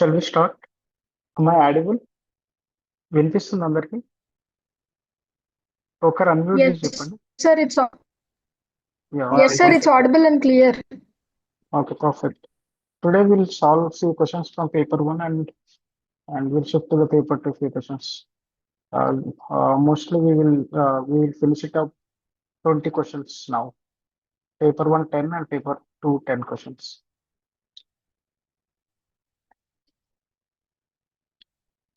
Shall we start? Am I audible? వినిపిస్తుంది అందరికి? ఒకరు అన్మ్యూట్ చేసి Yes, చెప్పండి. sir, it's Yeah, yes, okay, sir, it's perfect. audible and clear. Okay, perfect. Today we'll solve few questions from paper one and we'll shift to the paper two few questions. Mostly we will finish it up 20 questions now. Paper one 10 and paper two 10 questions.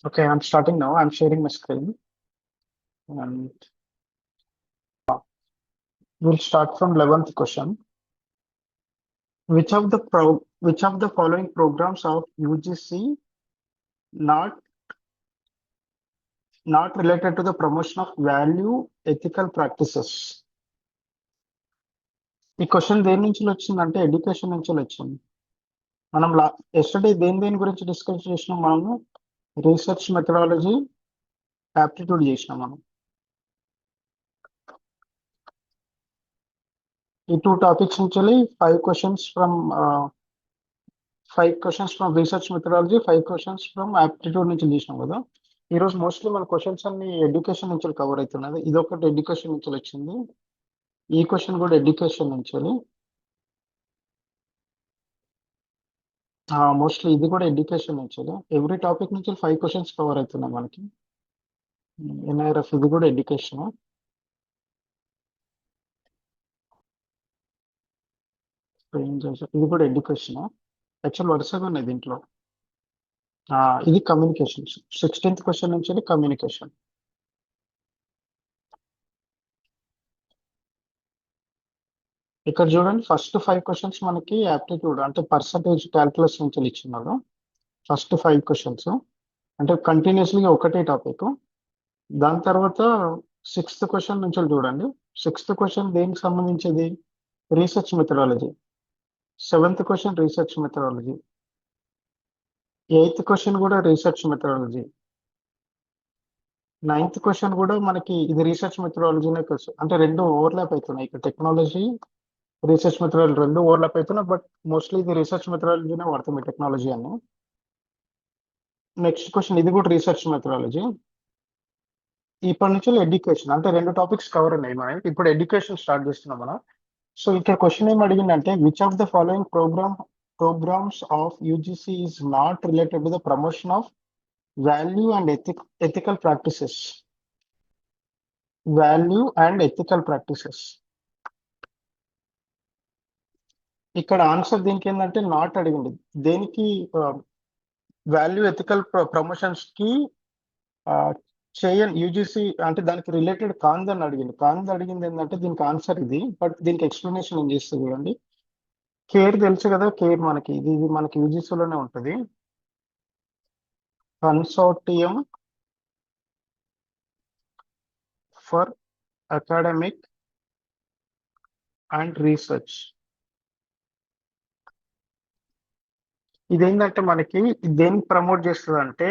Okay, I'm starting now. I'm sharing my screen and we'll start from 11th question. Which of the following programs of UGC not related to the promotion of value ethical practices? ఈ question దేని నుంచి వచ్చిందంటే education నుంచి వచ్చింది. మనం yesterday దేని గురించి discuss చేసినాం? మనము రీసెర్చ్ మెథడాలజీ యాప్టిట్యూడ్ చేసినాం. మనం ఈ 2 టాపిక్స్ నుంచి 5 questions from research methodology, 5 questions from aptitude నుంచి చేసినాం కదా. ఈ రోజు మోస్ట్లీ మన క్వశ్చన్స్ అన్ని ఎడ్యుకేషన్ నుంచి కవర్ అవుతున్నది. ఇదొకటి ఎడ్యుకేషన్ నుంచి వచ్చింది, ఈ క్వశ్చన్ కూడా ఎడ్యుకేషన్ నుంచి. మోస్ట్లీ ఇది కూడా ఎడ్యుకేషన్ నుంచి. ఎవ్రీ టాపిక్ నుంచి 5 క్వశ్చన్స్ కవర్ అవుతున్నాయి మనకి. ఎన్ఐఆర్ఎఫ్ ఇది కూడా ఎడ్యుకేషన్. ఇది కూడా ఎడ్యుకేషన్. యాక్చువల్ వరుసగా ఉన్నాయి దీంట్లో. ఇది కమ్యూనికేషన్. 16th క్వశ్చన్ నుంచి కమ్యూనికేషన్. ఇక్కడ చూడండి, ఫస్ట్ 5 క్వశ్చన్స్ మనకి యాప్టిట్యూడ్ అంటే పర్సంటేజ్ క్యాల్కులస్ నుంచి ఇచ్చినారు. ఫస్ట్ 5 క్వశ్చన్స్ అంటే కంటిన్యూస్లీ ఒకటే టాపిక్. దాని తర్వాత 6th క్వశ్చన్ నుంచి చూడండి. 6th క్వశ్చన్ దేనికి సంబంధించింది? Research methodology. 7th question research methodology. 8th question కూడా రీసెర్చ్ మెథడాలజీ. 9th క్వశ్చన్ కూడా మనకి ఇది రీసెర్చ్ మెథడాలజీనే క్వశ్చన్. అంటే రెండు ఓవర్లాప్ అవుతున్నాయి. ఇక్కడ టెక్నాలజీ, రీసెర్చ్ మెథడాలజీ రెండు ఓవర్లాప్ అవుతున్నాయి, బట్ మోస్ట్లీ ఇది రీసెర్చ్ మెథడాలజీనే వాడుతుంది టెక్నాలజీ అని. నెక్స్ట్ క్వశ్చన్ ఇది కూడా రీసెర్చ్ మెథడాలజీ. ఇప్పటి నుంచి ఎడ్యుకేషన్ అంటే 2 టాపిక్స్ కవర్ ఉన్నాయి. మనం ఇప్పుడు ఎడ్యుకేషన్ స్టార్ట్ చేస్తున్నాం మనం. సో ఇక్కడ క్వశ్చన్ ఏం అడిగిందంటే, which of the following programmes of UGC is not related to the promotion of value and ethical practices. Value and ethical practices. ఇక్కడ ఆన్సర్ దీనికి ఏంటంటే నాట్ అడిగింది. దేనికి? వాల్యూ ఎథికల్ ప్రమోషన్స్ కి చేయని యూజీసీ అంటే దానికి రిలేటెడ్ కాందని అడిగింది. అడిగింది ఏంటంటే దీనికి ఆన్సర్ ఇది, బట్ దీనికి ఎక్స్ప్లెనేషన్ ఏం చేస్తుంది చూడండి. కేర్ తెలుసు కదా, కేర్ మనకి ఇది మనకి యూజీసీలోనే ఉంటుంది. Consortium for academic and research. ఇదేంటంటే మనకి దేనికి ప్రమోట్ చేస్తుంది అంటే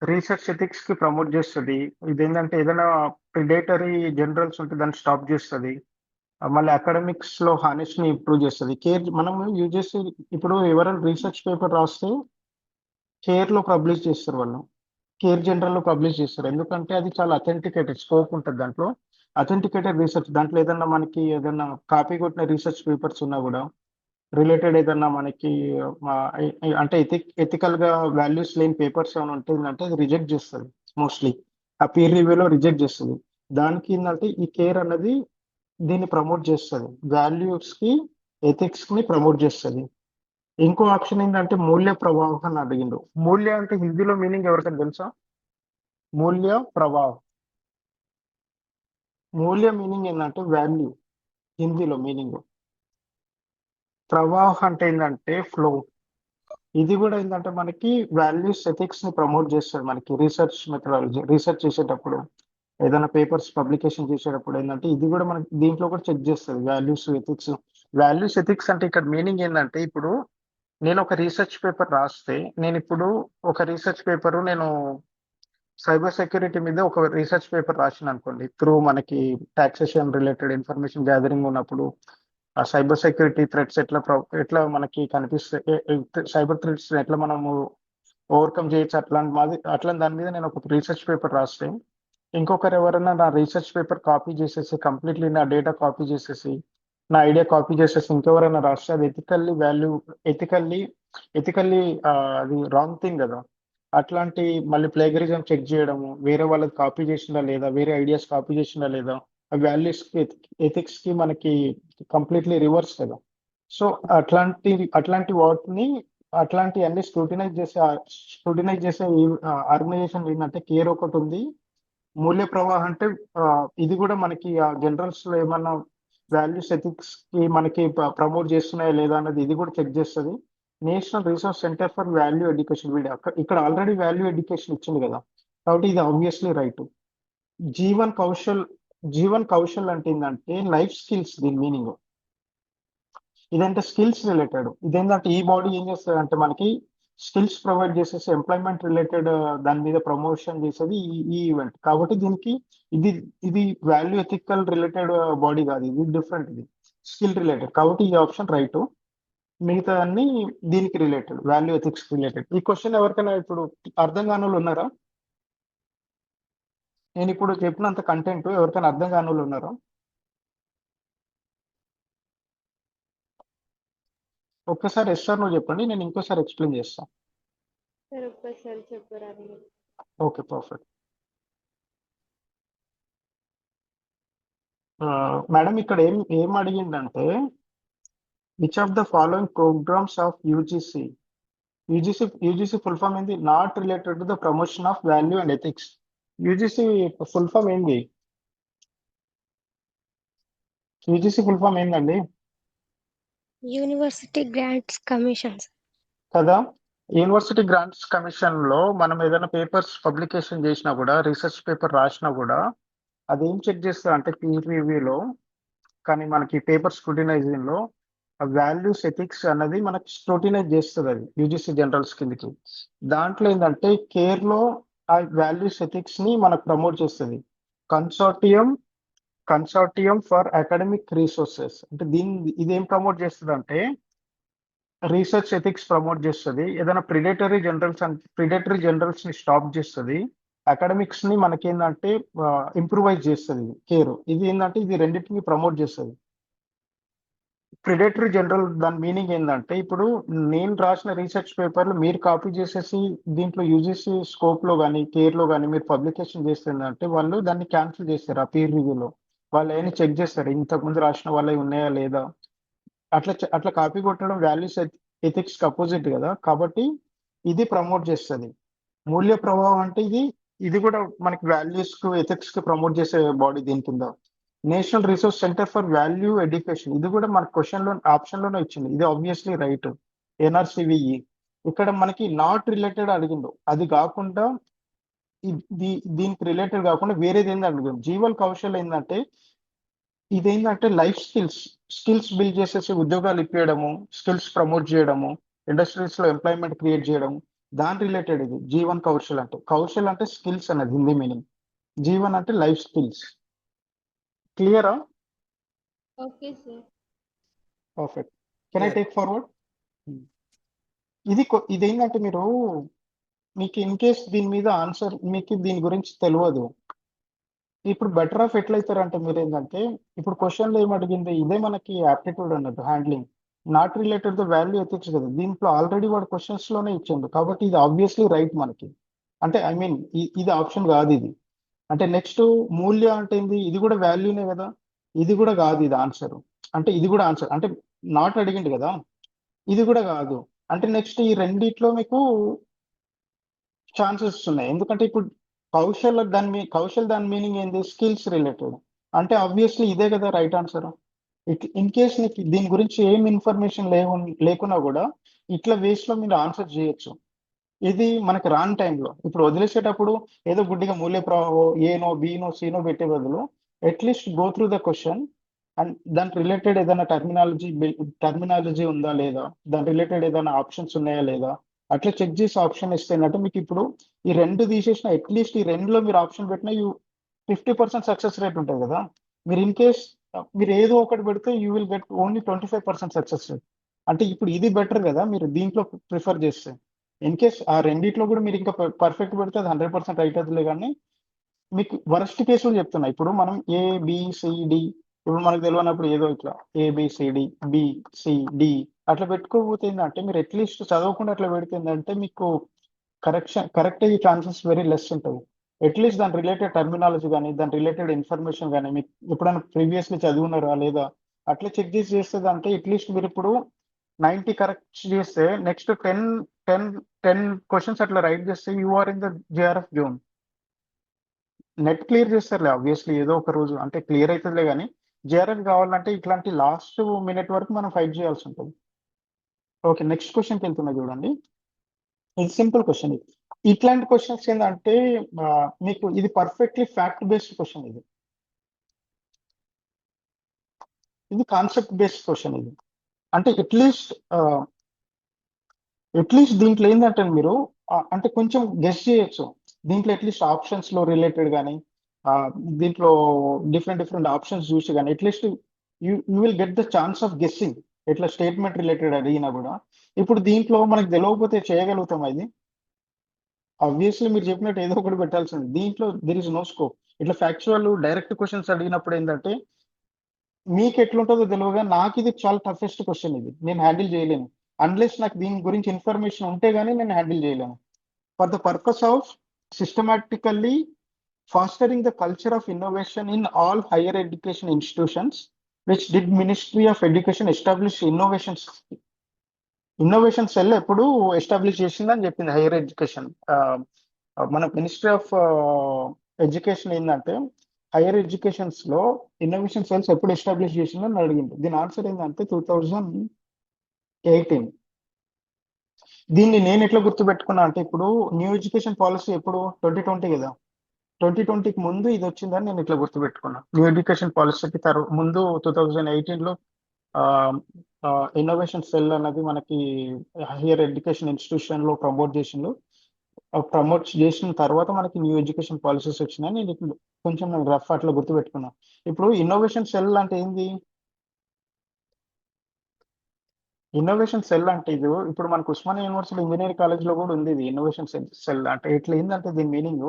రీసెర్చ్ ఎథిక్స్ కి ప్రమోట్ చేస్తుంది. ఇదేంటంటే ఏదైనా ప్రిడేటరీ జనరల్స్ ఉంటే దాన్ని స్టాప్ చేస్తుంది. మళ్ళీ అకాడమిక్స్ లో హానెస్ ని ఇంప్రూవ్ చేస్తుంది. కేర్ మనం యూజ్ చేసి ఇప్పుడు ఎవరైనా రీసెర్చ్ పేపర్ రాస్తే కేర్ లో పబ్లిష్ చేస్తారు, వాళ్ళు కేర్ జనరల్ లో పబ్లిష్ చేస్తారు. ఎందుకంటే అది చాలా అథెంటికేటెడ్ స్కోప్ ఉంటుంది దాంట్లో. అథెంటికేటెడ్ రీసెర్చ్ దాంట్లో ఏదన్నా మనకి ఏదన్నా కాపీ కొట్టిన రీసెర్చ్ పేపర్స్ ఉన్నా కూడా రిలేటెడ్ ఏదన్నా మనకి అంటే ఎథికల్ గా వాల్యూస్ లేని పేపర్స్ ఏమైనా ఉంటుందంటే అది రిజెక్ట్ చేస్తుంది. మోస్ట్లీ ఆ పీర్ రివ్యూలో రిజెక్ట్ చేస్తుంది. దానికి ఏంటంటే ఈ కేర్ అన్నది దీన్ని ప్రమోట్ చేస్తుంది, వాల్యూస్ కి ఎథిక్స్ ని ప్రమోట్ చేస్తుంది. ఇంకో ఆప్షన్ ఏంటంటే మూల్య ప్రవాహం అని అడిగిండు. మూల్య అంటే హిందీలో మీనింగ్ ఎవరికైనా తెలుసా? మూల్య ప్రవాహం. మూల్య మీనింగ్ ఏంటంటే వాల్యూ, హిందీలో మీనింగ్. ప్రవాహం అంటే ఏంటంటే ఫ్లో. ఇది కూడా ఏంటంటే మనకి వాల్యూస్ ఎథిక్స్ ని ప్రమోట్ చేస్తుంది. మనకి రీసెర్చ్ మెథడాలజీ రీసెర్చ్ చేసేటప్పుడు ఏదైనా పేపర్స్ పబ్లికేషన్ చేసేటప్పుడు ఏంటంటే ఇది కూడా మనకి దీంట్లో కూడా చెక్ చేస్తుంది వాల్యూస్ ఎథిక్స్. వాల్యూస్ ఎథిక్స్ అంటే ఇక్కడ మీనింగ్ ఏంటంటే, ఇప్పుడు నేను ఒక రీసెర్చ్ పేపర్ రాస్తే, నేను సైబర్ సెక్యూరిటీ మీద ఒక రీసెర్చ్ పేపర్ రాసిన అనుకోండి, త్రూ మనకి టాక్సేషన్ రిలేటెడ్ ఇన్ఫర్మేషన్ గ్యాదరింగ్ ఉన్నప్పుడు ఆ సైబర్ సెక్యూరిటీ థ్రెట్స్ ఎట్లా మనకి కనిపిస్తాయి, సైబర్ థ్రెట్స్ ఎట్లా మనము ఓవర్కమ్ చేయొచ్చు అట్లాంటి దాని మీద నేను ఒక రీసెర్చ్ పేపర్ రాస్తే ఇంకొకరు ఎవరైనా నా రీసెర్చ్ పేపర్ కాపీ చేసేసి కంప్లీట్లీ నా డేటా కాపీ చేసేసి నా ఐడియా కాపీ చేసేసి ఇంకెవరైనా రాస్తే అది ఎథికల్లీ ఎథికల్లీ అది రాంగ్ థింగ్ కదా. అట్లాంటి మళ్ళీ ప్లేగరిజం చెక్ చేయడము, వేరే వాళ్ళకి కాపీ చేసిందా లేదా, వేరే ఐడియాస్ కాపీ చేసిందా లేదా, ఆ వాల్యూస్ కి ఎథిక్స్ కి మనకి కంప్లీట్లీ రివర్స్ కదా. సో అట్లాంటి వాటిని అట్లాంటి అన్ని స్క్రూటినైజ్ చేసే ఆర్గనైజేషన్ ఏంటంటే కేర్ ఒకటి ఉంది. మూల్య ప్రవాహం అంటే ఇది కూడా మనకి ఆ జనరల్స్ లో ఏమన్నా వాల్యూస్ ఎథిక్స్ కి మనకి ప్రమోట్ చేస్తున్నాయా లేదా అన్నది ఇది కూడా చెక్ చేస్తుంది. National research centre for value education వీడి ఇక్కడ ఆల్రెడీ వాల్యూ ఎడ్యుకేషన్ ఇచ్చింది కదా, కాబట్టి ఇది ఆబ్వియస్లీ రైట్. జీవన్ కౌశల్ జీవన్ కౌశల్ అంటే ఏంటంటే లైఫ్ స్కిల్స్ దీని మీనింగ్. ఇదంటే స్కిల్స్ రిలేటెడ్. ఇదేంటంటే ఈ బాడీ ఏం చేస్తుంది అంటే మనకి స్కిల్స్ ప్రొవైడ్ చేసేసి ఎంప్లాయ్మెంట్ రిలేటెడ్ దాని మీద ప్రమోషన్ చేసేది ఈ ఈవెంట్. కాబట్టి దీనికి ఇది ఇది వాల్యూ ఎథికల్ రిలేటెడ్ బాడీ కాదు, ఇది డిఫరెంట్, ఇది స్కిల్ రిలేటెడ్. కాబట్టి ఈ ఆప్షన్ రైట్. మిగతా అన్ని దీనికి రిలేటెడ్, వాల్యూ ఎథిక్స్ రిలేటెడ్. ఈ క్వశ్చన్ ఎవరికైనా ఇప్పుడు అర్థం కాని వాళ్ళు ఉన్నారా? నేను ఇప్పుడు చెప్పినంత కంటెంట్ ఎవరికైనా అర్థం కాని వాళ్ళు ఉన్నారా? ఒక్కసారి ఎస్ సార్ నువ్వు చెప్పండి, నేను ఇంకోసారి ఎక్స్ప్లెయిన్ చేస్తాను. సార్ ఒక్కసారి చెప్పరా మీరు? Okay, perfect. మేడం ఇక్కడ ఏం అడిగిందంటే which of the following programmes of UGC full form ఏంది? Not related to the promotion of value and ethics. UGC full form ఏంది? యూజీసీ ఫుల్ ఫామ్ ఏందండి? యూనివర్సిటీ గ్రాంట్స్ కమిషన్స్ కదా. యూనివర్సిటీ గ్రాంట్స్ కమిషన్ లో మనం ఏదైనా పేపర్స్ పబ్లికేషన్ చేసినా కూడా, research paper రాసినా కూడా అది ఏం చెక్ చేస్తుంది అంటే పీర్ రివ్యూలో కానీ మనకి పేపర్ స్క్రూటినైజింగ్ లో వాల్యూస్ ఎథిక్స్ అన్నది మనకి స్క్రూటినైజ్ చేస్తుంది అది యూజీసీ జనరల్స్ కిందకి. దాంట్లో ఏంటంటే కేర్ లో ఆ వాల్యూస్ ఎథిక్స్ ని మనకు ప్రమోట్ చేస్తుంది కన్సార్టియం ఫర్ అకాడమిక్ రీసోర్సెస్. అంటే ఇదేం ప్రమోట్ చేస్తుంది అంటే రీసెర్చ్ ఎథిక్స్ ప్రమోట్ చేస్తుంది, ఏదైనా ప్రిడేటరీ జనరల్స్ ని స్టాప్ చేస్తుంది, అకాడమిక్స్ ని మనకేంటంటే ఇంప్రూవైజ్ చేస్తుంది కేర్. ఇది ఏంటంటే ఇది రెండింటిని ప్రమోట్ చేస్తుంది. ప్రిడేటరీ జనరల్ దాని మీనింగ్ ఏంటంటే ఇప్పుడు నేను రాసిన రీసెర్చ్ పేపర్లు మీరు కాపీ చేసేసి దీంట్లో యూజీసీ స్కోప్ లో కానీ కేర్ లో కానీ మీరు పబ్లికేషన్ చేస్తుందంటే వాళ్ళు దాన్ని క్యాన్సిల్ చేస్తారు. ఆ పీర్ రివ్యూలో వాళ్ళు ఏమైనా చెక్ చేస్తారు ఇంతకుముందు రాసిన వాళ్ళవి ఉన్నాయా లేదా. అట్లా కాపీ కొట్టడం వాల్యూస్ ఎథిక్స్ కి అపోజిట్ కదా. కాబట్టి ఇది ప్రమోట్ చేస్తుంది. మూల్య ప్రభావం అంటే ఇది కూడా మనకి వాల్యూస్ కు ఎథిక్స్ కి ప్రమోట్ చేసే బాడీ దీని కింద. National resource centre for value education ఇది కూడా మన క్వశ్చన్ లో ఆప్షన్ లోనే ఇచ్చింది, ఇది ఆబ్వియస్లీ రైట్. ఎన్ఆర్సివిఈ ఇక్కడ మనకి నాట్ రిలేటెడ్ అడిగిండు, అది కాకుండా దీనికి రిలేటెడ్ కాకుండా వేరేది ఏంది అడిగిండు. జీవన్ కౌశల్ ఏంటంటే ఇదేంటంటే లైఫ్ స్కిల్స్ బిల్డ్ చేసేసి ఉద్యోగాలు ఇప్పించడము, స్కిల్స్ ప్రమోట్ చేయడము, ఇండస్ట్రీస్ లో ఎంప్లాయ్మెంట్ క్రియేట్ చేయడం, దాని రిలేటెడ్ ఇది జీవన్ కౌశల్ అంటే. కౌశల్ అంటే స్కిల్స్ అన్నది హిందీ మీనింగ్, జీవన్ అంటే లైఫ్ స్కిల్స్. క్లియరా? Okay sir. Perfect. Can I take forward? ఇదేంటంటే మీకు ఇన్ కేస్ దీని మీద ఆన్సర్ మీకు దీని గురించి తెలియదు, ఇప్పుడు బెటర్ ఆఫ్ ఎట్లయితారంటే మీరు ఏంటంటే ఇప్పుడు క్వశ్చన్ లో ఏం అడిగింది, ఇదే మనకి యాప్టిట్యూడ్ అన్నట్టు handling, not related the value ethics కదా. దీంట్లో ఆల్రెడీ వాడు క్వశ్చన్స్ లోనే ఇచ్చిండు, కాబట్టి ఇది ఆబ్వియస్లీ రైట్ మనకి. అంటే ఐ మీన్ ఇది ఆప్షన్ కాదు ఇది. అంటే నెక్స్ట్ మూల్య అంటే ఏంది, ఇది కూడా వాల్యూనే కదా, ఇది కూడా కాదు ఇది ఆన్సర్. అంటే ఇది కూడా ఆన్సర్ అంటే నాట్ అడిగిండు కదా, ఇది కూడా కాదు. అంటే నెక్స్ట్ ఈ రెండిట్లో మీకు ఛాన్సెస్ ఉన్నాయి. ఎందుకంటే ఇప్పుడు కౌశల్ దాని మీనింగ్ ఏంది, స్కిల్స్ రిలేటెడ్. అంటే ఆబ్వియస్లీ ఇదే కదా రైట్ ఆన్సర్. ఇన్ కేస్ నీకు దీని గురించి ఏం ఇన్ఫర్మేషన్ లేకున్నా కూడా ఇట్లా వేస్ లో మీరు ఆన్సర్ చేయొచ్చు. ఇది మనకి రాని టైంలో ఇప్పుడు వదిలేసేటప్పుడు ఏదో గుడ్డిగా మూల్య ప్రవాహం ఏనో బీనో సీనో పెట్టే బదులు at least go through the question and దానికి రిలేటెడ్ ఏదైనా టర్మినాలజీ ఉందా లేదా, దాని రిలేటెడ్ ఏదైనా ఆప్షన్స్ ఉన్నాయా లేదా, అట్లా చెక్ చేసి ఆప్షన్ ఇస్తే ఏంటంటే మీకు ఇప్పుడు ఈ రెండు తీసేసిన అట్లీస్ట్ ఈ రెండులో మీరు ఆప్షన్ పెట్టినా 50% సక్సెస్ రేట్ ఉంటుంది కదా. మీరు ఇన్ కేస్ మీరు ఏదో ఒకటి పెడితే you will get only 25% success rate. అంటే ఇప్పుడు ఇది బెటర్ కదా మీరు దీంట్లో ప్రిఫర్ చేస్తే. ఇన్ కేస్ ఆ రెండిట్లో కూడా మీరు ఇంకా పర్ఫెక్ట్ పెడితే అది 100% రైట్ అవుతుందిలే, కానీ మీకు వరస్ట్ కేసులు చెప్తున్నా. ఇప్పుడు మనం ABCD, ఇప్పుడు మనకు తెలియనప్పుడు ఏదో ఇట్లా ABCD BCD అట్లా పెట్టుకోకపోతే ఏంటంటే మీరు అట్లీస్ట్ చదవకుండా అట్లా పెడితే ఏంటంటే మీకు కరెక్ట్ అయ్యే ఛాన్సెస్ వెరీ లెస్ ఉంటుంది. అట్లీస్ట్ దాని రిలేటెడ్ టర్మినాలజీ కానీ దాని రిలేటెడ్ ఇన్ఫర్మేషన్ కానీ మీకు ఎప్పుడైనా ప్రీవియస్లీ చదివినారా లేదా అట్లా చెక్ చేసి చేస్తుంది. అంటే అట్లీస్ట్ మీరు ఇప్పుడు 90 కరెక్ట్ చేస్తే నెక్స్ట్ 10 క్వశ్చన్స్ అట్లా రైట్ చేస్తే you are in the JRF zone. NET clear చేస్తారులే ఆబ్వియస్లీ, ఏదో ఒక రోజు అంటే క్లియర్ అవుతుందిలే, కానీ JRF కావాలంటే ఇట్లాంటి లాస్ట్ మినిట్ వరకు మనం ఫైట్ చేయాల్సి ఉంటుంది. ఓకే, నెక్స్ట్ క్వశ్చన్కి వెళ్తున్నా చూడండి. ఇది సింపుల్ క్వశ్చన్. ఇది ఇట్లాంటి క్వశ్చన్స్ ఏంటంటే మీకు ఇది పర్ఫెక్ట్లీ ఫ్యాక్ట్ బేస్డ్ క్వశ్చన్. ఇది కాన్సెప్ట్ బేస్డ్ క్వశ్చన్. ఇది అంటే అట్లీస్ట్ దీంట్లో ఏంటంటే మీరు అంటే కొంచెం గెస్ చేయొచ్చు. దీంట్లో అట్లీస్ట్ ఆప్షన్స్ లో రిలేటెడ్ కానీ దీంట్లో డిఫరెంట్ ఆప్షన్స్ చూసి కానీ at least you will get the chance of guessing. ఇట్లా స్టేట్మెంట్ రిలేటెడ్ అడిగినా కూడా ఇప్పుడు దీంట్లో మనకు తెలియకపోతే చేయగలుగుతాం. అది ఆబ్వియస్లీ మీరు చెప్పినట్టు ఏదో ఒకటి పెట్టాల్సింది. దీంట్లో దెర్ ఇస్ నో స్కోప్. ఇట్లా ఫ్యాక్చువల్ డైరెక్ట్ క్వశ్చన్స్ అడిగినప్పుడు ఏంటంటే మీకు ఎట్లుంటుందో తెలియగా నాకు ఇది చాలా టఫెస్ట్ క్వశ్చన్. ఇది నేను హ్యాండిల్ చేయలేను అన్లెస్ నాకు దీని గురించి ఇన్ఫర్మేషన్ ఉంటే గానీ నేను హ్యాండిల్ చేయలేను. For the purpose of systematically fostering the culture of innovation in all higher education institutions, which did Ministry of Education establish innovation cell ఎప్పుడు ఎస్టాబ్లిష్ చేసిందని చెప్పింది హైయర్ ఎడ్యుకేషన్. మన మినిస్ట్రీ ఆఫ్ ఎడ్యుకేషన్ ఏంటంటే hire educations లో innovation cells ఎప్పుడు establish చేసిందని అడిగింది. దీని ఆన్సర్ ఏంటంటే 2018. దీన్ని నేను ఎట్లా గుర్తుపెట్టుకున్నా అంటే ఇప్పుడు న్యూ ఎడ్యుకేషన్ పాలసీ ఎప్పుడు 2020 కదా, 2020కి ముందు ఇది వచ్చిందని నేను ఇట్లా గుర్తుపెట్టుకున్నా. న్యూ ఎడ్యుకేషన్ పాలసీకి ముందు 2018లో ఇన్నోవేషన్ సెల్ అన్నది మనకి హైయర్ ఎడ్యుకేషన్ ఇన్స్టిట్యూషన్ లో ప్రమోట్ చేసిన తర్వాత మనకి న్యూ ఎడ్యుకేషన్ పాలసీస్ వచ్చినాయి. నేను కొంచెం రఫ్ అట్లా గుర్తుపెట్టుకున్నా. ఇప్పుడు ఇన్నోవేషన్ సెల్ అంటే ఏంది? ఇన్నోవేషన్ సెల్ అంటే ఇది ఇప్పుడు మనకు ఉస్మానియా యూనివర్సిటీ ఇంజనీరింగ్ కాలేజ్ లో కూడా ఉంది. ఇది ఇన్నోవేషన్ సెల్ అంటే ఇట్లా ఏంటంటే దీని మీనింగ్,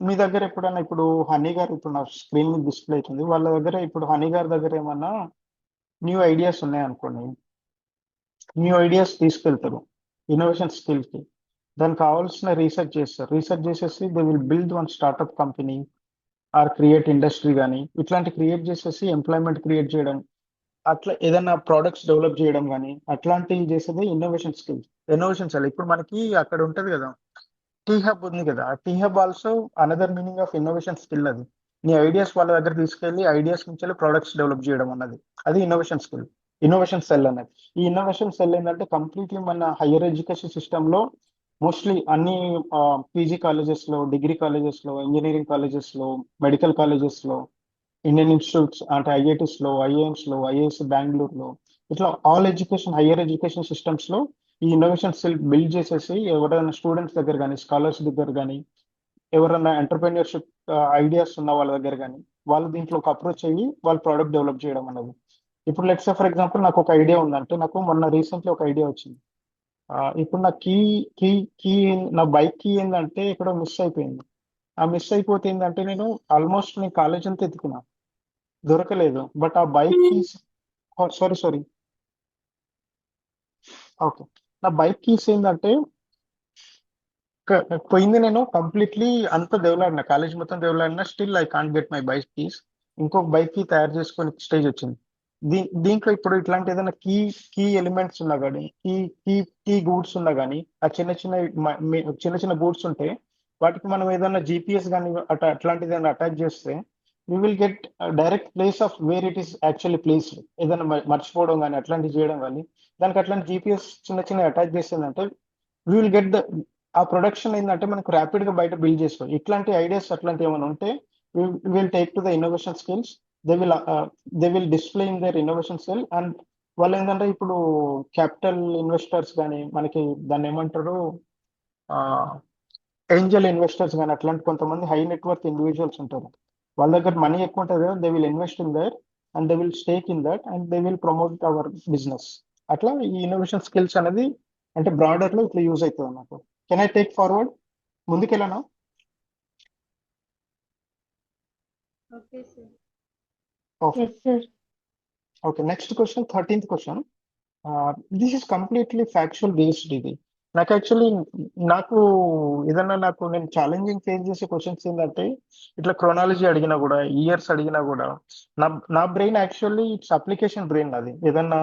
మీ దగ్గర ఎప్పుడైనా ఇప్పుడు హనీ గారు ఇప్పుడు నా స్క్రీన్ మీద డిస్ప్లే అవుతుంది, వాళ్ళ దగ్గర ఇప్పుడు హనీ గారి దగ్గర ఏమన్నా న్యూ ఐడియాస్ ఉన్నాయనుకోండి, న్యూ ఐడియాస్ తీసుకెళ్తారు ఇన్నోవేషన్ స్కిల్ కి. దానికి కావాల్సిన రీసెర్చ్ చేస్తారు. రీసెర్చ్ చేసేసి they will build one startup company are create industry కానీ ఇట్లాంటి క్రియేట్ చేసేసి ఎంప్లాయ్మెంట్ క్రియేట్ చేయడం, అట్లా ఏదైనా ప్రోడక్ట్స్ డెవలప్ చేయడం కానీ అట్లాంటివి చేసేది ఇన్నోవేషన్ స్కిల్. ఇన్నోవేషన్ సెల్ ఇప్పుడు మనకి అక్కడ ఉంటది కదా, టీ హబ్ ఉంది కదా, ఆ T hub also another meaning of innovation skill. అది నీ ఐడియాస్ వాళ్ళ దగ్గర తీసుకెళ్లి ఐడియాస్ నుంచి ప్రొడక్ట్స్ డెవలప్ చేయడం అన్నది అది ఇన్నోవేషన్ స్కిల్, ఇన్నోవేషన్ సెల్ అన్నది. ఈ ఇన్నోవేషన్ సెల్ ఏంటంటే కంప్లీట్లీ మన హైయర్ ఎడ్యుకేషన్ సిస్టమ్ లో మోస్ట్లీ అన్ని పీజీ కాలేజెస్ లో, డిగ్రీ కాలేజెస్ లో, ఇంజనీరింగ్ కాలేజెస్ లో, మెడికల్ కాలేజెస్ లో, ఇండియన్ ఇన్స్టిట్యూట్స్ అంటే IITs లో, IIMs లో, IIS బెంగళూరులో, ఇట్లా all education higher education systems లో ఈ ఇన్నోవేషన్ సెల్ బిల్డ్ చేసేసి ఎవరైనా స్టూడెంట్స్ దగ్గర కానీ స్కాలర్స్ దగ్గర కానీ ఎవరైనా ఎంటర్ప్రెన్యూర్షిప్ ఐడియాస్ ఉన్న వాళ్ళ దగ్గర కానీ వాళ్ళు దీంట్లో ఒక అప్రోచ్ అయ్యి వాళ్ళు ప్రోడక్ట్ డెవలప్ చేయడం అనేది. ఇప్పుడు లెట్స్ ఫర్ ఎగ్జాంపుల్ నాకు ఒక ఐడియా ఉందంటే, నాకు మొన్న రీసెంట్లీ ఒక ఐడియా వచ్చింది. ఇప్పుడు నా కీ కీ నా బైక్ కీ ఏంటంటే ఎక్కడో మిస్ అయిపోయింది. ఆ మిస్ అయిపోతే ఏంటంటే నేను ఆల్మోస్ట్ నేను కాలేజ్ అంతా ఎత్తుకున్నా, దొరకలేదు. బట్ ఆ బైక్ కీస్ సారీ ఓకే, నా బైక్ కీస్ ఏంటంటే పోయింది. నేను కంప్లీట్లీ అంతా దేవులాడిన, కాలేజ్ మొత్తం దేవులాడిన, still I can't get my bike keys. ఇంకొక బైక్ కీ తయారు చేసుకొని స్టేజ్ వచ్చింది. దీంట్లో ఇప్పుడు ఇట్లాంటి ఏదైనా కీ ఎలిమెంట్స్ ఉన్నా కానీ కీ గూడ్స్ ఉన్నా కానీ ఆ చిన్న చిన్న గూడ్స్ ఉంటే వాటికి మనం ఏదైనా GPS కానీ అట్లాంటిది ఏదైనా అటాచ్ చేస్తే we will get direct place of where it is actually placed. ఏదైనా మర్చిపోవడం కానీ అట్లాంటివి చేయడం కానీ దానికి అట్లాంటి GPS చిన్న అటాచ్ చేసిందంటే వీ విల్ గెట్ ద ఆ ప్రొడక్షన్ ఏంటంటే మనకు ర్యాపిడ్ గా బయట బిల్డ్ చేసుకోవాలి. ఇట్లాంటి ఐడియాస్ అట్లాంటి ఏమైనా ఉంటే will take to the innovation skills. They will display in their innovation cell. And వాళ్ళు ఏంటంటే ఇప్పుడు క్యాపిటల్ ఇన్వెస్టర్స్ కానీ మనకి దాన్ని ఏమంటారు ఏంజల్ ఇన్వెస్టర్స్ కానీ అట్లాంటి కొంతమంది హై నెట్వర్క్ ఇండివిజువల్స్ ఉంటారు. వాళ్ళ దగ్గర మనీ ఎక్కువ ఉంటుంది కదా, they will invest in their and they will stake in that and they will promote our business. అట్లా ఈ ఇన్నోవేషన్ స్కిల్స్ అనేది అంటే బ్రాడర్ లో ఇట్లా యూజ్ అవుతుంది అన్నట్టు. Can I take forward? ముందుకెళ్ళనా? Okay sir. Yes, sir. Okay, next question, 13th question. This is completely factual based. ఇది నాకు యాక్చువల్లీ నేను ఛాలెంజింగ్ ఫేస్ చేసే క్వశ్చన్స్ ఏంటంటే ఇట్లా క్రోనాలజీ అడిగినా కూడా, ఇయర్స్ అడిగినా కూడా నా brain actually it's application brain. అది ఏదన్నా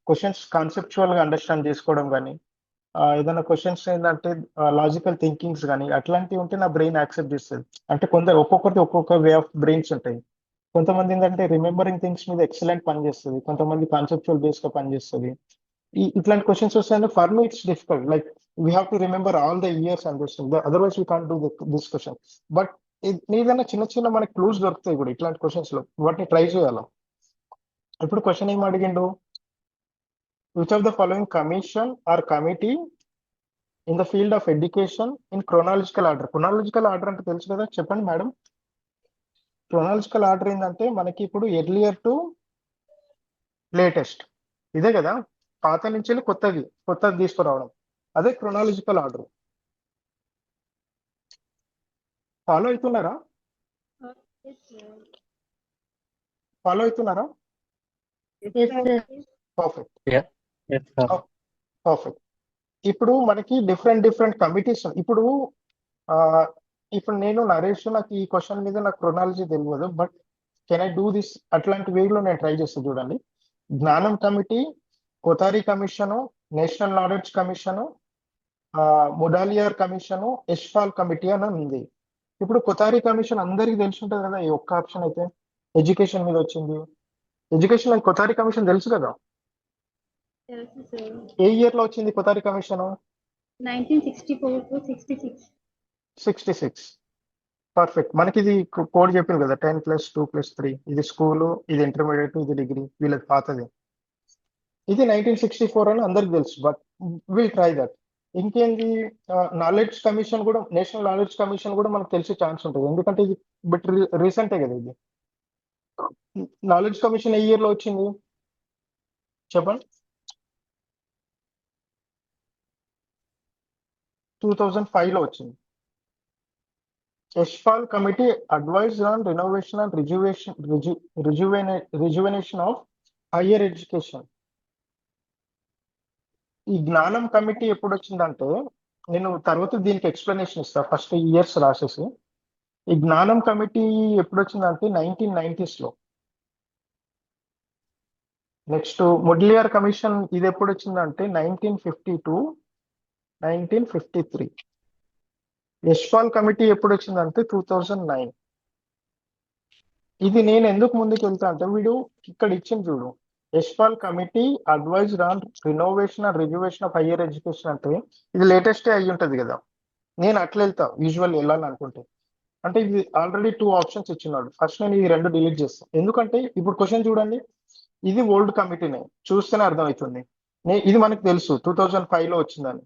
క్వశ్చన్స్ కాన్సెప్చువల్ గా అండర్స్టాండ్ చేసుకోవడం కానీ, ఏదైనా క్వశ్చన్స్ ఏంటంటే లాజికల్ థింకింగ్స్ కానీ అట్లాంటివి ఉంటే నా బ్రెయిన్ యాక్సెప్ట్ చేస్తుంది. అంటే ఒక్కొక్కటి ఒక్కొక్క వే ఆఫ్ బ్రెయిన్స్ ఉంటాయి. కొంతమంది ఏంటంటే రిమెంబరింగ్ థింగ్స్ మీద ఎక్సలెంట్ పనిచేస్తుంది, కొంతమంది కాన్సెప్చువల్ బేస్ గా పనిచేస్తుంది. ఇట్లాంటి క్వశ్చన్స్ వస్తాయంటే for me it's difficult. Like we have to remember all the years and otherwise we can't do this question. But ఏదైనా చిన్న చిన్న మనకి క్లూస్ దొరుకుతాయి కూడా ఇట్లాంటి క్వశ్చన్స్ లో, వాటిని ట్రై చేయాలి. ఇప్పుడు క్వశ్చన్ ఏం అడిగిండు? Which of the following commission or committee in the field of education in chronological order. Chronological order అంటే తెలుసు కదా, చెప్పండి మేడం. క్రోనాలజికల్ ఆర్డర్ ఏంటంటే మనకి ఇప్పుడు ఎర్లియర్ టు లేటెస్ట్, ఇదే కదా, పాత నుంచి వెళ్ళి కొత్తది తీసుకురావడం, అదే క్రోనాలజికల్ ఆర్డర్. ఫాలో అవుతున్నారా? Okay sir. ఫాలో అవుతున్నారా? Yes, sir. Perfect. Yeah. Yes, sir. Perfect. ఇప్పుడు మనకి డిఫరెంట్ కమిటీస్. ఇప్పుడు నేను నరేష్, నాకు ఈ క్వశ్చన్ మీద నాకు క్రోనాలజీ తెలియదు, but can I do this? అట్లాంటి వేలో నేను ట్రై చేస్తాను. చూడండి, జ్ఞానం committee, Kothari commission, national knowledge commission, Mudaliar commission, Yashpal committee అని ఉంది. ఇప్పుడు కొతారి కమిషన్ అందరికీ తెలిసి ఉంటుంది కదా, ఈ ఒక్క ఆప్షన్ అయితే ఎడ్యుకేషన్ మీద వచ్చింది. ఎడ్యుకేషన్ కొతారి కమిషన్ తెలుసు కదా. తెలుసు సార్. ఏ ఇయర్ లో వచ్చింది కొతారి కమిషన్? 1964 to 66. 66. పర్ఫెక్ట్. మనకి ఇది కోడ్ చెప్పింది కదా, 10+2+3. ఇది స్కూలు, ఇది ఇంటర్మీడియట్, ఇది డిగ్రీ, వీళ్ళకి పాతది. ఇది 1964 అని అందరికి తెలుసు, బట్ విల్ ట్రై దట్. ఇంకేంది, నాలెడ్జ్ కమిషన్ కూడా, నేషనల్ నాలెడ్జ్ కమిషన్ కూడా మనకు తెలిసే ఛాన్స్ ఉంటుంది, ఎందుకంటే ఇది బట్ రీసెంటే కదా. ఇది నాలెడ్జ్ కమిషన్ ఏ ఇయర్ లో వచ్చింది చెప్పండి? 2005 లో వచ్చింది. Yashpal committee advise on renovation and rejuvenation of higher education. ఈ జ్ఞానం కమిటీ ఎప్పుడు వచ్చిందంటే, నేను తర్వాత దీనికి ఎక్స్ప్లెనేషన్ ఇస్తా, ఫస్ట్ ఇయర్స్ రాసేసి. ఈ జ్ఞానం కమిటీ ఎప్పుడు వచ్చిందంటే 1990s లో. నెక్స్ట్ మొడ్లియర్ కమిషన్, ఇది ఎప్పుడు వచ్చిందంటే 1952, 1953. యశ్పాల్ కమిటీ ఎప్పుడు వచ్చిందంటే 2009. ఇది నేను ఎందుకు ముందుకు వెళ్తా అంటే, వీడు ఇక్కడ ఇచ్చింది చూడు, Yashpal committee advised on renovation and reservation of higher education అంటే ఇది లేటెస్టే అయ్యి ఉంటది కదా. నేను అట్లా వెళ్తా యూజువల్ వెళ్ళాలనుకుంటే. అంటే ఇది ఆల్రెడీ 2 ఆప్షన్స్ ఇచ్చినాడు. ఫస్ట్ నేను ఈ 2 డిలీట్ చేస్తాను, ఎందుకంటే ఇప్పుడు క్వశ్చన్ చూడండి, ఇది ఓల్డ్ కమిటీనే, చూస్తేనే అర్థమవుతుంది. ఇది మనకు తెలుసు 2005 లో వచ్చిందని.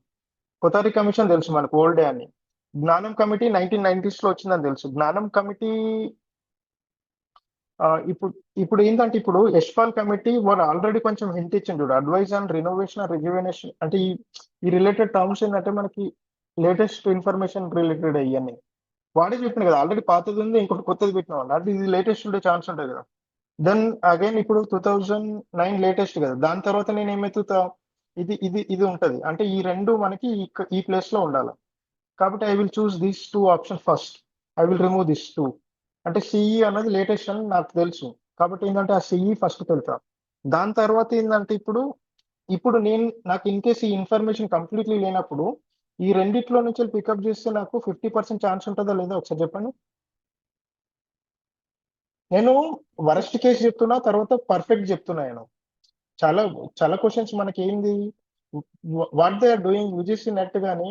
కొతారి కమిషన్ తెలుసు మనకు, ఓల్డే అని. జ్ఞానం కమిటీ 1990s లో వచ్చిందని తెలుసు. జ్ఞానం కమిటీ ఇప్పుడు ఏంటంటే, ఇప్పుడు యశ్పాల్ కమిటీ వాడు ఆల్రెడీ కొంచెం హింట్ ఇచ్చింది చూడు, అడ్వైజ్ ఆన్ రినోవేషన్ రిజర్వేషన్ అంటే ఈ రిలేటెడ్ టర్మ్స్ ఏంటంటే మనకి లేటెస్ట్ ఇన్ఫర్మేషన్ రిలేటెడ్ అయ్యని వాడే చెప్పింది కదా. ఆల్రెడీ పాతది ఉంది, ఇంకొకటి కొత్తది పెట్టిన వాళ్ళు, అంటే ఇది లేటెస్ట్ ఉండే ఛాన్స్ ఉంటుంది కదా. దెన్ అగైన్ ఇప్పుడు 2009 లేటెస్ట్ కదా, దాని తర్వాత నేను ఏమవుతా, ఇది ఇది ఇది ఉంటది, అంటే ఈ 2 మనకి ఈ ప్లేస్ లో ఉండాలి. కాబట్టి I will choose these 2 option first. I will remove this 2. అంటే సిఈ అన్నది లేటెస్ట్ అని నాకు తెలుసు, కాబట్టి ఏంటంటే ఆ సిఈ ఫస్ట్ వెళ్తా. దాని తర్వాత ఏంటంటే ఇప్పుడు నాకు ఇన్ కేస్ ఈ ఇన్ఫర్మేషన్ కంప్లీట్లీ లేనప్పుడు ఈ రెండిట్లో నుంచి పికప్ చేస్తే నాకు 50% ఛాన్స్ ఉంటుందా లేదా ఒకసారి చెప్పండి. నేను వరస్ట్ కేసు చెప్తున్నా, తర్వాత పర్ఫెక్ట్ చెప్తున్నా. నేను చాలా చాలా క్వశ్చన్స్ మనకి ఏంది, what they are doing UGC NET కానీ,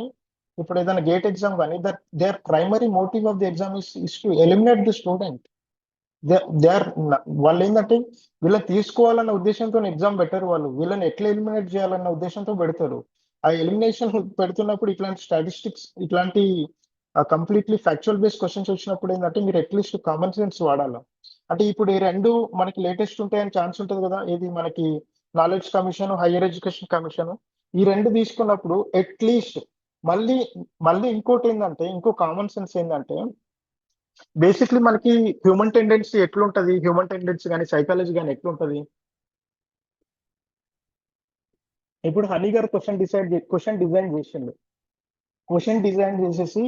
ఇప్పుడు ఏదైనా గేట్ ఎగ్జామ్ కానీ, that their primary motive of the exam is to eliminate the student. వాళ్ళు ఏంటంటే వీళ్ళని తీసుకోవాలన్న ఉద్దేశంతో ఎగ్జామ్ పెట్టారు, వాళ్ళు వీళ్ళని ఎట్లా ఎలిమినేట్ చేయాలన్న ఉద్దేశంతో పెడతారు. ఆ ఎలిమినేషన్ పెడుతున్నప్పుడు ఇట్లాంటి స్టాటిస్టిక్స్, ఇట్లాంటి కంప్లీట్లీ ఫ్యాక్చువల్ బేస్డ్ క్వశ్చన్స్ వచ్చినప్పుడు ఏంటంటే మీరు అట్లీస్ట్ కామన్ సెన్స్ వాడాలి. అంటే ఇప్పుడు ఈ 2 మనకి లేటెస్ట్ ఉంటాయని ఛాన్స్ ఉంటుంది కదా. ఇది మనకి knowledge commission, higher education commission, ఈ రెండు తీసుకున్నప్పుడు అట్లీస్ట్ మళ్ళీ మళ్ళీ ఇంకోటి ఏంటంటే, ఇంకో కామన్ సెన్స్ ఏంటంటే, బేసిక్లీ మనకి హ్యూమన్ టెండెన్సీ ఎట్లుంటది, హ్యూమన్ టెండెన్సీ కానీ సైకాలజీ కానీ ఎట్లుంటది. ఇప్పుడు హనీ గారు క్వశ్చన్ డిజైన్ చేసిండు. క్వశ్చన్ డిజైన్ చేసేసి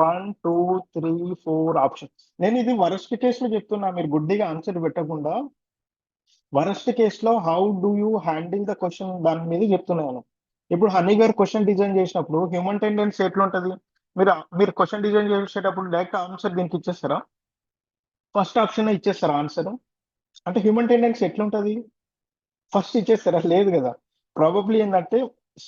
1 2 3 4 ఆప్షన్స్. నేను ఇది వరస్ట్ కేస్ లో చెప్తున్నా, మీరు గుడ్డిగా ఆన్సర్ పెట్టకుండా వరస్ట్ కేస్ లో how do you handle the question దాని మీద చెప్తున్నాను. ఇప్పుడు హనీ గారు క్వశ్చన్ డిజైన్ చేసినప్పుడు హ్యూమన్ టెండెన్సీ ఎట్లుంటది, మీరు క్వశ్చన్ డిజైన్ చేసేటప్పుడు డైరెక్ట్ ఆన్సర్ దీనికి ఇచ్చేస్తారా, ఫస్ట్ ఆప్షన్ ఇచ్చేస్తారా ఆన్సర్? అంటే హ్యూమన్ టెండెన్సీ ఎట్లుంటది, ఫస్ట్ ఇచ్చేస్తారా? లేదు కదా. ప్రాబబ్లీ ఏంటంటే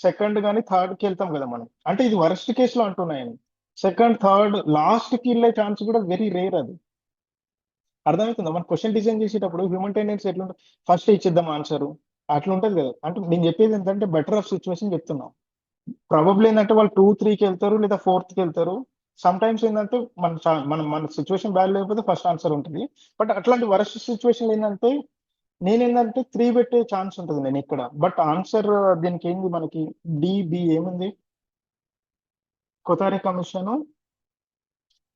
సెకండ్ కానీ థర్డ్ కి వెళ్తాం కదా మనం. అంటే ఇది వరస్ట్ కేసులో అంటున్నాయని, సెకండ్ థర్డ్ లాస్ట్ కి వెళ్ళే ఛాన్స్ కూడా వెరీ రేర్. అది అర్థమవుతుందా? మనం క్వశ్చన్ డిజైన్ చేసేటప్పుడు హ్యూమన్ టెండెన్సీ ఎట్లుంటుంది, ఫస్ట్ ఇచ్చేద్దాం ఆన్సర్, అట్లా ఉంటుంది కదా. అంటే నేను చెప్పేది ఏంటంటే బెటర్ ఆఫ్ సిచ్యువేషన్ చెప్తున్నాం. ప్రాబబ్లీ ఏంటంటే వాళ్ళు 2 3 కి వెళ్తారు లేదా 4th కి వెళ్తారు. సమ్ టైమ్స్ ఏంటంటే మన సిచ్యువేషన్ బ్యాడ్ లేకపోతే ఫస్ట్ ఆన్సర్ ఉంటుంది. బట్ అట్లాంటి వరస్ట్ సిచ్యువేషన్ ఏంటంటే నేనేంటంటే 3 పెట్టే ఛాన్స్ ఉంటుంది నేను ఇక్కడ. బట్ ఆన్సర్ దీనికి ఏంది, మనకి బి ఏముంది, Kothari commission,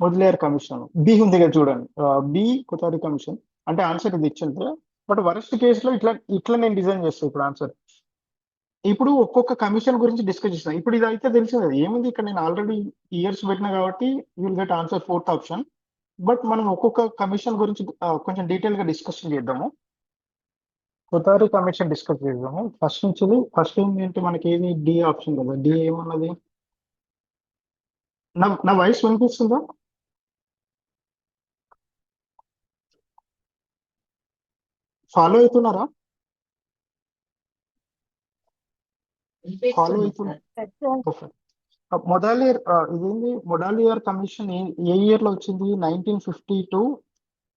Mudaliar commission, B ఉంది కదా చూడండి, బి కొతారి కమిషన్. అంటే ఆన్సర్ ఇది ఇచ్చింది. బట్ వరస్ట్ కేసులో ఇట్లా నేను డిజైన్ చేస్తాను ఇప్పుడు ఆన్సర్. ఇప్పుడు ఒక్కొక్క కమిషన్ గురించి డిస్కస్ చేస్తాను. ఇప్పుడు ఇది అయితే తెలిసింది ఏముంది, ఇక్కడ నేను ఆల్రెడీ ఇయర్స్ పెట్టినా కాబట్టి will get answer 4th option. But మనం ఒక్కొక్క కమిషన్ గురించి కొంచెం డీటెయిల్ గా డిస్కషన్ చేద్దాము. కొతారి కమిషన్ డిస్కస్ చేద్దాము ఫస్ట్ నుంచి. ఫస్ట్ ఏంటంటే మనకి ఏది, డి ఆప్షన్ కదా. డి ఏమన్నది, నా వాయిస్ వినిపిస్తుందా? ఫాలో అవుతున్నారా? ఫాలో అవుతున్నా. ఓకే. మొడాలియర్ ఇదేంది, మొడాలియర్ కమిషన్ ఏ ఇయర్ లో వచ్చింది, 1952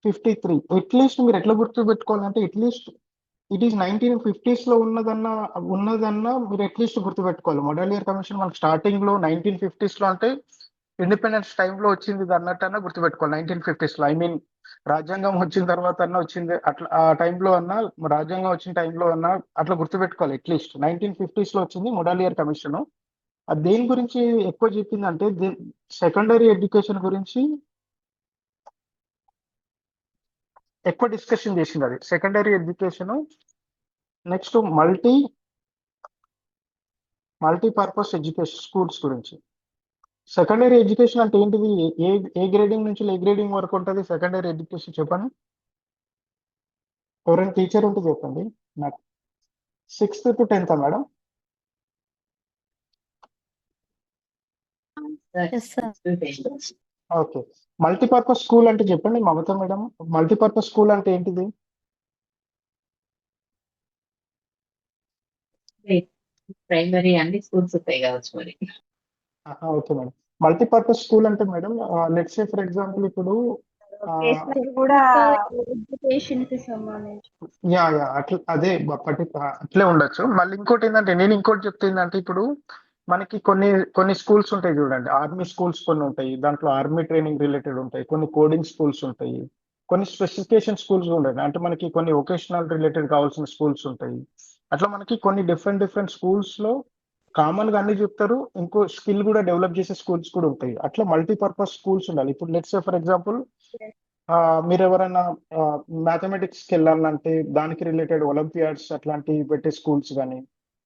53. అట్లీస్ట్ మీరు ఎట్లా గుర్తు పెట్టుకోవాలంటే, అట్లీస్ట్ ఇట్ ఈస్ 1950s లో ఉన్నదన్నా మీరు అట్లీస్ట్ గుర్తుపెట్టుకోవాలి. మొడాలియర్ కమిషన్ మనకు స్టార్టింగ్ లో 1950s లో, అంటే ఇండిపెండెన్స్ టైంలో వచ్చింది ఇది అన్నట్టన్నా గుర్తుపెట్టుకోవాలి. 1950s లో, ఐ మీన్ రాజ్యాంగం వచ్చిన తర్వాత అన్నా వచ్చింది, అట్లా ఆ టైంలో అన్నా, రాజ్యాంగం వచ్చిన టైంలో అన్నా అట్లా గుర్తుపెట్టుకోవాలి. అట్లీస్ట్ 1950s లో వచ్చింది మొడాలియర్ కమిషన్. అది దేని గురించి ఎక్కువ చెప్పిందంటే, సెకండరీ ఎడ్యుకేషన్ గురించి ఎక్కువ డిస్కషన్ చేసింది. అది secondary education. Next multipurpose education schools గురించి. సెకండరీ ఎడ్యుకేషన్ అంటే ఏంటిది, ఏ గ్రేడింగ్ నుంచి ఏ గ్రేడింగ్ వరకు ఉంటుంది సెకండరీ ఎడ్యుకేషన్, చెప్పండి. ఎవరైనా టీచర్ ఉంటే చెప్పండి నాకు. 6th to 10th madam? Yes, sir. Okay. Multipurpose school అంటే చెప్పండి మమత మేడం. మల్టీపర్పస్ స్కూల్ అంటే ఏంటిది? ప్రైమరీ అన్ని స్కూల్స్ ఉంటాయి కావచ్చు మరి. Okay madam. మల్టీపర్పస్ స్కూల్ అంటే madam, let's say for example ఇప్పుడు కూడా ఎడ్యుకేషన్ కి సంబంధించి. యా అట్లా అదే అట్లే ఉండొచ్చు. మళ్ళీ ఇంకోటి ఏంటంటే, నేను ఇంకోటి చెప్తే ఏంటంటే, ఇప్పుడు మనకి కొన్ని స్కూల్స్ ఉంటాయి చూడండి, ఆర్మీ స్కూల్స్ కొన్ని ఉంటాయి, దాంట్లో ఆర్మీ ట్రైనింగ్ రిలేటెడ్ ఉంటాయి, కొన్ని కోడింగ్ స్కూల్స్ ఉంటాయి, కొన్ని స్పెసిఫికేషన్ స్కూల్స్ ఉంటాయి, అంటే మనకి కొన్ని వొకేషనల్ రిలేటెడ్ కావాల్సిన స్కూల్స్ ఉంటాయి. అట్లా మనకి కొన్ని డిఫరెంట్ స్కూల్స్ లో కామన్ గా అన్ని చెప్తారు, ఇంకో స్కిల్ కూడా డెవలప్ చేసే స్కూల్స్ కూడా ఉంటాయి. అట్లా మల్టీపర్పస్ స్కూల్స్ ఉండాలి. ఇప్పుడు లెట్స్ సే ఫర్ ఎగ్జాంపుల్ మీరు ఎవరైనా మ్యాథమెటిక్స్కి వెళ్ళాలంటే దానికి రిలేటెడ్ ఒలింపియాడ్స్ అట్లాంటివి పెట్టే స్కూల్స్ కానీ,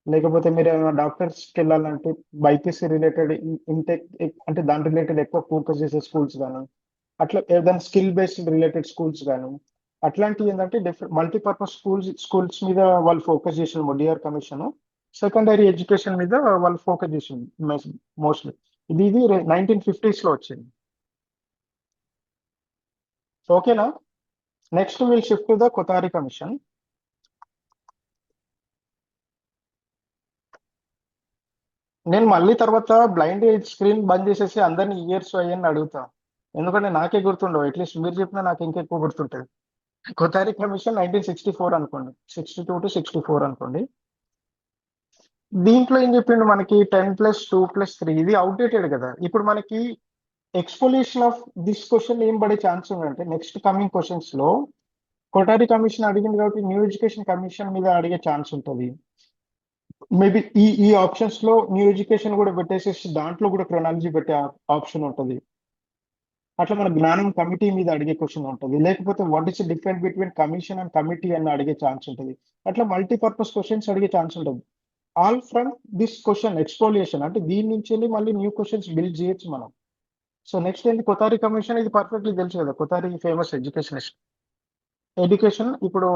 లేకపోతే మీరు ఏమైనా డాక్టర్స్కి వెళ్ళాలంటే బైపీసీ రిలేటెడ్ ఇంటెక్, అంటే దాని రిలేటెడ్ ఎక్కువ ఫోకస్ చేసే స్కూల్స్ కానీ, అట్లా ఏదైనా స్కిల్ బేస్డ్ రిలేటెడ్ స్కూల్స్ కానీ, అట్లాంటివి ఏంటంటే మల్టీపర్పస్ స్కూల్స్ మీద వాళ్ళు ఫోకస్ చేసిన మొడిఆర్ కమిషన్. సెకండరీ ఎడ్యుకేషన్ మీద వాళ్ళు ఫోకస్ చేసింది మోస్ట్లీ. ఇది 1950s లో వచ్చింది. ఓకేనా? Next will shift to the Kothari commission. నేను మళ్ళీ తర్వాత బ్లైండ్ స్క్రీన్ బంద్ చేసేసి అందరినీ ఇయర్స్ అయ్యని అడుగుతా, ఎందుకంటే నాకే గుర్తుండవు. అట్లీస్ట్ మీరు చెప్పినా నాకు ఇంకెక్కువ గుర్తుంటుంది. కొతారి కమిషన్ 1964 అనుకోండి, 62 to 64 అనుకోండి. దీంట్లో ఏం చెప్పిండు మనకి, 10+2+3, ఇది అవుట్డేటెడ్ కదా. ఇప్పుడు మనకి ఎక్స్పోలేషన్ ఆఫ్ దిస్ క్వశ్చన్ ఏం పడే ఛాన్స్ ఉందంటే, నెక్స్ట్ కమింగ్ క్వశ్చన్స్ లో కొటారి కమిషన్ అడిగింది కాబట్టి న్యూ ఎడ్యుకేషన్ కమిషన్ మీద అడిగే ఛాన్స్ ఉంటుంది. మేబీ ఈ ఆప్షన్స్ లో న్యూ ఎడ్యుకేషన్ కూడా పెట్టేసేసి దాంట్లో కూడా క్రొనాలజీ పెట్టే ఆప్షన్ ఉంటుంది. అట్లా మన జ్ఞానం కమిటీ మీద అడిగే క్వశ్చన్ ఉంటుంది. లేకపోతే what is difference between commission and committee అని అడిగే ఛాన్స్ ఉంటుంది. అట్లా మల్టీపర్పస్ క్వశ్చన్స్ అడిగే ఛాన్స్ ఉంటుంది. All from this question exfoliation, అంటే దీని నుంచి వెళ్ళి మళ్ళీ న్యూ క్వశ్చన్స్ బిల్డ్ చేయొచ్చు మనం. సో నెక్స్ట్ ఏంటి, కొతారి కమిషన్. ఇది పర్ఫెక్ట్లీ తెలుసు కదా, కొతారి ఫేమస్ ఎడ్యుకేషనిస్ట్. ఎడ్యుకేషన్ ఇప్పుడు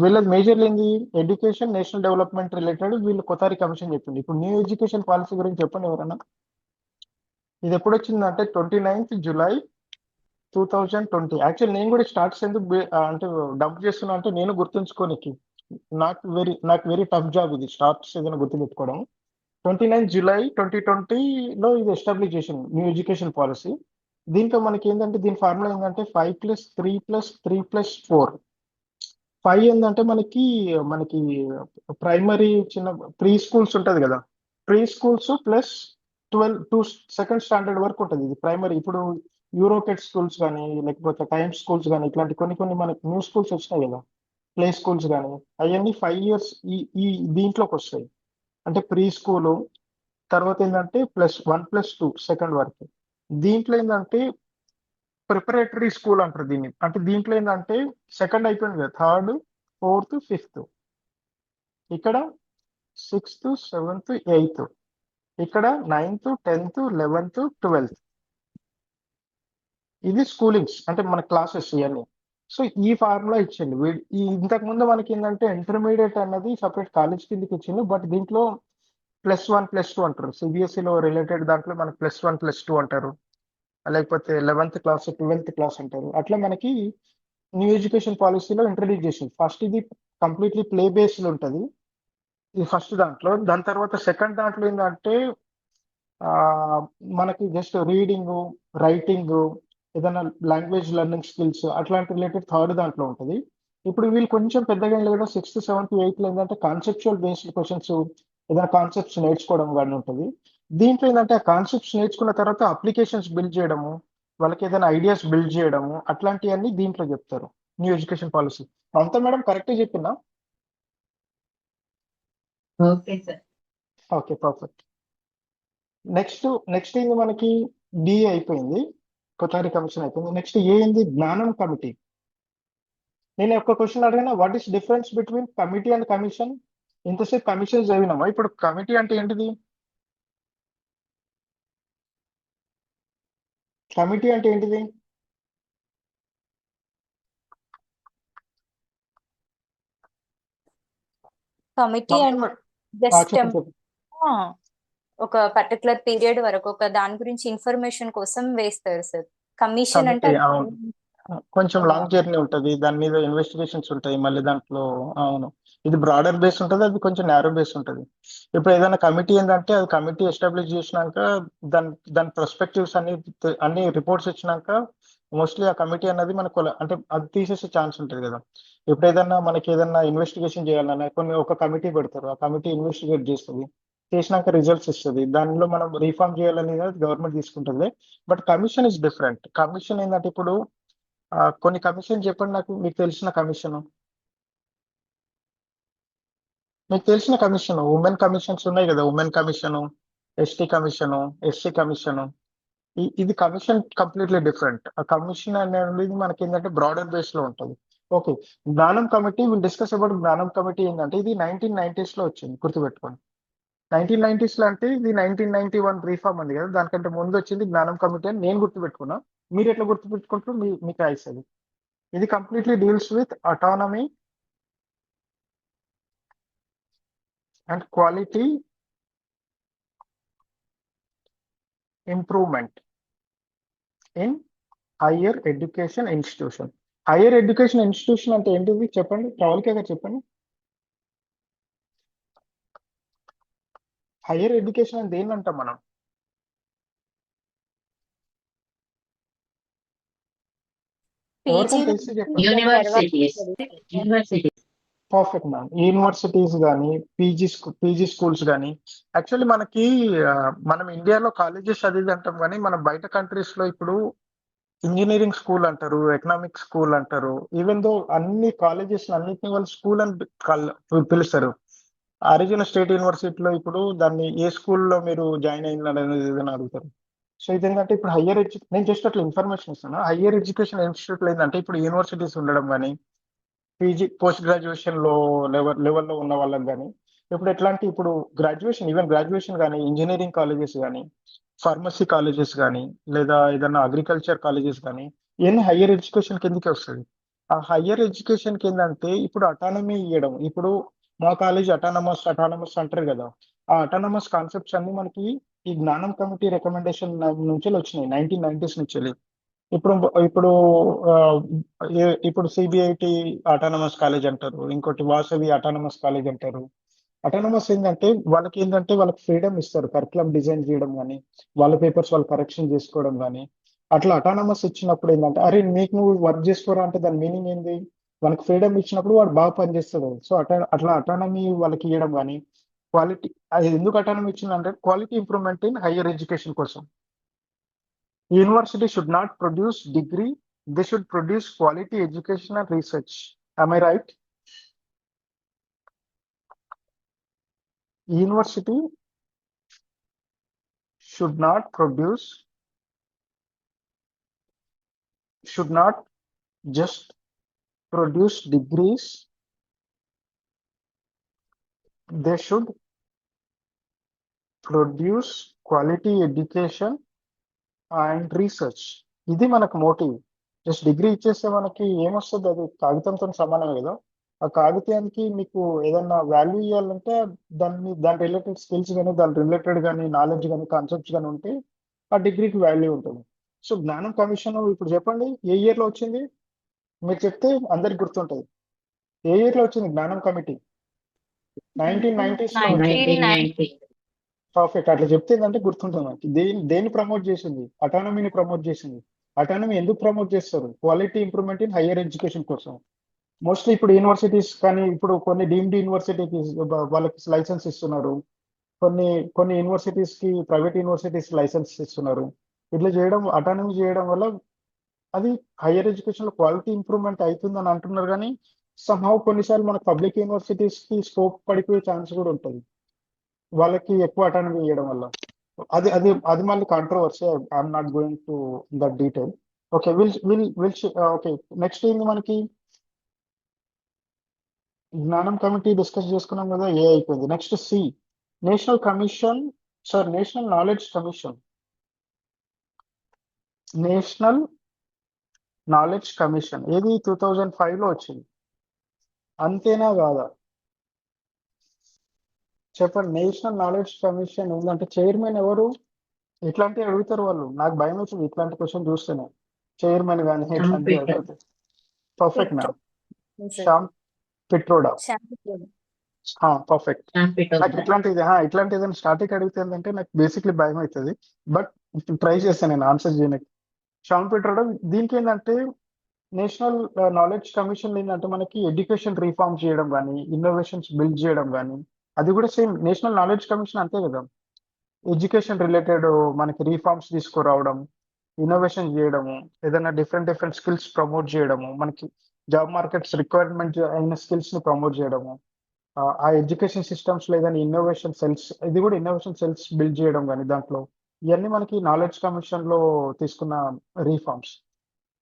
వీళ్ళ మేజర్ ఏంది, ఎడ్యుకేషన్ నేషనల్ డెవలప్మెంట్ రిలేటెడ్ వీళ్ళు కొతారి కమిషన్ చెప్పింది. ఇప్పుడు న్యూ ఎడ్యుకేషన్ పాలసీ గురించి చెప్పండి ఎవరన్నా. ఇది ఎప్పుడు వచ్చిందంటే 29th July 2020. యాక్చువల్ నేను కూడా స్టార్ట్స్ ఎందుకు అంటే డంప్ చేస్తున్నా అంటే నేను గుర్తుంచుకోనికి నాకు వెరీ టఫ్ జాబ్ ఇది, స్టార్ట్స్ ఏదైనా గుర్తుపెట్టుకోవడం. 29th July 2020లో ఇది ఎస్టాబ్లిష్ చేసింది న్యూ ఎడ్యుకేషన్ పాలసీ. దీంట్లో మనకి ఏంటంటే దీని ఫార్ములా ఏంటంటే 5+3+3+4. 5 ఏంటంటే మనకి ప్రైమరీ చిన్న ప్రీ స్కూల్స్ ఉంటుంది కదా, pre schools plus 12 second standard వరకు ఉంటుంది ఇది ప్రైమరీ. ఇప్పుడు యూరోకెట్ స్కూల్స్ కానీ లేకపోతే టైమ్స్ స్కూల్స్ కానీ ఇట్లాంటి కొన్ని మనకి న్యూ స్కూల్స్ వచ్చినాయి కదా, ప్లే స్కూల్స్ కానీ, అవన్నీ 5 years ఈ దీంట్లోకి వస్తాయి. అంటే ప్రీ స్కూలు తర్వాత ఏంటంటే +1+2 సెకండ్ వరకు. దీంట్లో ఏంటంటే ప్రిపరేటరీ స్కూల్ అంటారు దీన్ని. అంటే దీంట్లో ఏంటంటే సెకండ్ అయిపోయింది కదా, 3rd 4th 5th, ఇక్కడ 6th 7th 8th, ఇక్కడ 9th 10th 11th 12th. ఇది స్కూలింగ్స్ అంటే మన క్లాసెస్ ఇవన్నీ. సో ఈ ఫార్ములా ఇచ్చింది. ఇంతకు ముందు మనకి ఏంటంటే ఇంటర్మీడియట్ అన్నది సపరేట్ కాలేజ్ కిందకి ఇచ్చింది, బట్ దీంట్లో +1 +2 అంటారు. సిబిఎస్ఈలో రిలేటెడ్ దాంట్లో మనకి +1 +2 అంటారు, లేకపోతే 11th క్లాస్ 12th క్లాస్ అంటారు. అట్లా మనకి న్యూ ఎడ్యుకేషన్ పాలసీలో ఇంట్రడ్యూస్ చేసింది. ఫస్ట్ ఇది కంప్లీట్లీ ప్లే బేస్డ్ ఉంటుంది, ఇది ఫస్ట్ దాంట్లో. దాని తర్వాత సెకండ్ దాంట్లో ఏంటంటే మనకి జస్ట్ రీడింగ్ రైటింగ్ ఏదైనా లాంగ్వేజ్ లెర్నింగ్ స్కిల్స్ అట్లాంటి రిలేటెడ్ థర్డ్ దాంట్లో ఉంటుంది. ఇప్పుడు వీళ్ళు కొంచెం పెద్దగా లేదా 6th 7th 8th ఏంటంటే కాన్సెప్చువల్ బేస్డ్ క్వశ్చన్స్, ఏదైనా కాన్సెప్ట్స్ నేర్చుకోవడం కానీ ఉంటుంది. దీంట్లో ఏంటంటే ఆ కాన్సెప్ట్స్ నేర్చుకున్న తర్వాత అప్లికేషన్స్ బిల్డ్ చేయడము, వాళ్ళకి ఏదైనా ఐడియాస్ బిల్డ్ చేయడము, అట్లాంటివన్నీ దీంట్లో చెప్తారు న్యూ ఎడ్యుకేషన్ పాలసీ. అంతా మేడం కరెక్టే చెప్పినా? Okay sir. Okay perfect. Next ఏంది మనకి డి అయిపోయింది, కొతారి కమిషన్ అయిపోయింది. నెక్స్ట్ ఏంది, జ్ఞానం కమిటీ. నేను ఒక క్వశ్చన్ అడిగిన, what is difference between committee and commission? ఇంతసేపు కమిషన్ చదివినామా, ఇప్పుడు కమిటీ అంటే ఏంటిది? కమిటీ అంటే ఏంటిది? కమిటీ అండ్ జస్ట్ చెప్పండి. ఒక పర్టికులర్ పీరియడ్ వరకు ఒక దాని గురించి ఇన్ఫర్మేషన్ కోసం వేస్తారు సార్. కమిషన్ అంటే కమిటీ అవును, కొంచెం లాంగ్ జర్నీ ఉంటుంది, దాని మీద ఇన్వెస్టిగేషన్స్ ఉంటాయి మళ్ళీ దాంట్లో. అవును, ఇది బ్రాడర్ బేస్ ఉంటుంది, అది కొంచెం నేరో బేస్ ఉంటుంది. ఇప్పుడు ఏదైనా కమిటీ ఏంటంటే అది కమిటీ ఎస్టాబ్లిష్ చేసినాక దాని పర్స్పెక్టివ్స్ అన్ని రిపోర్ట్స్ ఇచ్చినాక మోస్ట్లీ ఆ కమిటీ అన్నది మనకు అంటే అది తీసేసే ఛాన్స్ ఉంటుంది కదా. ఇప్పుడు మనకి ఏదైనా ఇన్వెస్టిగేషన్ చేయాలన్నా ఒక కమిటీ పెడతారు, ఆ కమిటీ ఇన్వెస్టిగేట్ చేస్తుంది, చేసినాక రిజల్ట్స్ ఇస్తుంది, దానిలో మనం రీఫార్మ్ చేయాలనేది గవర్నమెంట్ తీసుకుంటుంది. But commission is different. Commission ఏంటంటే ఇప్పుడు కొన్ని కమిషన్ చెప్పండి నాకు, మీకు తెలిసిన కమిషన్. మీకు తెలిసిన కమిషన్ ఉమెన్ కమిషన్స్ ఉన్నాయి కదా, women commission, ST commission, SC commission. ఇది కమిషన్ కంప్లీట్లీ డిఫరెంట్. ఆ కమిషన్ అనేది మనకి ఏంటంటే బ్రాడర్ బేస్ లో ఉంటుంది. ఓకే, జ్ఞానం కమిటీ విల్ డిస్కస్ అబౌట్. జ్ఞానం కమిటీ ఏంటంటే ఇది 1990s లో వచ్చింది, గుర్తుపెట్టుకోండి. 1990s లో అంటే ఇది 1991 రీఫార్మ్ ఉంది కదా, దానికంటే ముందు వచ్చింది జ్ఞానం కమిటీ అని నేను గుర్తుపెట్టుకున్నా. మీరు ఎట్లా గుర్తుపెట్టుకుంటారు మీకు ఐస్ అది. ఇది completely deals with autonomy and quality improvement in higher education institution. Higher education institution అంటే ఏంటిది చెప్పండి, ప్రవళిక గారు చెప్పండి. హైయర్ ఎడ్యుకేషన్ అంటే ఏంటంటాం మనం? ఎవరికైనా తెలిసి చెప్పండి. యూనివర్సిటీ. Perfect ma'am. యూనివర్సిటీస్ కానీ పీజీ స్కూల్స్ కానీ, యాక్చువల్లీ మనకి మనం ఇండియాలో కాలేజెస్ అది అంటాం కానీ మనం బయట కంట్రీస్ లో ఇప్పుడు ఇంజనీరింగ్ స్కూల్ అంటారు, ఎకనామిక్ స్కూల్ అంటారు. ఈవెన్ దో అన్ని కాలేజెస్ అన్నిటిని వాళ్ళు స్కూల్ అని పిలుస్తారు. అరిజినల్ స్టేట్ యూనివర్సిటీలో ఇప్పుడు దాన్ని ఏ స్కూల్లో మీరు జాయిన్ అయింది అనేది ఏదైనా అడుగుతారు. సో ఇదేంటంటే ఇప్పుడు నేను జస్ట్ అట్లా ఇన్ఫర్మేషన్ ఇస్తాను. హయ్యర్ ఎడ్యుకేషన్ ఇన్స్టిట్యూట్ ఏంటంటే ఇప్పుడు యూనివర్సిటీస్ ఉండడం కానీ పీజీ పోస్ట్ గ్రాడ్యుయేషన్ లో లెవెల్లో ఉన్న వాళ్ళకి కానీ ఇప్పుడు ఎట్లాంటి ఇప్పుడు ఈవెన్ గ్రాడ్యుయేషన్ కానీ ఇంజనీరింగ్ కాలేజెస్ కానీ ఫార్మసీ కాలేజెస్ కానీ లేదా ఏదైనా అగ్రికల్చర్ కాలేజెస్ కానీ ఇవన్నీ హయ్యర్ ఎడ్యుకేషన్ కిందకే వస్తుంది. ఆ హయ్యర్ ఎడ్యుకేషన్ కిందంటే ఇప్పుడు అటానమీ ఇవ్వడం. ఇప్పుడు మా కాలేజ్ అటానమస్ అంటారు కదా, ఆ అటానమస్ కాన్సెప్ట్స్ అన్ని మనకి ఈ జ్ఞానం కమిటీ రికమెండేషన్ నుంచి వచ్చినాయి 1990s నుంచి వెళ్ళి. ఇప్పుడు ఇప్పుడు ఆ, ఇప్పుడు సిబిఐటి అటానమస్ కాలేజ్ అంటారు, ఇంకోటి వాసవి అటానమస్ కాలేజ్ అంటారు. అటానమస్ వాళ్ళకి ఫ్రీడమ్ ఇస్తారు కరికులం డిజైన్ చేయడం కానీ వాళ్ళ పేపర్స్ వాళ్ళు కరెక్షన్ చేసుకోవడం కానీ. అట్లా అటానమస్ ఇచ్చినప్పుడు ఏంటంటే అరే నీకు నువ్వు వర్క్ చేసుకోరా అంటే దాని మీనింగ్ ఏంది, వాళ్ళకి ఫ్రీడమ్ ఇచ్చినప్పుడు వాడు బాగా పనిచేస్తాడు. సో అట్లా అటానమీ వాళ్ళకి ఇవ్వడం కానీ క్వాలిటీ, అది ఎందుకు అటానమీ ఇచ్చిందంటే quality improvement in higher education కోసం. University should not produce degree, they should produce quality education and research. Am I right? University should not just produce degrees, they should produce quality education and research. ఇది మనకు motive. Just degree ఇచ్చేస్తే మనకి ఏమొస్తుంది, అది కాగితంతో సమానమే కదా. ఆ కాగితానికి మీకు ఏదన్నా వాల్యూ ఇవ్వాలంటే దాని రిలేటెడ్ స్కిల్స్ కానీ దాని రిలేటెడ్ కానీ నాలెడ్జ్ కానీ కాన్సెప్ట్స్ కానీ ఉంటే ఆ డిగ్రీకి వాల్యూ ఉంటుంది. సో జ్ఞానం కమిషన్ ఇప్పుడు చెప్పండి ఏ ఇయర్ లో వచ్చింది, మీరు చెప్తే అందరికి గుర్తుంటుంది. ఏ ఇయర్ లో వచ్చింది జ్ఞానం కమిటీ? 1990s లో వచ్చింది. 1990. పర్ఫెక్ట్. అట్లా చెప్తే ఏంటంటే గుర్తుంటుంది మనకి. దేన్ని ప్రమోట్ చేసింది? అటానమీని ప్రమోట్ చేసింది. అటానమీ ఎందుకు ప్రమోట్ చేస్తారు? Quality improvement in higher education కోసం. మోస్ట్లీ ఇప్పుడు యూనివర్సిటీస్ కానీ ఇప్పుడు కొన్ని డీమ్డ్ యూనివర్సిటీకి వాళ్ళకి లైసెన్స్ ఇస్తున్నారు, కొన్ని యూనివర్సిటీస్ కి ప్రైవేట్ యూనివర్సిటీస్ లైసెన్స్ ఇస్తున్నారు. ఇట్లా చేయడం, అటానమీ చేయడం వల్ల అది హైయర్ ఎడ్యుకేషన్ లో క్వాలిటీ ఇంప్రూవ్మెంట్ అవుతుందని అంటున్నారు. కానీ సమ్హౌ కొన్నిసార్లు మన పబ్లిక్ యూనివర్సిటీస్ కి స్కోప్ పడిపోయే ఛాన్స్ కూడా ఉంటుంది వాళ్ళకి ఎక్కువ అటానమీ ఇవ్వడం వల్ల. అది మళ్ళీ controversy. I'm not going to that detail. Okay, okay, next ఏంది మనకి? జ్ఞానం కమిటీ డిస్కస్ చేసుకున్నాం కదా, ఏ అయిపోయింది. Next C, national knowledge commission. National knowledge commission ఏది 2005 లో వచ్చింది, అంతేనా కాదా చెప్పండి. నేషనల్ నాలెడ్జ్ కమిషన్ ఉందంటే చైర్మన్ ఎవరు? ఇట్లాంటివి అడుగుతారు వాళ్ళు. నాకు భయం వచ్చింది ఇట్లాంటి క్వశ్చన్ చూస్తేనే. చైర్మన్ కానీ ఇట్లాంటివి అడుగుతారు. Perfect ma'am. Shyam Pitroda. Perfect. నాకు ఇట్లాంటి ఏదైనా స్టార్టింగ్ అడిగితే ఏంటంటే నాకు బేసిక్లీ భయం అవుతుంది. బట్ ట్రై చేస్తాను నేను ఆన్సర్ చేయడానికి. శ్యామ్ పిట్రోడా. దీనికి ఏంటంటే నేషనల్ నాలెడ్జ్ కమిషన్ ఏంటంటే మనకి ఎడ్యుకేషన్ రీఫార్మ్ చేయడం కానీ ఇన్నోవేషన్స్ బిల్డ్ చేయడం కానీ, అది కూడా సేమ్ నేషనల్ నాలెడ్జ్ కమిషన్ అంతే కదా. ఎడ్యుకేషన్ రిలేటెడ్ మనకి రీఫార్మ్స్ తీసుకురావడం, ఇన్నోవేషన్ చేయడము, ఏదైనా డిఫరెంట్ స్కిల్స్ ప్రమోట్ చేయడము, మనకి జాబ్ మార్కెట్స్ రిక్వైర్మెంట్ అయిన స్కిల్స్ ని ప్రమోట్ చేయడము, ఆ ఎడ్యుకేషన్ సిస్టమ్స్ లో ఏదైనా ఇన్నోవేషన్ సెల్స్, ఇది కూడా ఇన్నోవేషన్ సెల్స్ బిల్డ్ చేయడం కానీ దాంట్లో, ఇవన్నీ మనకి నాలెడ్జ్ కమిషన్ లో తీసుకున్న రీఫార్మ్స్.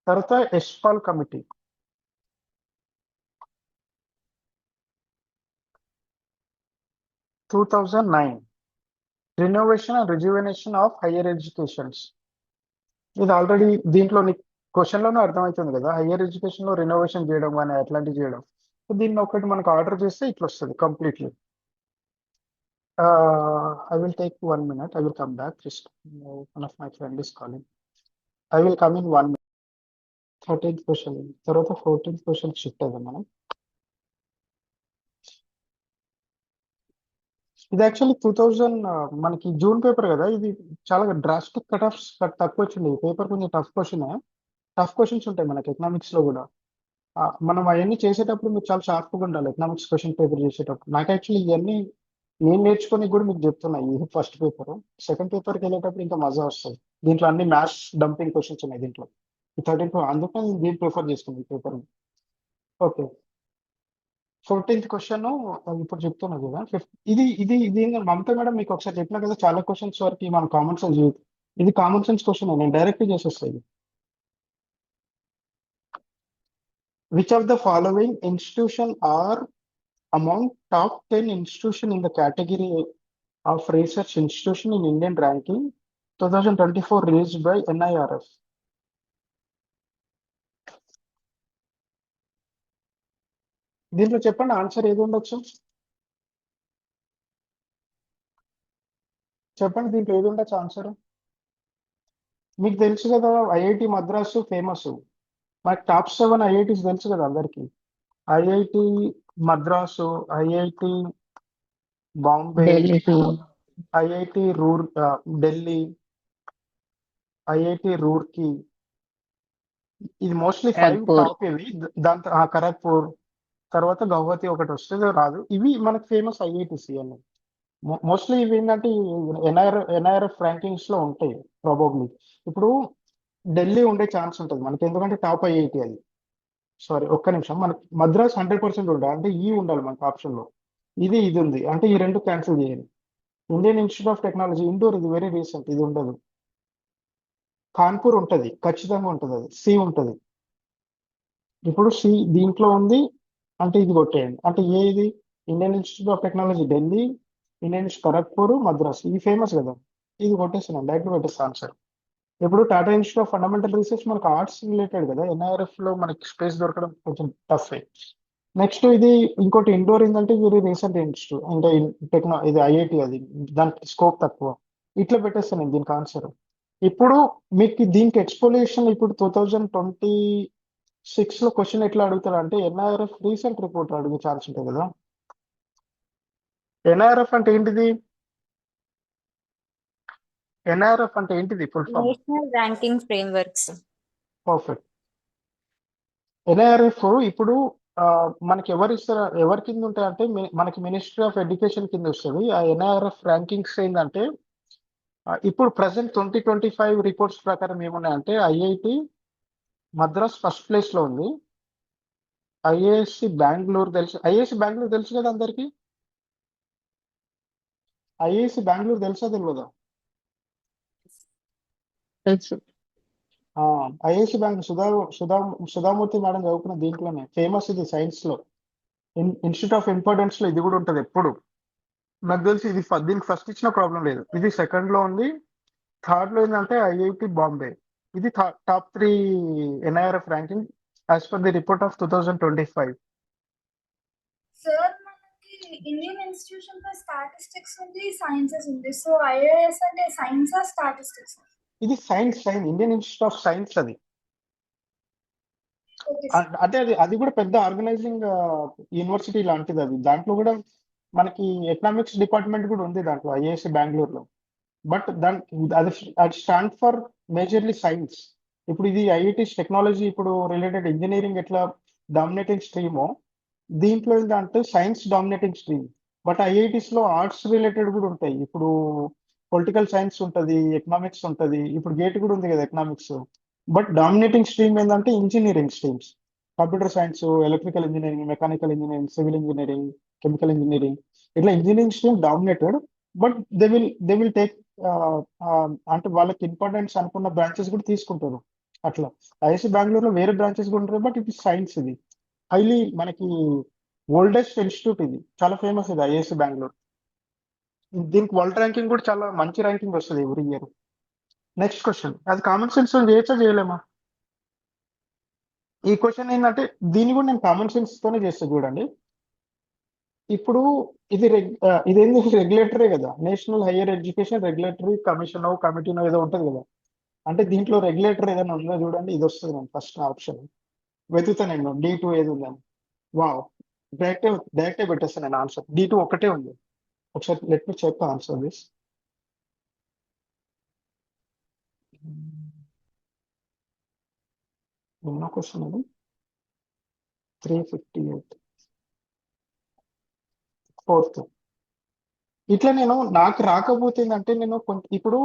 తర్వాత Yashpal committee. Renovation and rejuvenation of higher educations. ఇది ఆల్రెడీ దీంట్లో క్వశ్చన్ లోనే అర్థమవుతుంది కదా, హైయర్ ఎడ్యుకేషన్ లో రినోవేషన్ చేయడం కానీ అట్లాంటివి చేయడం. దీన్ని ఒకటి మనకు ఆర్డర్ చేస్తే ఇట్లా వస్తుంది completely. I will take 1 minute. I will come back. Just one of my friend is calling. I will come in 1 minute. 13th question తర్వాత 14th క్వశ్చన్ షిఫ్ట్ అయ్యాం మనం. ఇది యాక్చువల్లీ 2000 మనకి జూన్ పేపర్ కదా, ఇది చాలా డ్రాస్టిక్ కట్ ఆఫ్స్ తక్కువ వచ్చింది. ఈ పేపర్ కొంచెం టఫ్ క్వశ్చన్స్ ఉంటాయి మనకి ఎకనామిక్స్ లో కూడా. మనం అవన్నీ చేసేటప్పుడు మీరు చాలా షార్ప్గా ఉండాలి ఎకనామిక్స్ క్వశ్చన్ పేపర్ చేసేటప్పుడు. నాకు యాక్చువల్లీ ఇవన్నీ నేను నేర్చుకొని కూడా మీకు చెప్తున్నా. ఇది ఫస్ట్ పేపర్. సెకండ్ పేపర్కి వెళ్ళేటప్పుడు ఇంకా మజా వస్తుంది. దీంట్లో అన్ని మ్యాథ్స్ డంపింగ్ క్వశ్చన్స్ ఉన్నాయి దీంట్లో. 13 అందుకని దీన్ని ప్రిఫర్ చేసుకుంది ఈ పేపర్. ఓకే, 14th క్వశ్చన్ ఇప్పుడు చెప్తున్నా కదా. ఇది మమతా మేడం మీకు ఒకసారి చెప్పినా కదా, చాలా క్వశ్చన్స్ వరకు మన కామన్ సెన్స్, ఇది కామన్ సెన్స్ క్వశ్చన్, నేను డైరెక్ట్ చేసేస్తాను. Which of the following institution or among top 10 institution in the category of research institution in Indian ranking 2024 released by NIRF? దీంట్లో చెప్పండి ఆన్సర్ ఏది ఉండొచ్చు, చెప్పండి దీంట్లో ఏది ఉండొచ్చు ఆన్సర్. మీకు తెలుసు కదా ఐఐటి మద్రాసు ఫేమస్, మనకి టాప్ 7 ఐఐటీస్ తెలుసు కదా అందరికి. IIT Madras, IIT Bombay, Delhi, IIT Delhi, IIT Roorkee, ఇది మోస్ట్లీ 5 ఖరగ్పూర్. టాప్. ఇవి దాంతో ఖరగ్పూర్ తర్వాత గౌహతి ఒకటి వస్తుంది రాదు. ఇవి మనకి ఫేమస్ ఐఐటిసి అన్ని. మోస్ట్లీ ఇవి ఏంటంటే ఎన్ఐఆర్ఎఫ్ ర్యాంకింగ్స్ లో ఉంటాయి ప్రాబబ్లీ. ఇప్పుడు ఢిల్లీ ఉండే ఛాన్స్ ఉంటుంది మనకి, ఎందుకంటే టాప్ ఐఐటి అది. సారీ ఒక్క నిమిషం, మనకి మద్రాస్ 100% ఉండాలి, అంటే ఈ ఉండాలి మనకి ఆప్షన్ లో. ఇది ఉంది, అంటే ఈ రెండు క్యాన్సిల్ చేయాలి. Indian institute of technology Indore, ఇది వెరీ రీసెంట్, ఇది ఉండదు. కాన్పూర్ ఉంటుంది, ఖచ్చితంగా ఉంటుంది, అది సి ఉంటుంది. ఇప్పుడు సి దీంట్లో ఉంది, అంటే ఇది కొట్టేయండి. అంటే ఇది Indian institute of technology Delhi, Indian Kharagpur, Madras, ఇవి ఫేమస్ కదా. ఇది కొట్టేస్తున్నాను, డైరెక్ట్ పెట్టేస్తాను ఆన్సర్. ఇప్పుడు Tata institute of fundamental research మనకు ఆర్ట్స్ రిలేటెడ్ కదా, ఎన్ఐఆర్ఎఫ్ లో మనకి స్పేస్ దొరకడం కొంచెం టఫ్. నెక్స్ట్ ఇది ఇంకోటి ఇండోర్ ఏంటంటే వెరీ రీసెంట్ ఇన్స్టిట్యూట్, అంటే ఇది ఐఐటి, అది దానికి స్కోప్ తక్కువ. ఇట్లా పెట్టేస్తాను నేను దీనికి ఆన్సర్. ఇప్పుడు మీకు దీనికి ఎక్స్ప్లెనేషన్ ఇప్పుడు 2026 లో క్వశ్చన్ ఎట్లా అడుగుతారు అంటే, ఎన్ఐఆర్ఎఫ్ రీసెంట్ రిపోర్ట్ అడిగే ఛాన్స్ ఉంటుంది కదా. ఎన్ఐఆర్ఎఫ్ అంటే ఏంటిది, ఎన్ఐఆర్ఎఫ్ అంటే ఏంటిది full form? National ranking frameworks. Perfect. NIRF ఇప్పుడు మనకి ఎవరి కింద ఉంటాయి అంటే, మనకి మినిస్ట్రీ ఆఫ్ ఎడ్యుకేషన్ కింద వస్తుంది. ఆ ఎన్ఐఆర్ఎఫ్ ర్యాంకింగ్స్ ఏంటంటే, ఇప్పుడు ప్రెసెంట్ 2025 రిపోర్ట్స్ ప్రకారం ఏమున్నాయంటే, ఐఐటి మద్రాస్ ఫస్ట్ ప్లేస్ లో ఉంది. ఐఐఎస్సి బెంగళూరు తెలుసు కదా అందరికి. ఐఐఎస్సి బెంగళూరు తెలుసా తెలియదా? తెలుసు. ఐఐఎస్సి బెంగళూరు సుధామూర్తి మేడం చదువుకున్న దీంట్లోనే ఫేమస్, ఇది సైన్స్ లో ఇన్స్టిట్యూట్ ఆఫ్ ఇంపార్టెన్స్ లో ఇది కూడా ఉంటుంది ఎప్పుడు. నాకు తెలిసి ఇది దీనికి ఫస్ట్ ఇచ్చిన ప్రాబ్లం లేదు, ఇది సెకండ్ లో ఉంది. థర్డ్ లో ఏంటంటే ఐఐటి బాంబే. ఇది top 3 NIRF ranking as per the report of 2025. Sir మనకి ఇండియన్ ఇన్స్టిట్యూషన్ ఫర్ స్టాటిస్టిక్స్ ఉంది, సైన్సెస్ ఉంది. సో ఐఏఎస్ అంటే సైన్స్ స్టాటిస్టిక్స్? ఇది science, Indian institute of science అది. ఓకే అంటే అది కూడా పెద్ద ఆర్గనైజింగ్ యూనివర్సిటీ లాంటిది అది. దాంట్లో కూడా మనకి ఎకనామిక్స్ డిపార్ట్మెంట్ కూడా ఉంది దాంట్లో, ఐఐఎస్సి బెంగళూరులో. బట్ అది స్టాండ్ ఫర్ మేజర్లీ సైన్స్. ఇప్పుడు ఇది ఐఐటీస్ టెక్నాలజీ ఇప్పుడు రిలేటెడ్ ఇంజనీరింగ్ ఎట్లా డామినేటింగ్ స్ట్రీమో, దీంట్లో ఏంటంటే science dominating stream. But IITs లో ఆర్ట్స్ రిలేటెడ్ కూడా ఉంటాయి. ఇప్పుడు పొలిటికల్ సైన్స్ ఉంటుంది, ఎకనామిక్స్ ఉంటుంది, ఇప్పుడు గేట్ కూడా ఉంది కదా ఎకనామిక్స్. బట్ డామినేటింగ్ స్ట్రీమ్ ఏంటంటే engineering streams, computer science, electrical engineering, mechanical engineering, civil engineering, chemical engineering, ఇట్లా engineering stream dominated. But they will take అంటే వాళ్ళకి ఇంపార్టెన్స్ అనుకున్న బ్రాంచెస్ కూడా తీసుకుంటారు అట్లా. ఐఐఎస్సి బెంగళూరులో వేరే బ్రాంచెస్ కూడా ఉంటాయి, బట్ ఇది సైన్స్, ఇది హైలీ మనకి ఓల్డెస్ట్ ఇన్స్టిట్యూట్, ఇది చాలా ఫేమస్ ఇది ఐఐఎస్సి బెంగళూరు. దీనికి వరల్డ్ ర్యాంకింగ్ కూడా చాలా మంచి ర్యాంకింగ్ వస్తుంది ఎవ్రీ ఇయర్. నెక్స్ట్ క్వశ్చన్, అది కామన్ సెన్స్ చేయొచ్చా చేయలేమా? ఈ క్వశ్చన్ ఏంటంటే దీన్ని కూడా నేను కామన్ సెన్స్ తోనే చేస్తా చూడండి. ఇప్పుడు ఇదేంది రెగ్యులేటరీ కదా, national higher education regulatory commission కమిటీనో ఏదో ఉంటుంది కదా. అంటే దీంట్లో రెగ్యులేటర్ ఏదైనా ఉందో చూడండి, ఇది వస్తుంది నేను ఫస్ట్ ఆప్షన్ వెతుకుతా నేను, D2 ఏది ఉందని. వావ్, డైరెక్టే పెట్టేస్తాను నేను ఆన్సర్. D2 ఒకటే ఉంది. ఒకసారి let me check answer this. ఎన్నో క్వశ్చన్ అది, 358, ఫోర్త్. ఇట్లా నేను నాకు రాకపోతే ఏంటంటే, నేను ఇప్పుడు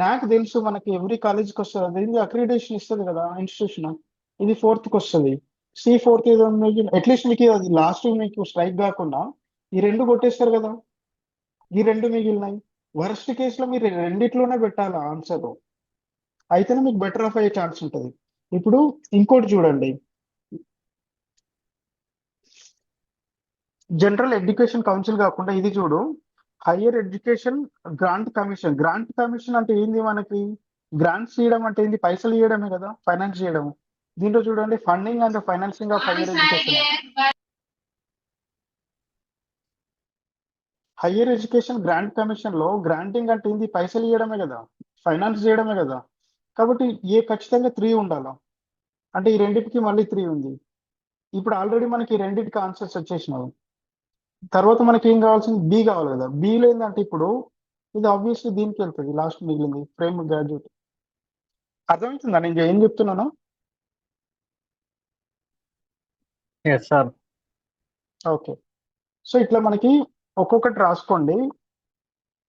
నాకు తెలుసు మనకి ఎవ్రీ కాలేజ్కి వస్తుంది, అది అక్రిడేషన్ ఇస్తుంది కదా ఇన్స్టిట్యూషన్, ఇది ఫోర్త్కి వస్తుంది. C4 ఏదో అట్లీస్ట్ మీకు అది లాస్ట్ మీకు స్ట్రైక్ కాకుండా ఈ రెండు కొట్టేస్తారు కదా, ఈ రెండు మిగిలినాయి. వరస్ట్ కేసులో మీరు రెండిట్లోనే పెట్టాలి ఆన్సర్, అయితేనే మీకు బెటర్ ఆఫ్ అయ్యే ఛాన్స్ ఉంటుంది. ఇప్పుడు ఇంకోటి చూడండి, జనరల్ ఎడ్యుకేషన్ కౌన్సిల్ కాకుండా ఇది చూడు, higher education grant commission. Grant commission అంటే ఏంది, మనకి గ్రాంట్స్ ఇవ్వడం అంటే ఏంది, పైసలు ఇవ్వడమే కదా, ఫైనాన్స్ చేయడం. దీంట్లో చూడండి, funding and financing of higher education. Higher education grant commission లో గ్రాంటింగ్ అంటే ఏంది, పైసలు ఇవ్వడమే కదా, ఫైనాన్స్ చేయడమే కదా. కాబట్టి ఖచ్చితంగా 3 ఉండాలి. అంటే ఈ రెండింటికి మళ్ళీ 3 ఉంది. ఇప్పుడు ఆల్రెడీ మనకి ఈ రెండింటికి ఆన్సర్స్ వచ్చేసినాయి. తర్వాత మనకి ఏం కావాల్సింది, బి కావాలి కదా. బిలో ఏంటంటే ఇప్పుడు ఇది ఆబ్వియస్లీ దీనికి వెళ్తుంది, లాస్ట్ మిగిలింది ఫ్రేమ్ గ్రాడ్యుయేట్. అర్థమవుతుందా నేను ఏం చెప్తున్నాను? Yes sir. ఓకే, సో ఇట్లా మనకి ఒక్కొక్కటి రాసుకోండి.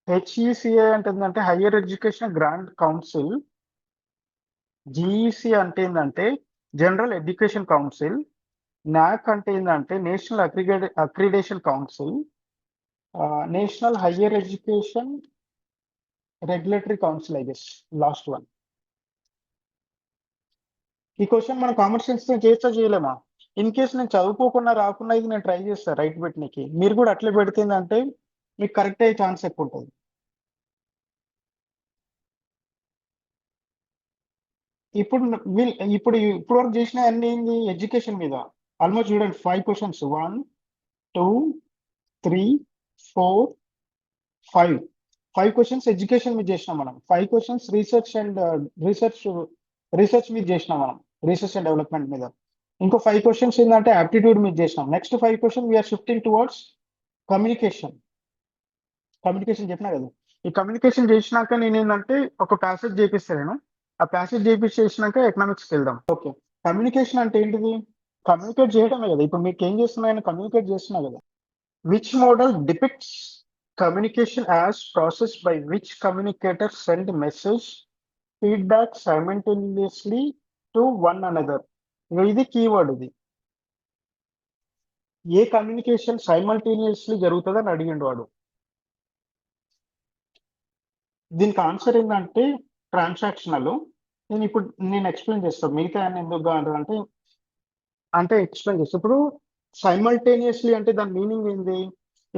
HECA అంటే ఏంటంటే higher education grant council. GEC అంటే ఏంటంటే జనరల్ ఎడ్యుకేషన్ కౌన్సిల్. NAC అంటే ఏంటంటే national accreditation council. National higher education regulatory council, I guess last one. ఈ క్వశ్చన్ మనం కామన్ సెన్స్ తో చేయలేమా? ఇన్ కేస్ నేను చదువుకోకుండా రాకుండా ఇది నేను ట్రై చేస్తాను రైట్ పెట్టనికి, మీరు కూడా అట్లే పెడితేందంటే మీకు కరెక్ట్ అయ్యే ఛాన్స్ ఎక్కువ ఉంటుంది. ఇప్పుడు వరకు చేసిన అన్ని ఏంది, ఎడ్యుకేషన్ మీద. ఆల్మోస్ట్ చూడండి 5 క్వశ్చన్స్, 1 2 3 4 5 5 క్వశ్చన్స్ ఎడ్యుకేషన్ మీద చేసినాం మనం. 5 క్వశ్చన్స్ రీసెర్చ్ మీద చేసినాం మనం, రీసెర్చ్ అండ్ డెవలప్మెంట్ మీద. ఇంకో 5 క్వశ్చన్స్ ఏంటంటే ఆప్టిట్యూడ్ మీద చేసినాం. Next 5 question we are shifting towards communication చెప్పినా కదా. ఈ కమ్యూనికేషన్ చేసినాక నేను ఏంటంటే ఒక ప్యాసేజ్ చేపిస్తాను, ఆ ప్యాసేజ్ చేసినాక ఎకనామిక్స్కి వెళ్దాం. ఓకే, కమ్యూనికేషన్ అంటే ఏంటిది, కమ్యూనికేట్ చేయడమే కదా. ఇప్పుడు మీకు ఏం చేస్తున్నాయని కమ్యూనికేట్ చేస్తున్నా కదా. Which model depicts communication as process by which communicator send message feedback simultaneously to one another. ఇది కీవర్డ్. ఇది ఏ కమ్యూనికేషన్ సైమల్టేనియస్లీ జరుగుతుందని అడిగిండు వాడు. దీనికి ఆన్సర్ ఏంటంటే ట్రాన్సాక్షనల్. నేను ఎక్స్ప్లెయిన్ చేస్తాను, మిగతా ఎందుకు అంటే ఎక్స్ప్లెయిన్ చేస్తాను. ఇప్పుడు సైమల్టేనియస్లీ అంటే దాని మీనింగ్ ఏంది,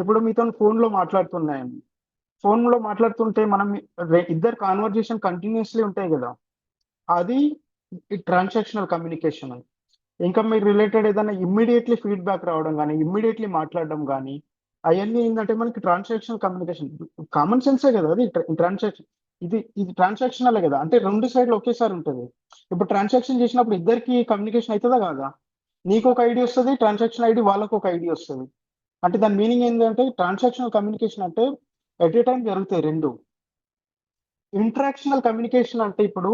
ఇప్పుడు మీతో ఫోన్లో మాట్లాడుతున్నాయండి, ఫోన్లో మాట్లాడుతుంటే మనం ఇద్దరు కాన్వర్జేషన్ కంటిన్యూస్లీ ఉంటాయి కదా, అది ట్రాన్సాక్షనల్ కమ్యూనికేషన్. ఇంకా మీరు రిలేటెడ్ ఏదైనా ఇమ్మీడియట్లీ ఫీడ్బ్యాక్ రావడం కానీ, ఇమ్మీడియట్లీ మాట్లాడడం కానీ, అవన్నీ ఏంటంటే మనకి ట్రాన్సాక్షనల్ కమ్యూనికేషన్. కామన్ సెన్సే కదా అది. ట్రాన్సాక్షన్ ఇది ట్రాన్సాక్షనలే కదా, అంటే రెండు సైడ్లు ఒకేసారి ఉంటుంది. ఇప్పుడు ట్రాన్సాక్షన్ చేసినప్పుడు ఇద్దరికి కమ్యూనికేషన్ అవుతుందా కాదా, నీకు ఒక ఐడి వస్తుంది, ట్రాన్సాక్షన్ ఐడి వాళ్ళకు ఒక ఐడి వస్తుంది. అంటే దాని మీనింగ్ ఏంటంటే ట్రాన్సాక్షనల్ కమ్యూనికేషన్ అంటే ఎట్ ఏ టైం జరుగుతాయి రెండు. ఇంటరాక్షనల్ కమ్యూనికేషన్ అంటే ఇప్పుడు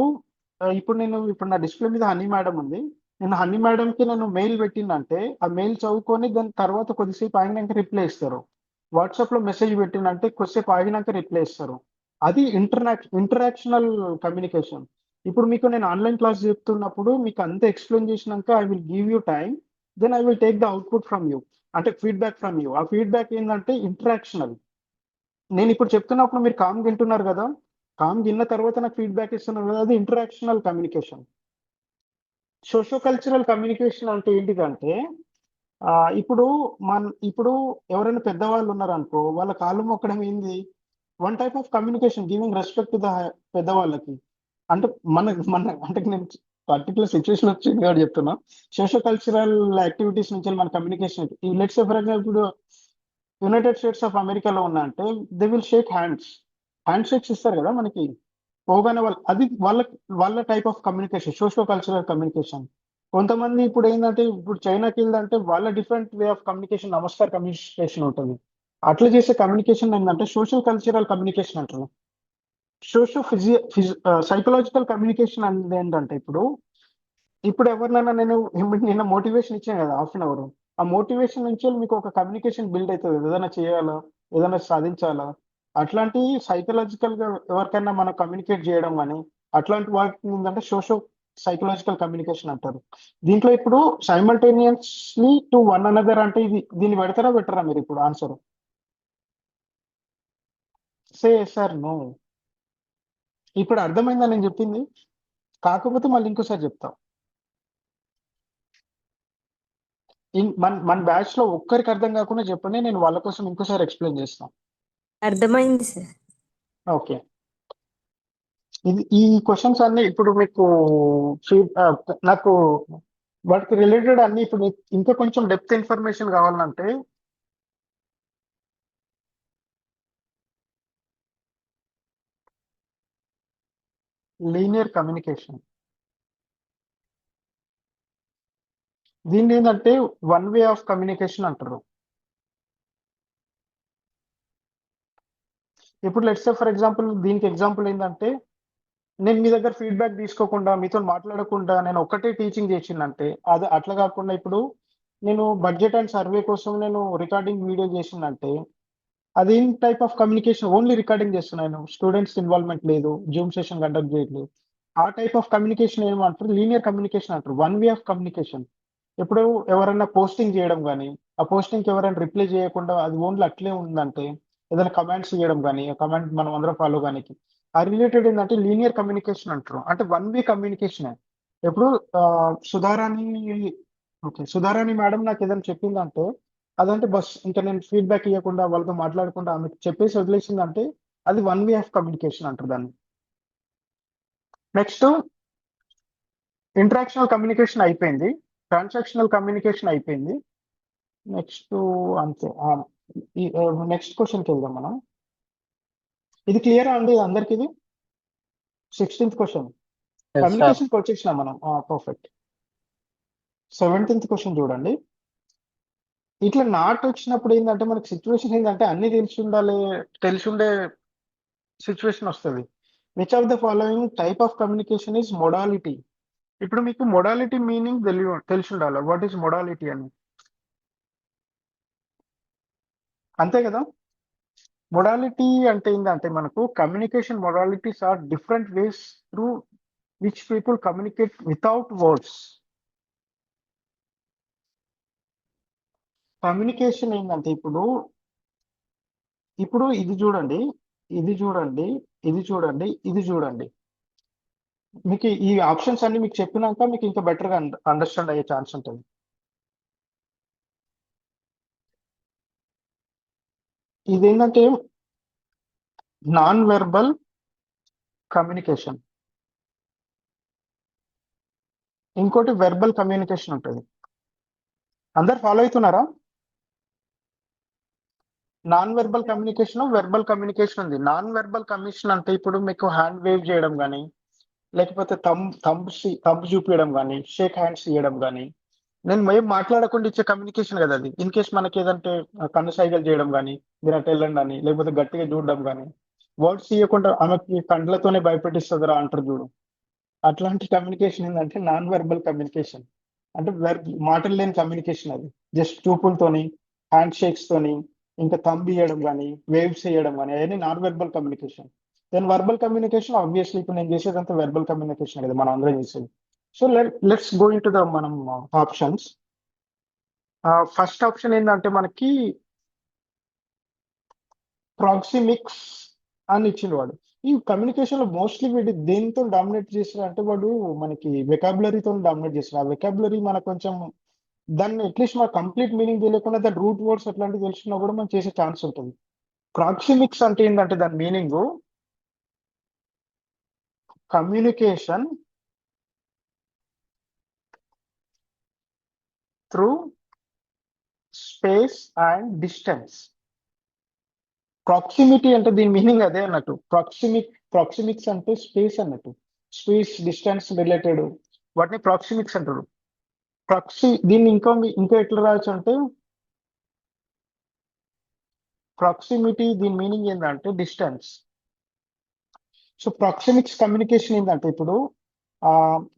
నా డిస్ప్లే మీద హనీ మేడం ఉంది, నేను హనీ మేడంకి నేను మెయిల్ పెట్టిందంటే ఆ మెయిల్ చదువుకొని దాని తర్వాత కొద్దిసేపు ఆగినాక రిప్లై ఇస్తారు. వాట్సాప్లో మెసేజ్ పెట్టిందంటే కొద్దిసేపు ఆగినాక రిప్లై ఇస్తారు. అది ఇంటరాక్షనల్ కమ్యూనికేషన్. ఇప్పుడు మీకు నేను ఆన్లైన్ క్లాస్ చెప్తున్నప్పుడు మీకు అంతా ఎక్స్ప్లెయిన్ చేసినాక I will give you time, then I will take the output from you, అంటే ఫీడ్బ్యాక్ ఫ్రమ్ యూ. ఆ ఫీడ్బ్యాక్ ఏంటంటే ఇంటరాక్షనల్. నేను ఇప్పుడు చెప్తున్నప్పుడు మీరు కామ్ వింటున్నారు కదా, కామ్ విన్న తర్వాత నాకు ఫీడ్బ్యాక్ ఇస్తున్నారు కదా, అది interactional communication. Socio cultural communication అంటే ఏంటిదంటే ఇప్పుడు ఎవరైనా పెద్దవాళ్ళు ఉన్నారనుకో, వాళ్ళ కాళ్ళు మొక్కడం ఏంది, one type of communication, giving respect to the పెద్దవాళ్ళకి. అంటే అంటే నేను పర్టికులర్ సిచ్యువేషన్ వచ్చింది కాబట్టి చెప్తున్నా. సోషో కల్చరల్ యాక్టివిటీస్ నుంచి మన communication, let's say for example United states of అమెరికాలో ఉన్నా అంటే they will shake hand shakes ఇస్తారు కదా మనకి పోగానే అది వాళ్ళ type of communication, socio cultural communication. కొంతమంది ఇప్పుడు ఏంటంటే ఇప్పుడు చైనాకి వెళ్దంటే వాళ్ళ different way of communication, namaskar communication ఉంటుంది. అట్లా చేసే కమ్యూనికేషన్ ఏంటంటే సోషల్ కల్చరల్ కమ్యూనికేషన్ అంటారు. సైకలాజికల్ కమ్యూనికేషన్ అనేది ఏంటంటే ఇప్పుడు ఎవరినైనా నిన్న మోటివేషన్ ఇచ్చాను కదా హాఫ్ అన్ అవర్, ఆ మోటివేషన్ నుంచి మీకు ఒక కమ్యూనికేషన్ బిల్డ్ అవుతుంది. ఏదైనా చేయాలా, ఏదైనా సాధించాలా, అట్లాంటి సైకలాజికల్ గా ఎవరికైనా మనం కమ్యూనికేట్ చేయడం కానీ అట్లాంటి వాటిని ఏంటంటే సోషో సైకలాజికల్ కమ్యూనికేషన్ అంటారు. దీంట్లో ఇప్పుడు సైమల్టేనియస్లీ టు వన్ అనదర్ అంటే దీన్ని పెడతారా పెట్టరా మీరు ఇప్పుడు ఆన్సర్? సే సార్ నో. ఇప్పుడు అర్థమైందా నేను చెప్పింది? కాకపోతే మళ్ళీ ఇంకోసారి చెప్తా. మన బ్యాచ్ లో ఒక్కరికి అర్థం కాకుండా చెప్పండి, నేను వాళ్ళ కోసం ఇంకోసారి ఎక్స్ప్లెయిన్ చేస్తాను. అర్థమైంది సార్. ఓకే. ఈ క్వశ్చన్స్ అన్ని ఇప్పుడు మీకు నాకు వాటికి రిలేటెడ్ అన్ని ఇప్పుడు మీకు ఇంకా కొంచెం డెప్త్ ఇన్ఫర్మేషన్ కావాలంటే లీనియర్ కమ్యూనికేషన్, దీన్ని ఏంటంటే వన్ వే ఆఫ్ కమ్యూనికేషన్ అంటారు. ఇప్పుడు లెట్స్ సే ఫర్ ఎగ్జాంపుల్ దీనికి ఎగ్జాంపుల్ ఏంటంటే నేను మీ దగ్గర ఫీడ్బ్యాక్ తీసుకోకుండా మీతో మాట్లాడకుండా నేను ఒక్కటే టీచింగ్ చేసిందంటే అది అట్లా కాకుండా ఇప్పుడు నేను బడ్జెట్ అండ్ సర్వే కోసం నేను రికార్డింగ్ వీడియో చేసిందంటే అది ఏం type of communication? Only recording చేస్తున్నాను, స్టూడెంట్స్ ఇన్వాల్వ్మెంట్ లేదు, జూమ్ సెషన్ కండక్ట్ చేయట్లేదు. ఆ టైప్ ఆఫ్ కమ్యూనికేషన్ ఏమంటారు? లీనియర్ కమ్యూనికేషన్ అంటారు, వన్ వే ఆఫ్ కమ్యూనికేషన్. ఇప్పుడు ఎవరైనా పోస్టింగ్ చేయడం కానీ ఆ పోస్టింగ్కి ఎవరైనా రిప్లై చేయకుండా అది ఓన్లీ అట్లే ఉందంటే ఏదైనా కమాండ్స్ చేయడం కానీ ఆ కమాండ్ మనం అందరం ఫాలో కానీ ఆ రిలేటెడ్ ఏంటంటే లీనియర్ కమ్యూనికేషన్ అంటారు, అంటే వన్ వే కమ్యూనికేషన్. ఇప్పుడు సుధారాణి సుధారాణి మేడం నాకు ఏదైనా చెప్పిందంటే అదంటే బస్ ఇంకా నేను ఫీడ్బ్యాక్ ఇవ్వకుండా వాళ్ళతో మాట్లాడకుండా ఆమెకు చెప్పేసి వదిలేసిందంటే అది వన్ వే ఆఫ్ కమ్యూనికేషన్ అంటారు దాన్ని. నెక్స్ట్ ఇంటరాక్షనల్ కమ్యూనికేషన్ అయిపోయింది, ట్రాన్సాక్షనల్ కమ్యూనికేషన్ అయిపోయింది. నెక్స్ట్ అంతే. నెక్స్ట్ క్వశ్చన్కి వెళ్దాం మనం. ఇది క్లియర్ అండి అందరికి? ఇది 16th క్వశ్చన్. Yes, sir. కమ్యూనికేషన్కి వచ్చేసినాం మనం. పర్ఫెక్ట్. 17th క్వశ్చన్ చూడండి. ఇట్లా నాట్ వచ్చినప్పుడు ఏంటంటే మనకి సిచ్యువేషన్ ఏంటంటే అన్ని తెలిసి ఉండే సిచ్యువేషన్ వస్తుంది. Which of the following type of communication is modality? ఇప్పుడు మీకు మొడాలిటీ మీనింగ్ తెలిసి ఉండాలి, వాట్ ఈస్ మొడాలిటీ అని. అంతే కదా? మొడాలిటీ అంటే ఏంటంటే మనకు communication modalities are different ways through which people communicate without words. Communication ఏంటంటే ఇప్పుడు ఇది చూడండి, ఇది చూడండి, ఇది చూడండి, ఇది చూడండి. మీకు ఈ ఆప్షన్స్ అన్ని మీకు చెప్పినాక మీకు ఇంకా బెటర్గా అండర్స్టాండ్ అయ్యే ఛాన్స్ ఉంటుంది. ఇదేంటంటే నాన్ వెర్బల్ కమ్యూనికేషన్, ఇంకోటి వెర్బల్ కమ్యూనికేషన్ ఉంటుంది. అందరు ఫాలో అవుతున్నారా? Non verbal communication, verbal communication ఉంది. నాన్ వెర్బల్ కమ్యూనికేషన్ అంటే ఇప్పుడు మీకు హ్యాండ్ వేవ్ చేయడం కానీ లేకపోతే థంబ్ చూపించడం కానీ షేక్ హ్యాండ్స్ ఇవ్వడం కానీ మేము మాట్లాడకుండా ఇచ్చే కమ్యూనికేషన్ కదా అది. ఇన్ కేస్ మనకి ఏదంటే కన్ను సైగలు చేయడం కానీ మీరు అటు వెళ్ళండి అని, లేకపోతే గట్టిగా చూడడం కానీ, వర్డ్స్ ఇవ్వకుండా ఆమెకి కండ్లతోనే భయపెట్టిస్తుందిరా అంటారు చూడు, అట్లాంటి కమ్యూనికేషన్ ఏంటంటే నాన్ వెర్బల్ కమ్యూనికేషన్. అంటే మాటలు లేని కమ్యూనికేషన్ అది. జస్ట్ చూపులతోని, హ్యాండ్ షేక్స్ తోని, ఇంకా థంబ్ ఇవ్వడం కానీ వేవ్స్ చేయడం కానీ అవన్నీ non verbal communication. Then verbal communication obviously ఇప్పుడు నేను చేసేదంతా వెర్బల్ కమ్యూనికేషన్ కదా మనం అందరం చేసేది. So let's go into the మనం ఆప్షన్స్. ఫస్ట్ ఆప్షన్ ఏంటంటే మనకి ప్రాక్సిమిక్స్ అని ఇచ్చిండు వాడు. ఈ కమ్యూనికేషన్ లో మోస్ట్లీ వీడు దేనితో డామినేట్ చేస్తారు అంటే వాడు మనకి వెకాబులరీతో డామినేట్ చేస్తారు. ఆ వెకాబులరీ మనకు కొంచెం దాన్ని అట్లీస్ట్ మన కంప్లీట్ మీనింగ్ తెలియకుండా దాని రూట్ వర్డ్స్ అట్లాంటివి తెలుసుకున్నా కూడా మనం చేసే ఛాన్స్ ఉంటుంది. ప్రాక్సిమిక్స్ అంటే ఏంటంటే దాని meaning communication through space and distance. Proximity అంటే దీని మీనింగ్ అదే అన్నట్టు. ప్రాక్సిమిక్స్ అంటే స్పేస్ అన్నట్టు, స్పేస్ డిస్టెన్స్ రిలేటెడ్ వాటిని ప్రాక్సిమిక్స్ అంటారు. దీన్ని ఇంకా ఎట్లా రాయొచ్చు అంటే ప్రాక్సిమిటీ దీని మీనింగ్ ఏంటంటే డిస్టెన్స్. సో ప్రాక్సిమిక్స్ కమ్యూనికేషన్ ఏంటంటే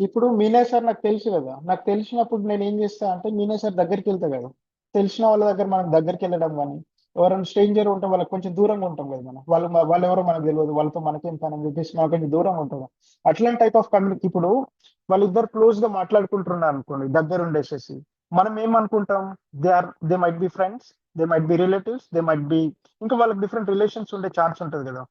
ఇప్పుడు మీనా సార్ నాకు తెలుసు కదా, నాకు తెలిసినప్పుడు నేను ఏం చేస్తా అంటే మీనా సార్ దగ్గరికి వెళ్తా కదా, తెలిసిన వాళ్ళ దగ్గర మనం దగ్గరికి వెళ్ళడం కానీ ఎవరైనా స్ట్రేంజర్ ఉంటే వాళ్ళకి కొంచెం దూరంగా ఉంటాం కదా మనం, వాళ్ళు ఎవరో మనకు తెలియదు, వాళ్ళతో మనకేం పని అని చెప్పేసి మనం కొంచెం దూరంగా ఉంటాం. అట్లాంటి టైప్ ఆఫ్ కమ్యూనిటీ. ఇప్పుడు వాళ్ళిద్దరు క్లోజ్ గా మాట్లాడుకుంటున్నారు అనుకోండి, దగ్గర ఉండేసేసి మనం ఏమనుకుంటాం, they might be friends, they might be relatives, they might be ఇంకా వాళ్ళకి డిఫరెంట్ రిలేషన్స్ ఉండే ఛాన్స్ ఉంటుంది కదా.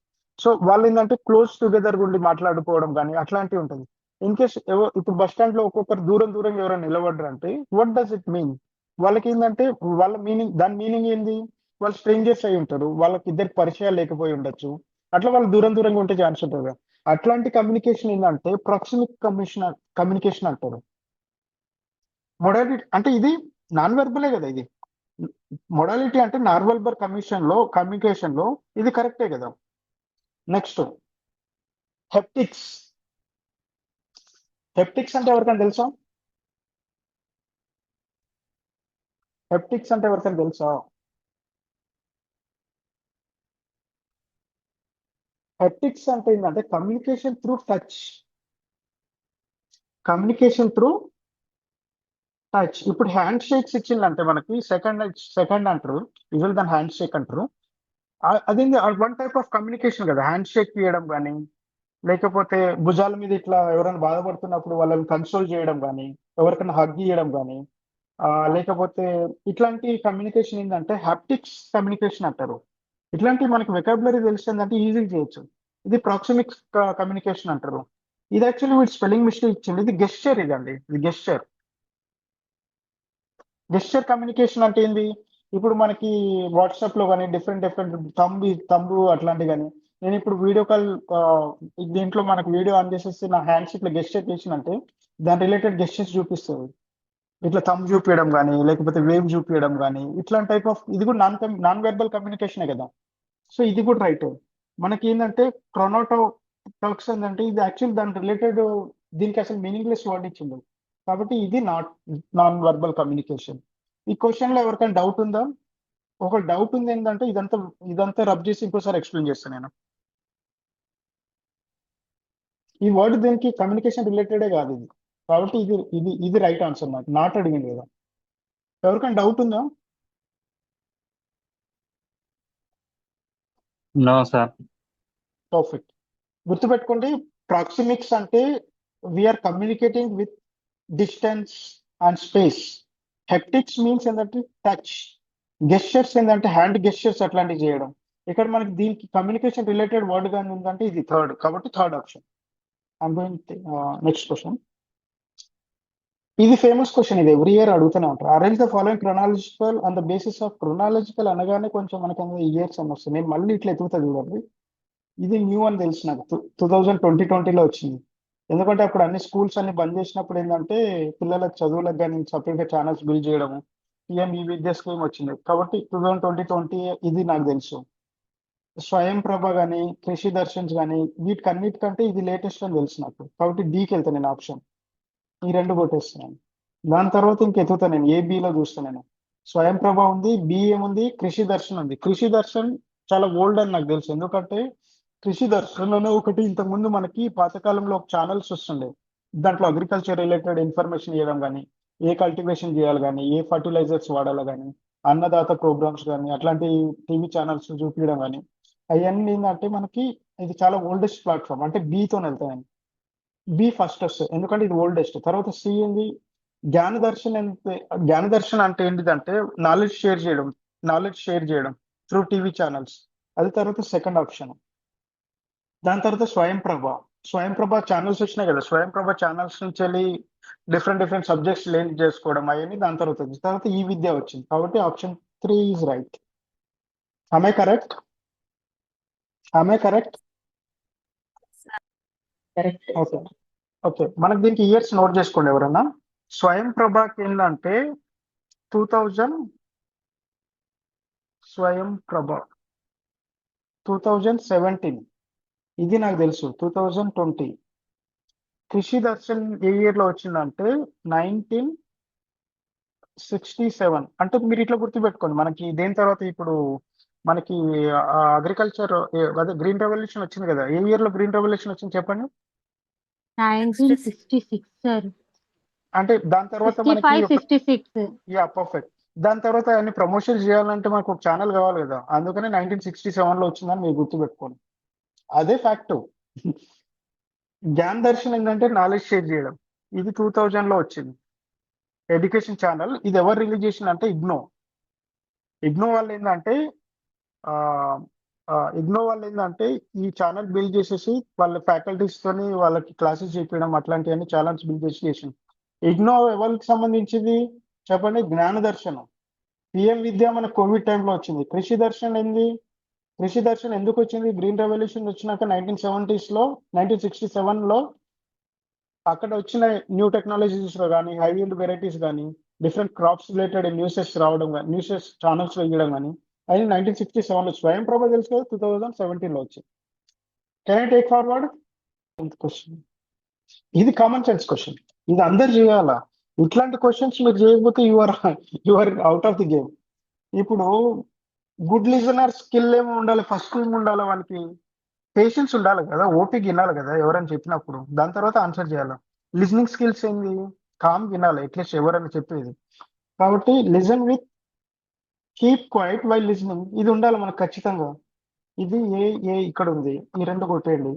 సో వాళ్ళు ఏంటంటే క్లోజ్ టుగెదర్ ఉండి మాట్లాడుకోవడం కానీ అట్లాంటివి ఉంటుంది. ఇన్ కేస్ ఇప్పుడు బస్ స్టాండ్ లో ఒక్కొక్కరు దూరం దూరం ఎవరైనా నిలబడ్డారు అంటే వాట్ డస్ ఇట్ మీన్? వాళ్ళకి ఏంటంటే వాళ్ళ మీనింగ్, దాని మీనింగ్ ఏంది, వాళ్ళు స్ట్రేంజర్స్ అయి ఉంటారు, వాళ్ళకి ఇద్దరికి పరిచయాలు లేకపోయి ఉండొచ్చు, అట్లా వాళ్ళు దూరం దూరంగా ఉంటే ఛాన్స్ ఉంటుంది కదా. అట్లాంటి కమ్యూనికేషన్ ఏంటంటే ప్రాక్సిమిక్ కమ్యూనికేషన్ అంటారు. మొడాలిటీ అంటే ఇది నాన్ వెర్బలే కదా ఇది. మొడాలిటీ అంటే నాన్ వెర్బల్ కమ్యూనికేషన్ లో ఇది కరెక్టే కదా. నెక్స్ట్ హెప్టిక్స్. హెప్టిక్స్ అంటే ఎవరికైనా తెలుసా? హెప్టిక్స్ అంటే ఎవరికైనా తెలుసా? హెప్టిక్స్ అంటే ఏంటంటే communication through touch. Communication through touch. ఇప్పుడు హ్యాండ్ షేక్స్ ఇచ్చిందంటే మనకి సెకండ్ అంటారు, యూజువల్ దాని హ్యాండ్ షేక్ అంటారు. అదేంది, వన్ టైప్ ఆఫ్ కమ్యూనికేషన్ కదా. హ్యాండ్ షేక్ ఇవ్వడం కానీ, లేకపోతే భుజాల మీద ఇట్లా ఎవరైనా బాధపడుతున్నప్పుడు వాళ్ళని కన్సోల్ చేయడం కానీ, ఎవరికైనా హగ్ ఇవ్వడం కానీ, లేకపోతే ఇట్లాంటి కమ్యూనికేషన్ ఏంటంటే హ్యాప్టిక్స్ కమ్యూనికేషన్ అంటారు. ఇట్లాంటి మనకి వెకాబులరీ తెలిసిందంటే ఈజీగా చేయొచ్చు. ఇది ప్రాక్సిమిక్స్ కమ్యూనికేషన్ అంటారు. ఇది యాక్చువల్లీ వీటి స్పెల్లింగ్ మిస్టేక్ ఇచ్చింది, ఇది గెస్చర్. ఇదండి ఇది గెస్చర్. గెస్చర్ కమ్యూనికేషన్ అంటే ఏంది, ఇప్పుడు మనకి వాట్సాప్ లో కానీ డిఫరెంట్ తంబు అట్లాంటివి కానీ, నేను ఇప్పుడు వీడియో కాల్ దీంట్లో మనకు వీడియో ఆన్ చేసేసి నా హ్యాండ్స్ ఇట్లా గెస్చర్ చేసినంటే దాని రిలేటెడ్ గెస్చర్స్ చూపిస్తుంది. ఇట్లా థంబ్ చూపించడం కానీ, లేకపోతే వేవ్ చూపించడం కానీ, ఇట్లాంటి టైప్ ఆఫ్ ఇది కూడా నాన్ వెర్బల్ కమ్యూనికేషనే కదా. సో ఇది కూడా రైట్. మనకి ఏంటంటే క్రోనోటాక్స్ ఏంటంటే ఇది యాక్చువల్ దాని రిలేటెడ్, దీనికి అసలు మీనింగ్లెస్ వర్డ్ ఇచ్చింది, కాబట్టి ఇది నాన్ వెర్బల్ కమ్యూనికేషన్. ఈ క్వశ్చన్ లో ఎవరికైనా డౌట్ ఉందా? ఒక డౌట్ ఉంది ఏంటంటే ఇదంతా రబ్ చేసి ఇంకోసారి ఎక్స్ప్లెయిన్ చేస్తాను నేను. ఈ వర్డ్ దీనికి కమ్యూనికేషన్ రిలేటెడే కాదు ఇది, కాబట్టి ఇది రైట్ ఆన్సర్. నాకు నాట్ అడిగింది కదా. ఎవరికైనా డౌట్ ఉందా? No sir. పర్ఫెక్ట్. గుర్తుపెట్టుకోండి, ప్రాక్సిమిక్స్ అంటే we're communicating with distance and space. Haptics means ఏంటంటే టచ్. గెస్చర్స్ ఏంటంటే హ్యాండ్ గెస్చర్స్ అట్లాంటివి చేయడం. ఇక్కడ మనకి దీనికి కమ్యూనికేషన్ రిలేటెడ్ వర్డ్ కానీ ఉందంటే ఇది థర్డ్, కాబట్టి థర్డ్ ఆప్షన్. Next question. ఇది ఫేమస్ క్వశ్చన్, ఇది ఎవ్రీ ఇయర్ అడుగుతూనే ఉంటారు. Arrange the following chronological on the basis of. Chronological అనగానే కొంచెం మనకి ఇయర్స్ అని వస్తుంది. నేను మళ్ళీ ఇట్లా ఎదుగుతా చూడండి. ఇది న్యూ అని తెలుసు నాకు, 2020లో వచ్చింది. ఎందుకంటే అప్పుడు అన్ని స్కూల్స్ అన్ని బంద్ చేసినప్పుడు ఏంటంటే పిల్లలకు చదువులకు కానీ సపరేట్గా ఛానల్స్ బిల్డ్ చేయడము, పిఎం ఈ విద్యా స్కీమ్ వచ్చింది, కాబట్టి 2020 ఇది నాకు తెలుసు. స్వయం ప్రభ కానీ కృషి దర్శన్స్ కానీ వీటికన్నిటికంటే ఇది లేటెస్ట్ అని తెలుసు నాకు, కాబట్టి డీకి వెళ్తాను నేను. ఆప్షన్ ఈ రెండు కొట్టేస్తున్నాను. దాని తర్వాత ఇంకెత్తుతా నేను, ఏబిలో చూస్తాను నేను. స్వయం ప్రభ ఉంది, బి ఏముంది, కృషి దర్శన్ ఉంది. కృషి దర్శన్ చాలా ఓల్డ్ అని నాకు తెలుసు, ఎందుకంటే కృషి దర్శన్ అనే ఒకటి ఇంతకుముందు మనకి పాతకాలంలో ఒక ఛానల్స్ వస్తుండే, దాంట్లో అగ్రికల్చర్ రిలేటెడ్ ఇన్ఫర్మేషన్ ఇవ్వడం కానీ, ఏ కల్టివేషన్ చేయాలి కానీ, ఏ ఫర్టిలైజర్స్ వాడాలి కానీ, అన్నదాత ప్రోగ్రామ్స్ కానీ, అట్లాంటి టీవీ ఛానల్స్ చూపించడం కానీ, అవన్నీ ఏంటంటే మనకి ఇది చాలా ఓల్డెస్ట్ ప్లాట్ఫామ్. అంటే బీతో వెళ్తాను, బి ఫస్ట్ వస్తుంది ఎందుకంటే ఇది ఓల్డెస్ట్. తర్వాత సి ఉంది, జ్ఞానదర్శన్ అంటే ఏంటిదంటే నాలెడ్జ్ షేర్ చేయడం త్రూ టీవీ ఛానల్స్, అది తర్వాత సెకండ్ ఆప్షన్. దాని తర్వాత స్వయం ప్రభ ఛానల్స్ వచ్చినాయి కదా, స్వయం ప్రభ ఛానల్స్ నుంచి వెళ్ళి డిఫరెంట్ సబ్జెక్ట్స్ లెర్న్ చేసుకోవడం అవన్నీ దాని తర్వాత ఈ విద్య వచ్చింది, కాబట్టి option 3 is right. Am I correct? Correct. Okay. మనకు దీనికి ఇయర్స్ నోట్ చేసుకోండి ఎవరన్నా. స్వయం ప్రభకి ఏంటంటే 2000, స్వయం ప్రభ 2017, ఇది నాకు తెలుసు. 2020. కృషి దర్శన్ ఏ ఇయర్ లో వచ్చిందంటే 1967. అంటే మీరు ఇట్లా గుర్తుపెట్టుకోండి, మనకి దేని తర్వాత ఇప్పుడు మనకి అగ్రికల్చర్ అదే గ్రీన్ రెవల్యూషన్ వచ్చింది కదా, ఏ ఇయర్ లో గ్రీన్ రెవల్యూషన్ వచ్చింది చెప్పండి? 1966 సార్. అంటే దాని తర్వాత మనకి 65, 66. Yeah perfect. దాని తర్వాత అన్ని ప్రమోషన్ చేయాలంటే మనకు ఒక ఛానల్ కావాలి కదా, అందుకనే 1967లో వచ్చిందని మీరు గుర్తుపెట్టుకోండి. అదే ఫ్యాక్ట్. జ్ఞాన్ దర్శన్ ఏంటంటే నాలెడ్జ్ షేర్ చేయడం. ఇది 2000లో వచ్చింది ఎడ్యుకేషన్ ఛానల్. ఇది ఎవరు రిలీజ్ చేసిన అంటే ఇగ్నో వాళ్ళు ఏంటంటే ఆ, ఇగ్నో వాళ్ళు ఏంటంటే ఈ ఛానల్ బిల్డ్ చేసేసి వాళ్ళ ఫ్యాకల్టీస్ తోని వాళ్ళకి క్లాసెస్ చెప్పడం అట్లాంటివన్నీ ఛానల్స్ బిల్డ్ చేసింది. ఇగ్నో ఎవరికి సంబంధించింది చెప్పండి? జ్ఞాన దర్శనం. పిఎం విద్య మన కోవిడ్ టైంలో వచ్చింది. కృషి దర్శన్ ఏంది? కృషి దర్శన్ ఎందుకు వచ్చింది? గ్రీన్ రెవల్యూషన్ వచ్చినాక 1967లో అక్కడ వచ్చిన న్యూ టెక్నాలజీస్ లో కానీ, హై ఈల్డ్ వెరైటీస్ కానీ, డిఫరెంట్ క్రాప్స్ రిలేటెడ్ న్యూసెస్ రావడం కానీ, న్యూసెస్ ఛానల్స్ లో ఇవ్వడం కానీ, అది 1967లో స్వయం ప్రభ తెలుసు కదా, 2017లో వచ్చింది. Can I take forward question? ఇది కామన్ సెన్స్ క్వశ్చన్, ఇది అందరు చేయాలా. ఇట్లాంటి క్వశ్చన్స్ మీరు చేయకపోతే your out of the game. ఇప్పుడు గుడ్ లిజనర్ స్కిల్ ఏమో ఉండాలి, ఫస్ట్ ఏమి ఉండాలి వానికి? పేషెన్స్ ఉండాలి కదా, ఓపిక వినాలి కదా ఎవరైనా చెప్పినప్పుడు, దాని తర్వాత ఆన్సర్ చేయాలి. లిజనింగ్ స్కిల్స్ ఏంది? కామ్ వినాలి అట్లీస్ట్ ఎవరైనా చెప్పేది. కాబట్టి listen with keep quiet while listening, ఇది ఉండాలి మనకు ఖచ్చితంగా. ఇది ఏ ఇక్కడ ఉంది, ఈ రెండు కొట్టేయండి.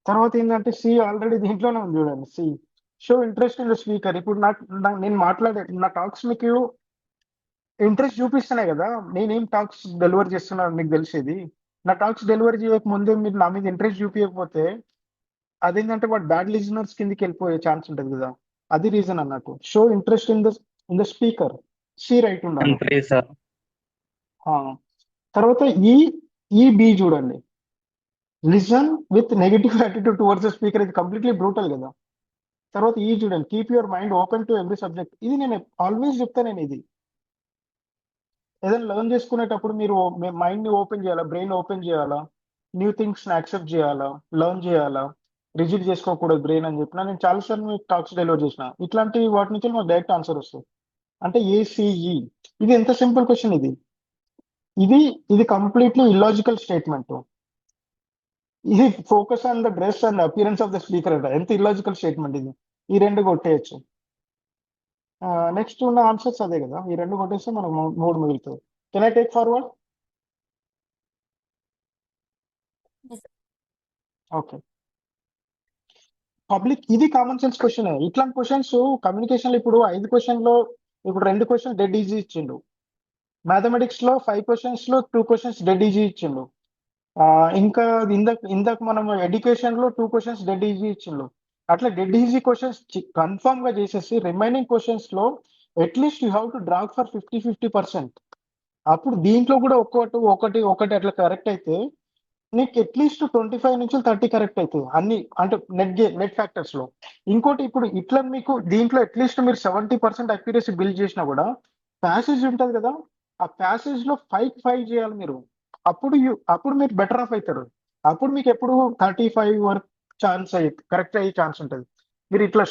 తర్వాత ఏంటంటే సి ఆల్రెడీ దీంట్లోనే ఉంది చూడండి. C show interest in the speaker. ఇప్పుడు నేను మాట్లాడే నా టాక్స్ మీకు ఇంట్రెస్ట్ చూపిస్తున్నాయి కదా, నేనేం టాక్స్ డెలివర్ చేస్తున్నా మీకు తెలిసేది. నా టాక్స్ డెలివరీ చేయక ముందే మీరు నా మీద ఇంట్రెస్ట్ చూపించకపోతే అదేంటంటే వాడు బ్యాడ్ లిజనర్స్ కిందకి వెళ్ళిపోయే ఛాన్స్ ఉంటుంది కదా, అది రీజన్ అన్నట్టు. Show interest in the speaker, C right ఉండాలి. అంతే సార్. తర్వాత ఈ బి చూడండి, listen with negative attitude towards the speaker, ఇది కంప్లీట్లీ బ్రూటల్ కదా. తర్వాత ఈ చూడండి, keep your mind open to every subject, ఇది నేను ఆల్వేస్ చెప్తాను. నేను ఇది ఏదైనా లెర్న్ చేసుకునేటప్పుడు మీరు మైండ్ ని ఓపెన్ చేయాలా, బ్రెయిన్ ఓపెన్ చేయాలా, న్యూ థింగ్స్ ని యాక్సెప్ట్ చేయాలా, లెర్న్ చేయాలా, రిజిట్ చేసుకోకూడదు బ్రెయిన్ అని చెప్పిన. నేను చాలాసార్లు మీకు టాక్స్ డెలివర్ చేసిన. ఇట్లాంటి వాటి నుంచి మాకు డైరెక్ట్ ఆన్సర్ వస్తుంది. అంటే ఏసీఈ, ఇది ఎంత సింపుల్ క్వశ్చన్ ఇది. ఇది కంప్లీట్లీ ఇల్లాజికల్ స్టేట్మెంట్. ఇది focus on the dress and appearance of the speaker అంట. ఎంత ఇల్లాజికల్ స్టేట్మెంట్ ఇది. ఈ రెండు కొట్టేయచ్చు. నెక్స్ట్ ఉన్న ఆన్సర్స్ అదే కదా, ఈ రెండు కొట్టేస్తే మనకు 3 మిగులుతుంది. Can I take forward? Okay. Public, ఇది కామన్ సెన్స్ క్వశ్చన్. ఇట్లాంటి క్వశ్చన్స్ కమ్యూనికేషన్ ఇప్పుడు 5 క్వశ్చన్లో ఇప్పుడు 2 క్వశ్చన్ డెడ్ ఈజీ ఇచ్చిండు. మ్యాథమెటిక్స్ లో 5 క్వశ్చన్స్ లో 2 క్వశ్చన్స్ డెడ్ ఈజీ ఇచ్చిండు. ఇంకా ఇందాక మనం ఎడ్యుకేషన్ లో 2 క్వశ్చన్స్ డెడ్ ఈజీ ఇచ్చిండు. అట్లా డెడ్ ఈజీ క్వశ్చన్స్ కన్ఫర్మ్ గా చేసేసి రిమైనింగ్ క్వశ్చన్స్ లో at least you have to drag for 50% అప్పుడు దీంట్లో కూడా ఒకటి అట్లా కరెక్ట్ అయితే నీకు అట్లీస్ట్ 25 నుంచి 30 కరెక్ట్ అవుతుంది అన్ని, అంటే నెట్ ఫ్యాక్టర్స్ లో. ఇంకోటి ఇప్పుడు ఇట్లా మీకు దీంట్లో అట్లీస్ట్ మీరు 70% అక్యురసీ బిల్డ్ చేసినా కూడా ప్యాసేజ్ ఉంటుంది కదా, ఆ ప్యాసేజ్ లో 5 చేయాలి మీరు. అప్పుడు మీరు బెటర్ ఆఫ్ అవుతారు. అప్పుడు మీకు ఎప్పుడు 35 వరకు కరెక్ట్ అయ్యే ఛాన్స్ ఉంటుంది. మీరు ఇట్లా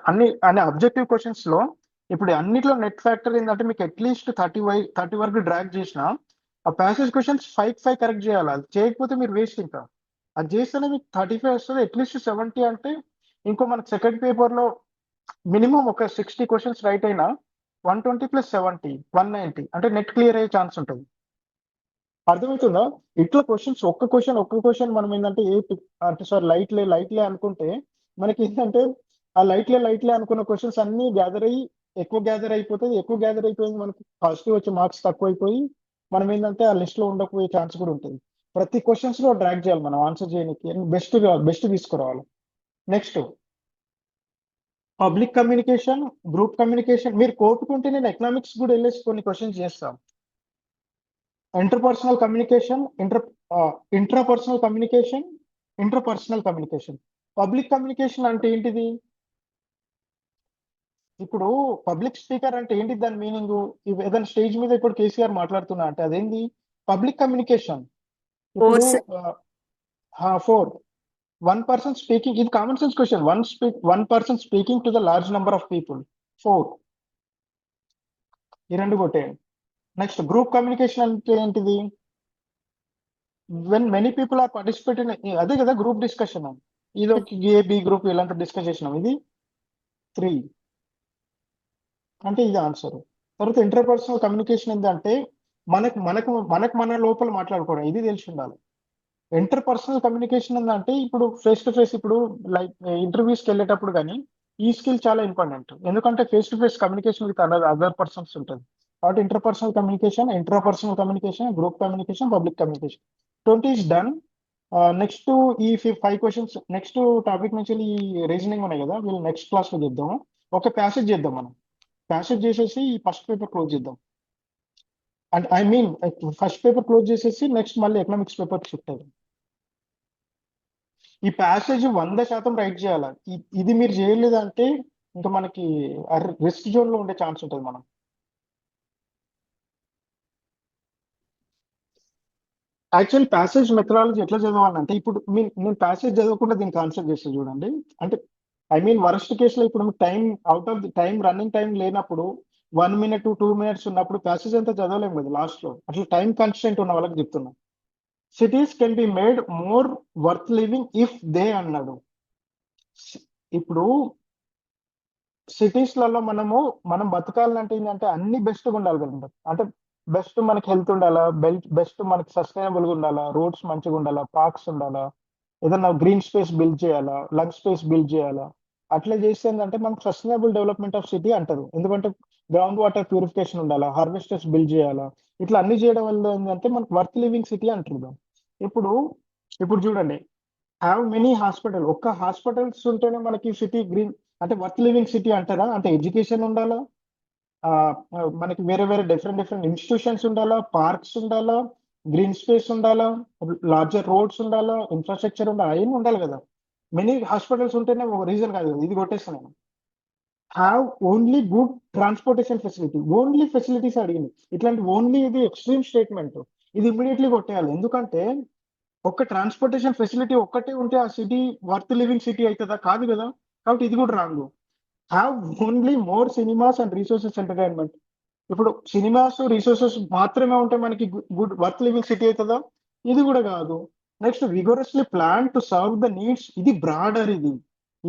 అన్ని అబ్జెక్టివ్ క్వశ్చన్స్ లో ఇప్పుడు అన్నిట్లో నెట్ ఫ్యాక్టర్ ఏంటంటే మీకు అట్లీస్ట్ 30 వరకు డ్రాగ్ చేసిన ఆ ప్యాసేజ్ క్వశ్చన్స్ 5 కరెక్ట్ చేయాలి. అది చేయకపోతే మీరు వేస్ట్. ఇంకా అది చేస్తేనే మీకు 35 వస్తుంది. అట్లీస్ట్ 70 అంటే ఇంకో మనకు సెకండ్ పేపర్ లో మినిమం ఒక 60 క్వశ్చన్స్ రైట్ అయినా 120 + 70 190 అంటే నెట్ క్లియర్ అయ్యే ఛాన్స్ ఉంటుంది. అర్థమవుతుందా? ఇట్లా క్వశ్చన్స్ ఒక్క క్వశ్చన్ మనం ఏంటంటే అంటే సార్ లైట్లే అనుకుంటే మనకి ఏంటంటే ఆ లైట్లే అనుకున్న క్వశ్చన్స్ అన్ని ఎక్కువ గ్యాదర్ అయిపోయింది మనకి పాజిటివ్ వచ్చే మార్క్స్ తక్కువ అయిపోయి మనం ఏంటంటే ఆ లిస్ట్ లో ఉండకపోయే ఛాన్స్ కూడా ఉంటుంది. ప్రతి క్వశ్చన్స్ లో డ్రాగ్ చేయాలి మనం ఆన్సర్ చేయడానికి, బెస్ట్ తీసుకురావాలి. Next public communication, group communication. మీరు కోరుకుంటే నేను ఎకనామిక్స్ కూడా వెళ్ళేసి కొన్ని క్వశ్చన్స్ చేస్తాం. Interpersonal communication, intrapersonal communication, interpersonal communication. Public communication అంటే ఏంటిది? ఇప్పుడు పబ్లిక్ స్పీకర్ అంటే ఏంటి, దాని మీనింగ్? ఏదైనా స్టేజ్ మీద ఇప్పుడు కేసీఆర్ మాట్లాడుతున్నా అంటే అదేంది? Public communication. ఇప్పుడు 4 1 person స్పీకింగ్, ఇది common sense question. 1 person speaking to the large number of people. 4 ఈ రెండు కొట్టేయండి. నెక్స్ట్ గ్రూప్ కమ్యూనికేషన్ అంటే ఏంటిది? When many people are participating, అదే కదా గ్రూప్ డిస్కషన్. ఇది ఒక బి గ్రూప్ ఇలాంటి డిస్కస్ చేసినాం. ఇది 3 అంటే ఇది ఆన్సర్. తర్వాత ఇంటర్పర్సనల్ కమ్యూనికేషన్ ఏంటంటే మన లోపల మాట్లాడుకోవడం, ఇది తెలిసి ఉండాలి. ఇంటర్పర్సనల్ కమ్యూనికేషన్ ఏంటంటే ఇప్పుడు ఫేస్ టు ఫేస్, ఇప్పుడు లైక్ ఇంటర్వ్యూస్కి వెళ్ళేటప్పుడు కానీ ఈ స్కిల్ చాలా ఇంపార్టెంట్. ఎందుకంటే face to face communication with other persons ఉంటుంది. కాబట్టి interpersonal communication, intrapersonal communication, group communication, public communication 20 is done. Next ఈ 5 క్వశ్చన్స్ నెక్స్ట్ టాపిక్ నుంచి ఈ రీజనింగ్ ఉన్నాయి కదా, వీళ్ళు నెక్స్ట్ క్లాస్ లో చేద్దాము. ఒక ప్యాసేజ్ చేద్దాం, మనం ప్యాసేజ్ చేసేసి ఈ ఫస్ట్ పేపర్ క్లోజ్ చేద్దాం. And I mean first paper close చేసేసి నెక్స్ట్ మళ్ళీ ఎకనామిక్స్ పేపర్ షిఫ్ట్ అవుతాం. ఈ ప్యాసేజ్ 100% రైట్ చేయాలి. ఇది మీరు చేయలేదంటే ఇంకా మనకి రిస్క్ జోన్ లో ఉండే ఛాన్స్ ఉంటుంది. మనం యాక్చువల్ ప్యాసేజ్ మెథడాలజీ ఎట్లా చదవాలంటే, ఇప్పుడు నేను ప్యాసేజ్ చదవకుండా దీనికి ఆన్సర్ చేస్తే చూడండి. అంటే ఐ మీన్ వరస్ట్ కేసులో ఇప్పుడు time out of the time, running time లేనప్పుడు 1 minute 2 minutes ఉన్నప్పుడు ప్యాసేజ్ అంతా చదవలేము కదా లాస్ట్ లో. అట్లా టైం కన్స్టెంట్ ఉన్న వాళ్ళకి చెప్తున్నా. Cities can be made more worth living if they అన్నాడు. ఇప్పుడు సిటీస్లలో మనం బతకాలంటే ఏంటంటే అన్ని బెస్ట్గా ఉండాలి కదా. అంటే బెస్ట్ మనకి హెల్త్ ఉండాలా, బెస్ట్ మనకి సస్టైనబుల్గా ఉండాలా, రోడ్స్ మంచిగా ఉండాలా, పార్క్స్ ఉండాలా, ఏదన్నా గ్రీన్ స్పేస్ బిల్డ్ చేయాలా, లంగ్ స్పేస్ బిల్డ్ చేయాలా. అట్లా చేస్తే ఏంటంటే మనకు సస్టైనబుల్ డెవలప్మెంట్ ఆఫ్ సిటీ అంటారు. ఎందుకంటే గ్రౌండ్ వాటర్ ప్యూరిఫికేషన్ ఉండాలా, హార్వెస్టర్స్ బిల్డ్ చేయాలా. ఇట్లా అన్ని చేయడం వల్ల ఏంటంటే మనకు వర్త్ లివింగ్ సిటీ అంటారు. ఇప్పుడు చూడండి, హ్యావ్ మెనీ హాస్పిటల్, ఒక్క హాస్పిటల్స్ ఉంటేనే మనకి సిటీ గ్రీన్ అంటే వర్త్ లివింగ్ సిటీ అంటారా? అంటే ఎడ్యుకేషన్ ఉండాలా, మనకి వేరే వేరే డిఫరెంట్ ఇన్స్టిట్యూషన్స్ ఉండాలా, పార్క్స్ ఉండాలా, గ్రీన్ స్పేస్ ఉండాలా, లార్జర్ రోడ్స్ ఉండాలా, ఇన్ఫ్రాస్ట్రక్చర్ ఉండాలా, అవన్నీ ఉండాలి కదా. మెనీ హాస్పిటల్స్ ఉంటేనే ఒక రీజన్ కాదు కదా, ఇది కొట్టేస్తాను నేను. Have only good transportation facility, only facilities అడిగింది. ఇట్లాంటి ఓన్లీ ఇది ఎక్స్ట్రీమ్ స్టేట్మెంట్, ఇది ఇమ్మీడియట్లీ కొట్టేయాలి. ఎందుకంటే ఒక్క ట్రాన్స్పోర్టేషన్ ఫెసిలిటీ ఒక్కటే ఉంటే ఆ సిటీ వర్త్ లివింగ్ సిటీ అవుతుందా? కాదు కదా. కాబట్టి ఇది కూడా wrong. Have only more cinemas and resources entertainment. ఇప్పుడు సినిమాస్ రిసోర్సెస్ మాత్రమే ఉంటే మనకి గుడ్ వర్త్ లివింగ్ సిటీ అవుతుందా? ఇది కూడా కాదు. Next vigorously plan to serve the needs, ఇది బ్రాడర్,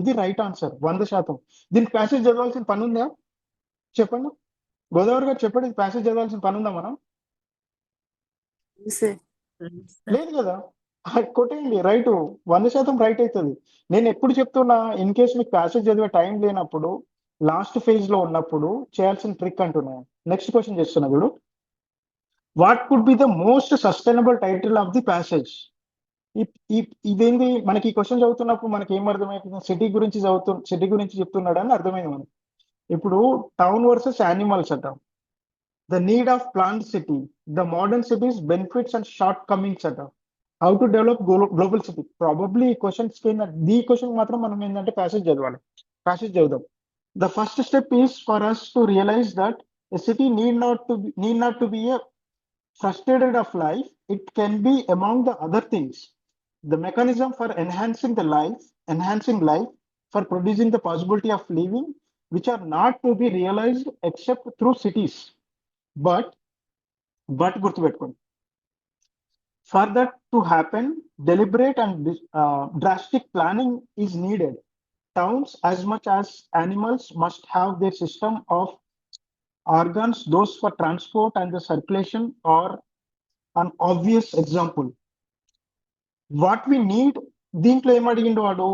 ఇది రైట్ ఆన్సర్ 100%. దీనికి ప్యాసేజ్ చదవాల్సిన పని ఉందా చెప్పండి? గోదావరి గారు చెప్పండి, ఇది ప్యాసేజ్ చదవాల్సిన పని ఉందా మనం? లేదు కదా. కొట్టేయండి, రైట్, 100% రైట్ అవుతుంది. నేను ఎప్పుడు చెప్తున్నా, ఇన్ కేసు మీకు ప్యాసేజ్ చదివే టైం లేనప్పుడు, లాస్ట్ ఫేజ్ లో ఉన్నప్పుడు చేయాల్సిన ట్రిక్ అంటున్నాను. నెక్స్ట్ క్వశ్చన్ చేస్తున్నా చూడు. What could be the most sustainable title of the passage? ఇదేంది, మనకి ఈ క్వశ్చన్ చదువుతున్నప్పుడు మనకి ఏం అర్థమైపోతుంది? సిటీ గురించి చెప్తున్నాడు అని అర్థమైంది మనకి. ఇప్పుడు టౌన్ వర్సెస్ యానిమల్స్ అంటాం. The need of plant city, the modern cities benefits and షార్ట్ కమింగ్స్ అంటాం. How to develop global city. Probably ఈ క్వశ్చన్ మాత్రం మనం ఏంటంటే ప్యాసేజ్ చదవాలి. ప్యాసేజ్ చదువుదాం. The first step is for us to realize that a city need not to be a frustrated of life. It can be among the other things. The mechanism for enhancing life, for producing the possibility of living, which are not to be realized except through cities. But గుర్తుపెట్టుకోండి, for that to happen, deliberate and drastic planning is needed. Towns, as much as animals, must have their system of organs. Those for transport and the circulation are an obvious example. What we need, దీంట్లో ఏం అడిగిండు వాడు?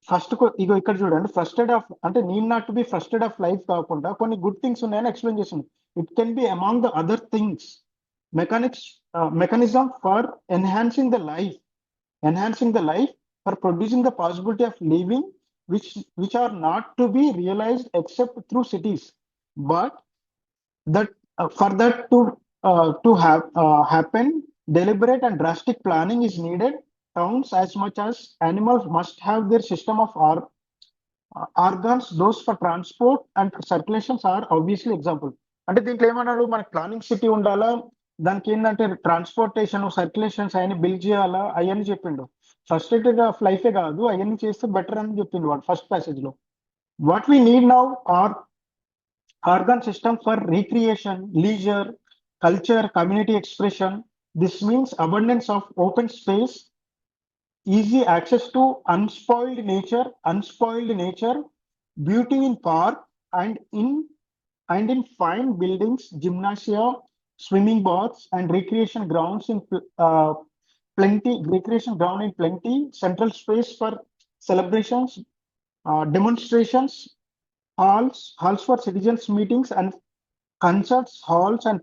First ఇగో ఇక్కడ చూడండి, ఫ్రస్టెడ్ of అంటే need not to be ఫ్రస్టెడ్ of life కాకుండా కొన్ని good things ఉన్నాయని ఎక్స్ప్లెయిన్ చేసింది. It can be among the other things mechanism for enhancing the life, for producing the possibility of living, which are not to be realized except through cities. But that for that to happen, deliberate and drastic planning is needed. Towns, as much as animals, must have their system of organs. Those for transport and circulations are obviously example. అంటే దీంట్లో ఏమన్నాడు, మనకి planning city ఉండాలా, దానికి ఏంటంటే transportation, circulations అవన్నీ build చేయాలా, అవన్నీ చెప్పిండు. ఫ్రస్ట్రేటెడ్ ఆఫ్ లైఫే కాదు, అవన్నీ చేస్తే బెటర్ అని చెప్పిండు వాడు ఫస్ట్ ప్యాసేజ్ లో. What we need now are organ system for recreation, leisure, culture, community expression. This means abundance of open space, easy access to unspoiled nature, beauty in park and and in fine buildings, gymnasia, swimming baths, and recreation grounds in plenty, central space for celebrations, demonstrations, halls for citizens meetings and concerts, halls and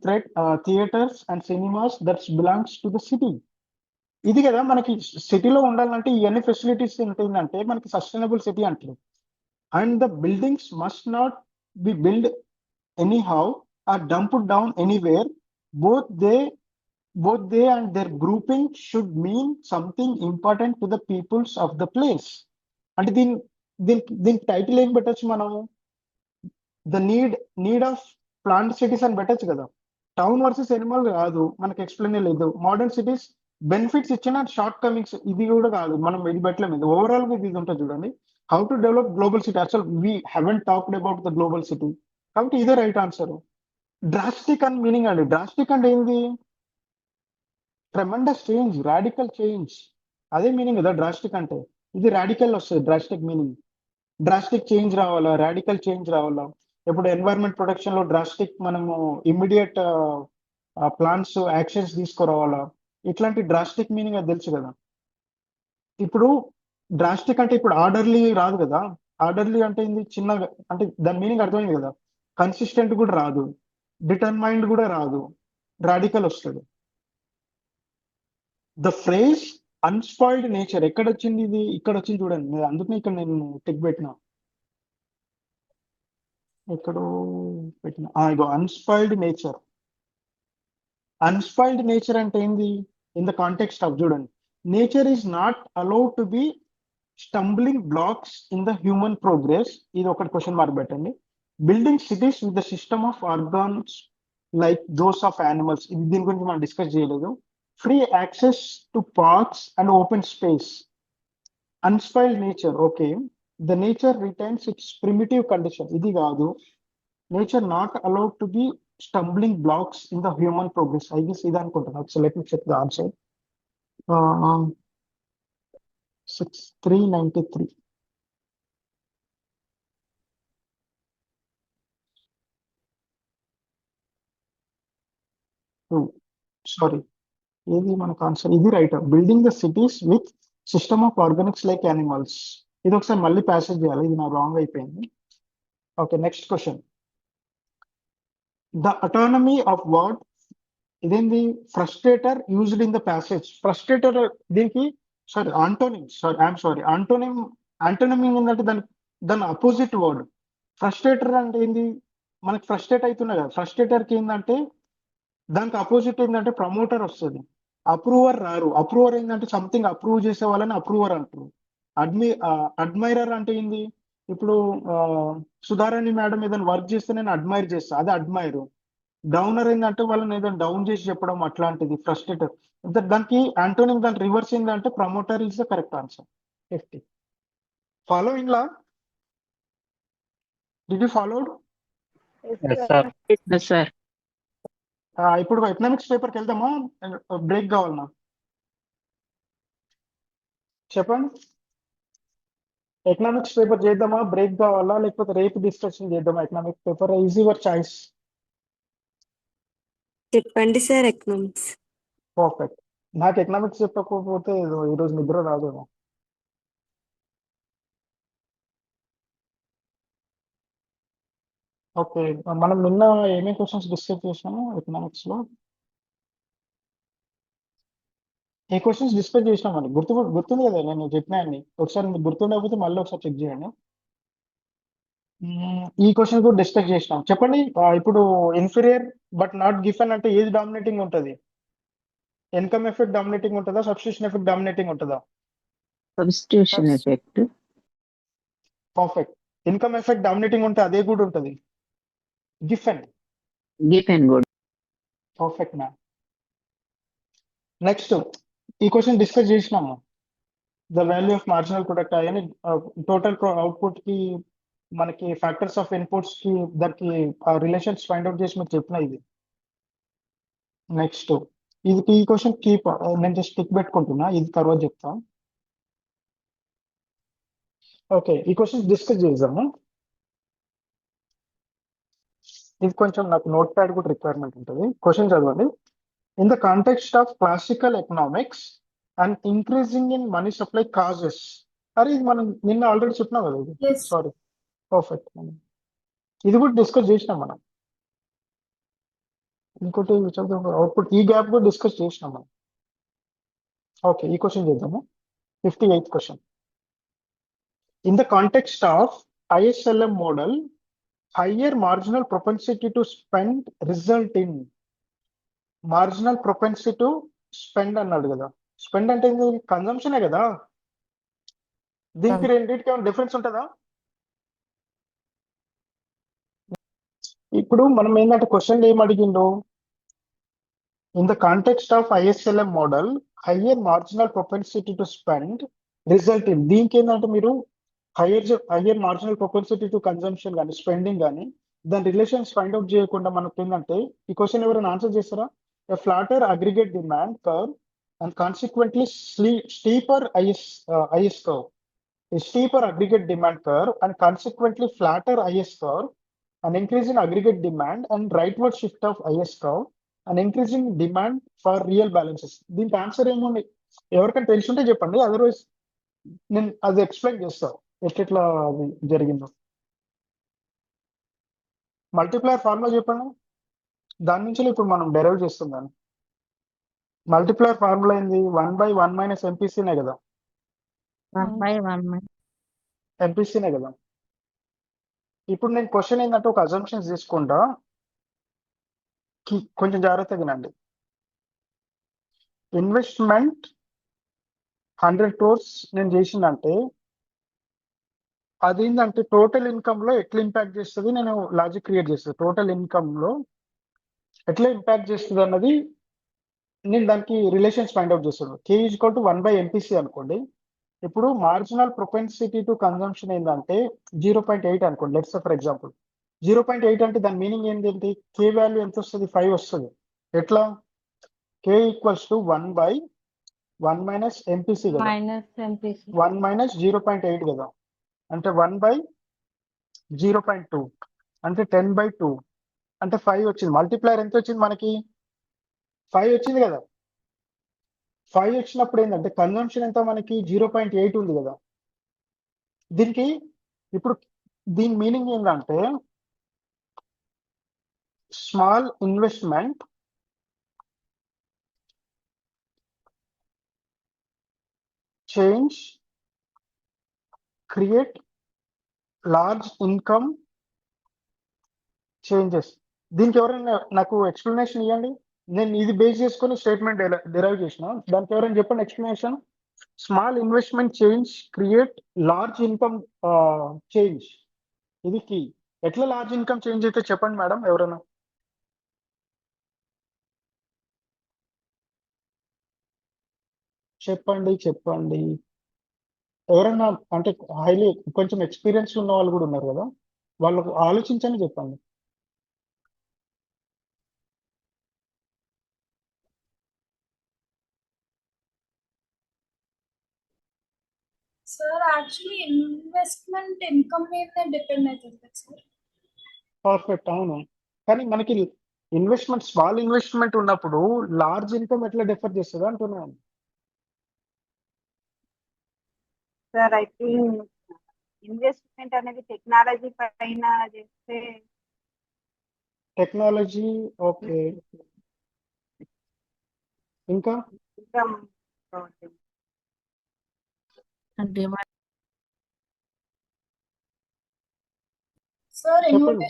theaters and cinemas that belongs to the city. ఇది కదా మనకి సిటీలో ఉండాలంటే ఇవన్నీ facilities ఏంటంటే మనకి sustainable city అంటారు. And the buildings must not be build anyhow or dumped down anywhere. Both they and their grouping should mean something important to the peoples of the place. అంటే దీని టైటిల్ ఏం పెట్టచ్చు మనము? The need of plant cities అని పెట్టచ్చు కదా. Town versus Animal కాదు, మనకి ఎక్స్ప్లెయిన్ లేదు. మోడర్న్ సిటీస్ బెనిఫిట్స్ ఇచ్చిన షార్ట్ కమింగ్స్ ఇది కూడా కాదు, మనం ఇది పెట్టలేము. ఇది ఓవరాల్ గా ఇది ఉంటుంది చూడండి. How to develop global city, అసలు we haven't talked about the global city. కాబట్టి ఇదే రైట్ ఆన్సర్. డ్రాస్టిక్ అని మీనింగ్ అండి. డ్రాస్టిక్ అంటే ఏంది? ట్రెమెండస్ చేంజ్, రాడికల్ చేంజ్, అదే మీనింగ్ కదా డ్రాస్టిక్ అంటే. ఇది రాడికల్ వస్తుంది డ్రాస్టిక్ మీనింగ్. డ్రాస్టిక్ చేంజ్ రావాలా, రాడికల్ చేంజ్ రావాలా. ఇప్పుడు ఎన్వైరన్మెంట్ ప్రొటెక్షన్ లో డ్రాస్టిక్ మనము ఇమ్మీడియట్ ప్లాన్స్ యాక్షన్స్ తీసుకురావాలా, ఇట్లాంటి డ్రాస్టిక్ మీనింగ్ అది తెలుసు కదా. ఇప్పుడు డ్రాస్టిక్ అంటే ఇప్పుడు ఆర్డర్లీ రాదు కదా. ఆర్డర్లీ అంటే ఏంది? చిన్నగా అంటే దాని మీనింగ్ అర్థమైంది కదా. కన్సిస్టెంట్ కూడా రాదు, డిటర్మైండ్ కూడా రాదు, రాడికల్ వస్తుంది. ద ఫ్రేజ్ అన్స్పాయిల్డ్ నేచర్ ఎక్కడ వచ్చింది? ఇది ఇక్కడ వచ్చింది చూడండి. అందుకని ఇక్కడ నేను టిక్ పెట్టినా, ఎక్కడో పెట్టిన ఇగో అన్స్పాయిల్డ్ నేచర్. అన్స్పాయిల్డ్ నేచర్ అంటే ఏంది? ఇన్ ద కాంటెక్స్ట్ ఆఫ్ చూడండి, nature is not allowed to be stumbling blocks in the human progress. ఇది ఒకటి క్వశ్చన్ మార్క్ పెట్టండి. Building cities with the system of organs like those of animals, ఇది దీని గురించి మనం డిస్కస్ చేయలేదు. Free access to parks and open space. Unspoiled nature, okay. The nature retains its primitive condition, ఇది కాదు. Nature not allowed to be stumbling blocks in the human progress, I guess ఇది అనుకుంటున్నాను. So let me check the answer. 6393. Sorry, ఏది మనకు answer? ఇది right. Building the cities with system of organics like animals. ఇది ఒకసారి మళ్ళీ passage చేయాలి, ఇది నాకు రాంగ్ అయిపోయింది. Okay, next question. The autonomy of word, ఇదేంది? Frustrator used in the passage. Frustrator దీనికి ఆంటోనిమ్ ఏంటంటే దాని అపోజిట్ వర్డ్. ఫ్రస్ట్రేటర్ అంటే ఏంది? మనకి ఫ్రస్ట్రేట్ అవుతున్నాయి కదా. ఫ్రస్ట్రేటర్కి ఏంటంటే దానికి అపోజిట్ ఏంటంటే ప్రమోటర్ వస్తుంది, అప్రూవర్ రారు. అప్రూవర్ ఏంటంటే సంథింగ్ అప్రూవ్ చేసే వాళ్ళని అప్రూవర్ అంటారు. అడ్మైరర్ అంటే ఏంది? ఇప్పుడు సుధారాణి మేడం ఏదైనా వర్క్ చేస్తే నేను అడ్మైర్ చేస్తా, అది అడ్మైర్. డౌనర్ ఏంటంటే వాళ్ళని ఏదైనా డౌన్ చేసి చెప్పడం, అట్లాంటిది ఫ్రస్ట్రేటర్. దానికి ఆంటోనిమ్, దాని రివర్స్ ఏంటంటే promoter is the correct answer. 50. Following law, did you followed? Yes, sir. Sir ఇప్పుడు ఎకనామిక్స్ పేపర్కి వెళ్దామా, బ్రేక్ కావాలన్నా? చెప్పండి. ఎకనామిక్స్ పేపర్ చేద్దామా, బ్రేక్ కావాలా, లేకపోతే రేపు డిస్కషన్ చేద్దామా? Economics paper is your choice. చెప్పండి సార్ ఎకనామిక్స్. పర్ఫెక్ట్. నాకు ఎకనామిక్స్ చెప్పకపోతే ఈరోజు నిద్ర రాదేమో. ఓకే, మనం నిన్న ఏమేమి క్వశ్చన్స్ డిస్కస్ చేసినాము ఎకనామిక్స్ లో? ఏ క్వశ్చన్స్ డిస్కస్ చేసినామండి? గుర్తుంది కదా నేను చెప్పినాన్ని. ఒకసారి మీకు గుర్తుండకపోతే మళ్ళీ ఒకసారి చెక్ చేయండి. ఈ క్వశ్చన్ కూడా డిస్కస్ చేసినాం. చెప్పండి. ఇప్పుడు ఇన్ఫీరియర్ బట్ నాట్ గిఫెన్ అంటే ఏది డామినేటింగ్ ఉంటుంది? ఇన్కమ్ ఎఫెక్ట్ డామినేటింగ్ ఉంటుందా, సబ్స్టిట్యూషన్ ఎఫెక్ట్ డామినేటింగ్ ఉంటుందా? Substitution effect. Perfect. Income effect dominating ఉంటే అదే కూడా ఉంటుంది, Giffen. Giffen good. Perfect ma'am. Next ఈ క్వశ్చన్ డిస్కస్ చేసినాము. The value of marginal product అని టోటల్ అవుట్పుట్ కి మనకి ఫ్యాక్టర్స్ ఆఫ్ ఇన్పుట్స్ కి దానికి రిలేషన్స్ ఫైండ్ అవుట్ చేసి మీకు చెప్పిన ఇది. నెక్స్ట్ ఈ క్వశ్చన్ కీప్, నేను జస్ట్ టిక్ పెట్టుకుంటున్నా, ఇది తర్వాత చెప్తా. ఓకే, ఈ క్వశ్చన్ డిస్కస్ చేద్దాము. ఇది కొంచెం నాకు నోట్ ప్యాడ్ కూడా రిక్వైర్మెంట్ ఉంటుంది. క్వశ్చన్ చదవండి. In the context of classical economics and increasing in money supply causes. అరే ఇది మనం నిన్న ఆల్రెడీ చెప్పినాం కదా ఇది. Yes. Sorry, perfect. ఇది కూడా డిస్కస్ చేసినాం మనం. ఇంకోటి అవుట్పుట్ ఈ గ్యాప్ కూడా డిస్కస్ చేసినాం మనం. ఓకే, ఈ క్వశ్చన్ చేద్దాము. 58th question. In the context of ISLM model, higher marginal propensity to spend result in marginal propensity to spend అన్నాడు కదా. స్పెండ్ అంటే కన్జంప్షనే కదా. దీనికి రెండింటికి ఏమైనా డిఫరెన్స్ ఉంటుందా? ఇప్పుడు మనం ఏంటంటే క్వశ్చన్ ఏం అడిగిండు, in the context of ISLM model higher marginal propensity to spend result in. దీనికి ఏంటంటే మీరు higher marginal propensity to consumption కానీ స్పెండింగ్ కానీ దాని రిలేషన్స్ ఫైండ్ అవుట్ చేయకుండా మనకు ఏంటంటే ఈ క్వశ్చన్ ఎవరైనా ఆన్సర్ చేస్తారా? A flatter aggregate demand curve and consequently steeper IS curve. A steeper aggregate demand curve and consequently flatter IS curve, an increase in aggregate demand and rightward shift of IS curve, an increasing demand for real balances. దీనికి answer ఏముంది? ఎవరికైనా తెలుసుంటే చెప్పండి, otherwise నేను అది explain చేస్తాను ఎట్లా అది జరిగిందో. మల్టిప్లైయర్ ఫార్ములా చెప్పండి, దాని నుంచి ఇప్పుడు మనం డెరైవ్ చేస్తున్నాం. మల్టిప్లైయర్ ఫార్ములా ఏంది? 1/1 - MPCనే కదా. 1/1 MPCనే కదా. ఇప్పుడు నేను క్వశ్చన్ ఏంటంటే ఒక అజంప్షన్స్ తీసుకుంటా, కొంచెం జాగ్రత్తగా వినండి. ఇన్వెస్ట్మెంట్ 100 crores నేను చేసిందంటే అదేంటంటే టోటల్ ఇన్కమ్ లో ఎట్లా ఇంపాక్ట్ చేస్తుంది, నేను లాజిక్ క్రియేట్ చేస్తాను. టోటల్ ఇన్కమ్ లో ఎట్లా ఇంపాక్ట్ చేస్తుంది అన్నది నేను దానికి రిలేషన్స్ ఫైండ్ అవుట్ చేస్తాను. K = 1/MPC అనుకోండి. ఇప్పుడు మార్జినల్ ప్రొపెన్సిటీ టు కన్జంప్షన్ ఏంటంటే 0.8 అనుకోండి. లెట్స్ ఫర్ ఎగ్జాంపుల్ 0.8 అంటే దాని మీనింగ్ ఏంటి? K వాల్యూ ఎంత వస్తుంది? 5 వస్తుంది. ఎట్లా? K = 1/1 - MPC కదా. -MPC 1 - 0.8 కదా. అంటే 1/0.2 అంటే 10/2 అంటే 5 వచ్చింది. మల్టిప్లైయర్ ఎంత వచ్చింది మనకి? 5 వచ్చింది కదా. 5 వచ్చినప్పుడు ఏంటంటే కన్జంప్షన్ ఎంత మనకి? 0.8 ఉంది కదా. దీనికి ఇప్పుడు దీని మీనింగ్ ఏంటంటే small investment change create large income changes. దీనికి ఎవరైనా నాకు ఎక్స్ప్లెనేషన్ ఇవ్వండి. నేను ఇది బేస్ చేసుకొని స్టేట్మెంట్ డిరైవ్ చేసిన. దానికి ఎవరైనా చెప్పండి explanation. Small investment change create large income change. ఇది కీ. ఎట్లా లార్జ్ ఇన్కమ్ చేంజ్ అయితే చెప్పండి మేడం ఎవరైనా. చెప్పండి ఎవరన్నా, అంటే హైలీ కొంచెం ఎక్స్పీరియన్స్ ఉన్న వాళ్ళు కూడా ఉన్నారు కదా, వాళ్ళకు ఆలోచించని చెప్పండి. సార్ యాక్చువల్లీ ఇన్వెస్ట్మెంట్ ఇన్కమ్ మీద డిపెండ్ అవుతుంది కదా సార్. పర్ఫెక్ట్, అవును. కానీ మనకి ఇన్వెస్ట్మెంట్ స్మాల్ ఇన్వెస్ట్మెంట్ ఉన్నప్పుడు లార్జ్ ఇన్కమ్ ఎట్లా డిఫర్ చేస్తుంది అంటున్నాను. సార్ ఐ థింక్ ఇన్వెస్ట్మెంట్ అనేది టెక్నాలజీ పైన చేస్తే టెక్నాలజీ, ఓకే. ఇంకా ఇన్కమ్ అంటే సార్ చెప్పండి.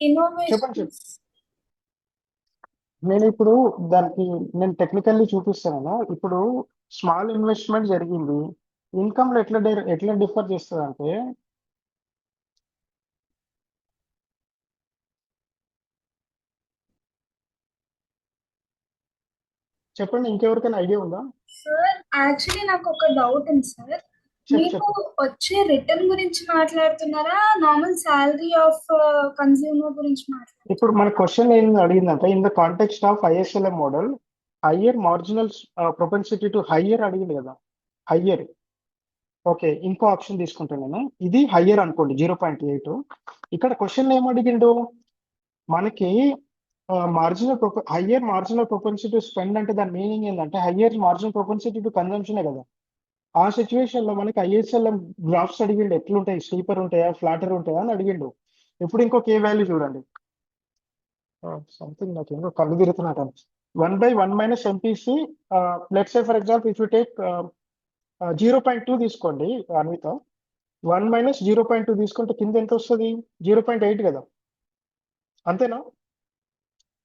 ఇన్నోవేషన్స్ చెప్పండి. నేను ఇప్పుడు దానికి నేను టెక్నికల్లీ చూపిస్తాను. ఇప్పుడు స్మాల్ ఇన్వెస్ట్మెంట్ జరిగింది, ఇన్కమ్ లో ఎట్లా డిఫర్ చేస్తుంది అంటే చెప్పండి. ఇంకెవరికైనా ఐడియా ఉందా? సార్ యాక్చువల్లీ నాకు ఒక డౌట్ ఉంది సార్. మీకు వచ్చే రిటర్న్ గురించి మాట్లాడుతున్నారా, నార్మల్ శాలరీ ఆఫ్ కన్స్యూమర్ గురించి మాట్లాడుతున్నారా? ఇప్పుడు మన క్వశ్చన్ ఏం అడిగిందంటే in the context of ISLM model higher marginal propensity to higher అడిగింది కదా. హయ్యర్ ఓకే, ఇంకో ఆప్షన్ తీసుకుంటాను నేను. ఇది హయ్యర్ అనుకోండి 0.8. ఇక్కడ క్వశ్చన్ ఏం అడిగిండు మనకి, హయ్యర్ మార్జినల్ ప్రొపెన్సిటీ స్పెండ్ అంటే దాని మీనింగ్ ఏంటంటే హయ్యర్ మార్జినల్ ప్రొపెన్సిటీ టు కన్జంప్షనే కదా. ఆ సిచ్యువేషన్ లో మనకి ఐఎస్ఎల్ఎం గ్రాఫ్స్ అడిగిండు, ఎట్లుంటాయి, స్లీపర్ ఉంటాయా ఫ్లాటర్ ఉంటాయా అని అడిగిండు. ఇప్పుడు ఇంకో కే వాల్యూ చూడండి, సంథింగ్ నాకు ఇంకో కళ్ళు తిరుగుతున్నట్టు. 1/1 - MPC, let's say for example if you take 0.2 తీసుకోండి అన్విత. 1 - 0.2 తీసుకుంటే కింద ఎంత వస్తుంది? 0.8 కదా, అంతేనా?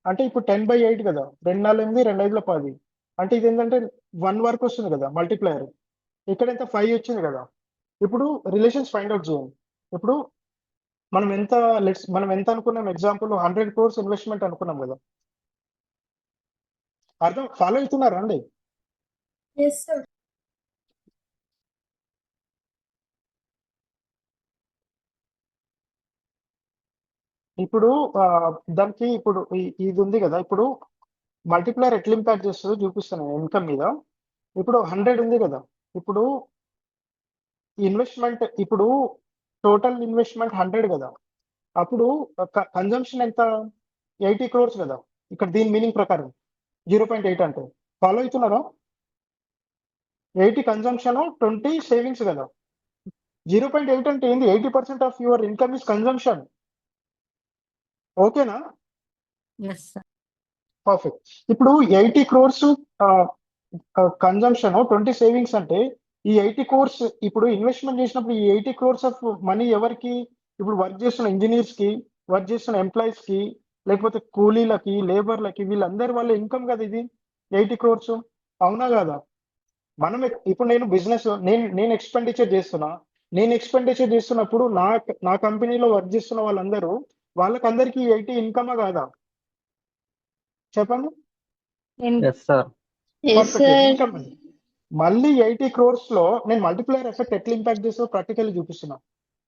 అంటే ఇప్పుడు 10/8 కదా, 2 4 8 2 5 10. అంటే ఇది ఏంటంటే 1 వరకు వస్తుంది కదా మల్టిప్లయర్. ఇక్కడ ఎంత 5 వచ్చింది కదా. ఇప్పుడు రిలేషన్స్ ఫైండ్ అవుట్ చేయండి. ఇప్పుడు మనం ఎంత అనుకున్నాం, ఎగ్జాంపుల్ 100 crores ఇన్వెస్ట్మెంట్ అనుకున్నాం కదా. అర్థం ఫాలో అవుతున్నారా అండి? Yes sir. ఇప్పుడు దానికి ఇప్పుడు ఇది ఉంది కదా. ఇప్పుడు మల్టిప్లయర్ ఎట్లా ఇంపాక్ట్ చేస్తుందో చూపిస్తాను ఇన్కమ్ మీద. ఇప్పుడు 100 ఉంది కదా. ఇప్పుడు ఇన్వెస్ట్మెంట్, ఇప్పుడు టోటల్ ఇన్వెస్ట్మెంట్ 100 కదా. అప్పుడు కన్జంప్షన్ ఎంత? 80 crores కదా. ఇక్కడ దీని మీనింగ్ ప్రకారం 0.8 అంటే ఫాలో అవుతున్నారా? 80 కన్జంప్షన్, 20 సేవింగ్స్ కదా. 0.8 అంటే ఏంది? 80% of your income is consumption. ఓకేనా? Yes sir. పర్ఫెక్ట్. ఇప్పుడు 80 crores కన్జంప్షన్, 20 సేవింగ్స్ అంటే ఈ 80 crores ఇప్పుడు ఇన్వెస్ట్మెంట్ చేసినప్పుడు ఈ 80 crores ఆఫ్ మనీ ఎవరికి? ఇప్పుడు వర్క్ చేస్తున్న ఇంజనీర్స్ కి, వర్క్ చేస్తున్న ఎంప్లాయీస్ కి, లేకపోతే కూలీలకి, లేబర్లకి, వీళ్ళందరి వాళ్ళ ఇన్కమ్ కదా ఇది 80 crores. అవునా కదా? మనం ఇప్పుడు నేను బిజినెస్, నేను ఎక్స్పెండిచర్ చేస్తున్నా. నేను ఎక్స్పెండిచర్ చేస్తున్నప్పుడు నా కంపెనీలో వర్క్ చేస్తున్న వాళ్ళందరూ, వాళ్ళకందరికీ 80 ఇన్కమా కాదా? చెప్పండి. Yes sir. ఇన్కమ్. మళ్ళీ 80 crores లో నేను మల్టిప్లయర్ ఎఫెక్ట్ ఎట్లా ఇంపాక్ట్ చేస్తుందో ప్రాక్టికల్ చూపిస్తున్నా.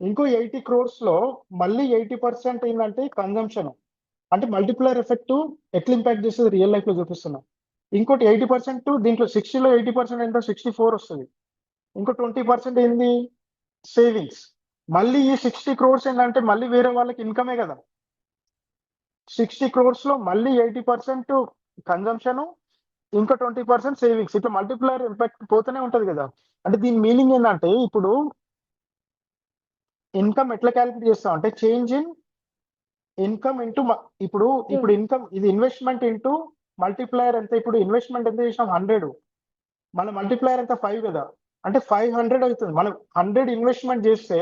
ఇంకో 80 crores లో మళ్ళీ 80% ఏంటంటే కన్జంప్షన్. అంటే మల్టిప్లయర్ ఎఫెక్ట్ ఎట్లా ఇంపాక్ట్ చేస్తుంది రియల్ లైఫ్ లో చూపిస్తున్నా. ఇంకోటి 80%, దీంట్లో 60లో 80% ఎంత? 64 వస్తుంది. ఇంకో 20% ఏంది? సేవింగ్స్. మళ్ళీ ఈ 60 crores ఏంటంటే మళ్ళీ వేరే వాళ్ళకి ఇన్కమే కదా. 60 crores లో మళ్ళీ 80% కన్జంప్షన్, ఇంకా 20% సేవింగ్స్. ఇట్లా మల్టిప్లయర్ ఇంపాక్ట్ పోతూనే ఉంటది కదా. అంటే దీని మీనింగ్ ఏంటంటే ఇప్పుడు ఇన్కమ్ ఎట్లా క్యాలిక్యులేట్ చేస్తాం అంటే చేంజ్ ఇన్ ఇన్కమ్ ఇంటూ ఇప్పుడు ఇన్కమ్, ఇది ఇన్వెస్ట్మెంట్ ఇంటూ మల్టిప్లయర్ ఎంత? ఇప్పుడు ఇన్వెస్ట్మెంట్ ఎంత చేసినాం? 100. మన మల్టిప్లయర్ ఎంత? 5 కదా. అంటే 500 అవుతుంది. మనం 100 ఇన్వెస్ట్మెంట్ చేస్తే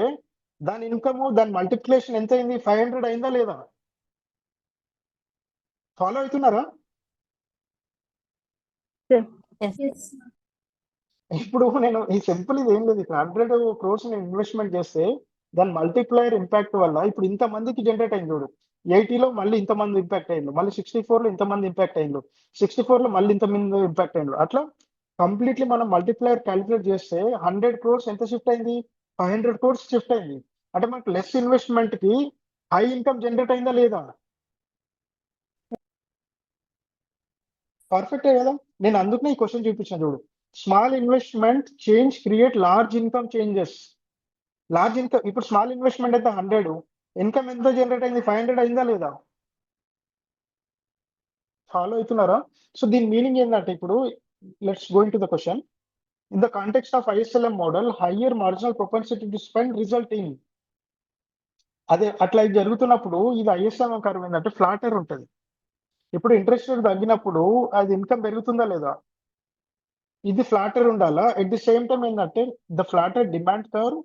దాని ఇన్కమ్, దాని మల్టిప్లికేషన్ ఎంత అయింది? 500 అయిందా లేదా? ఫాలో అవుతున్నారా? ఎస్. ఇప్పుడు నేను ఈ సింపుల్ ఇది ఏం లేదు. ఇక్కడ 100 crores నేను ఇన్వెస్ట్మెంట్ చేస్తే దాని మల్టిప్లయర్ ఇంపాక్ట్ వల్ల ఇప్పుడు ఇంత మందికి జనరేట్ అయింది చూడు. 80లో మళ్ళీ ఇంతమంది ఇంపాక్ట్ అయ్యిండు, మళ్ళీ 64లో ఇంతమంది ఇంపాక్ట్ అయ్యిండు, 64లో మళ్ళీ ఇంతమంది ఇంపాక్ట్ అయ్యిండు. అట్లా కంప్లీట్లీ మనం మల్టిప్లయర్ క్యాలిక్యులేట్ చేస్తే 100 crores ఎంత షిఫ్ట్ అయింది? 500 crores షిఫ్ట్ అయింది. అంటే మనకు లెస్ ఇన్వెస్ట్మెంట్ కి హై ఇన్కమ్ జనరేట్ అయిందా లేదా? పర్ఫెక్టే కదా. నేను అందుకనే ఈ క్వశ్చన్ చూపించాను చూడు. Small investment change create large income changes. Large income, ఇప్పుడు స్మాల్ ఇన్వెస్ట్మెంట్ అయితే 100, ఇన్కమ్ ఎంత జనరేట్ అయింది? 500 అయిందా లేదా? ఫాలో అవుతున్నారా? సో దీని మీనింగ్ ఏంటంటే ఇప్పుడు let's going to the question. In the context of ISLM model, higher marginal propensity to spend result in. అదే అట్లా ఇది జరుగుతున్నప్పుడు ఇది ఐఎస్ఎల్ఎం కర్వ్ ఏంటంటే ఫ్లాటర్ ఉంటుంది. ఇప్పుడు ఇంట్రెస్ట్ రేట్ తగ్గినప్పుడు అది ఇన్కమ్ పెరుగుతుందా లేదా? ఇది ఫ్లాటర్ ఉండాలా. ఎట్ ది సేమ్ టైం ఏంటంటే the flatter demand curve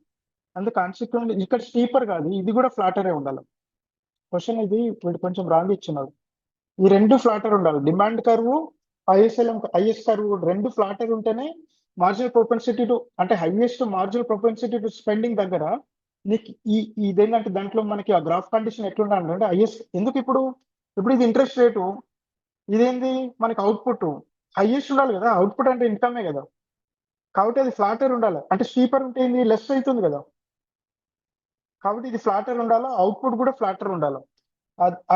and consequent, ఇక్కడ స్టీపర్ కాదు, ఇది కూడా ఫ్లాటరే ఉండాలి. క్వశ్చన్ ఇది వీడు కొంచెం రాంగ్ ఇచ్చినాడు. ఈ రెండు ఫ్లాటర్ ఉండాలి. డిమాండ్ కర్వ్, ఐఎస్ కర్వ్ రెండు ఫ్లాటర్ ఉంటేనే మార్జినల్ ప్రొపెన్సిటీ టు, అంటే highest marginal propensity to spending దగ్గర నీకు ఇదేంటంటే దాంట్లో మనకి ఆ గ్రాఫ్ కండిషన్ ఎట్లుండాలంటే ఐఎస్. ఎందుకు ఇప్పుడు ఇది ఇంట్రెస్ట్ రేటు, ఇదేంది మనకి అవుట్పుట్ హైయెస్ట్ ఉండాలి కదా. అవుట్పుట్ అంటే ఇన్కమే కదా. కాబట్టి అది ఫ్లాటర్ ఉండాలి. అంటే స్టీపర్ ఉంటే ఏంది? లెస్ అవుతుంది కదా. కాబట్టి ఇది ఫ్లాటర్ ఉండాలా, అవుట్పుట్ కూడా ఫ్లాటర్ ఉండాలి.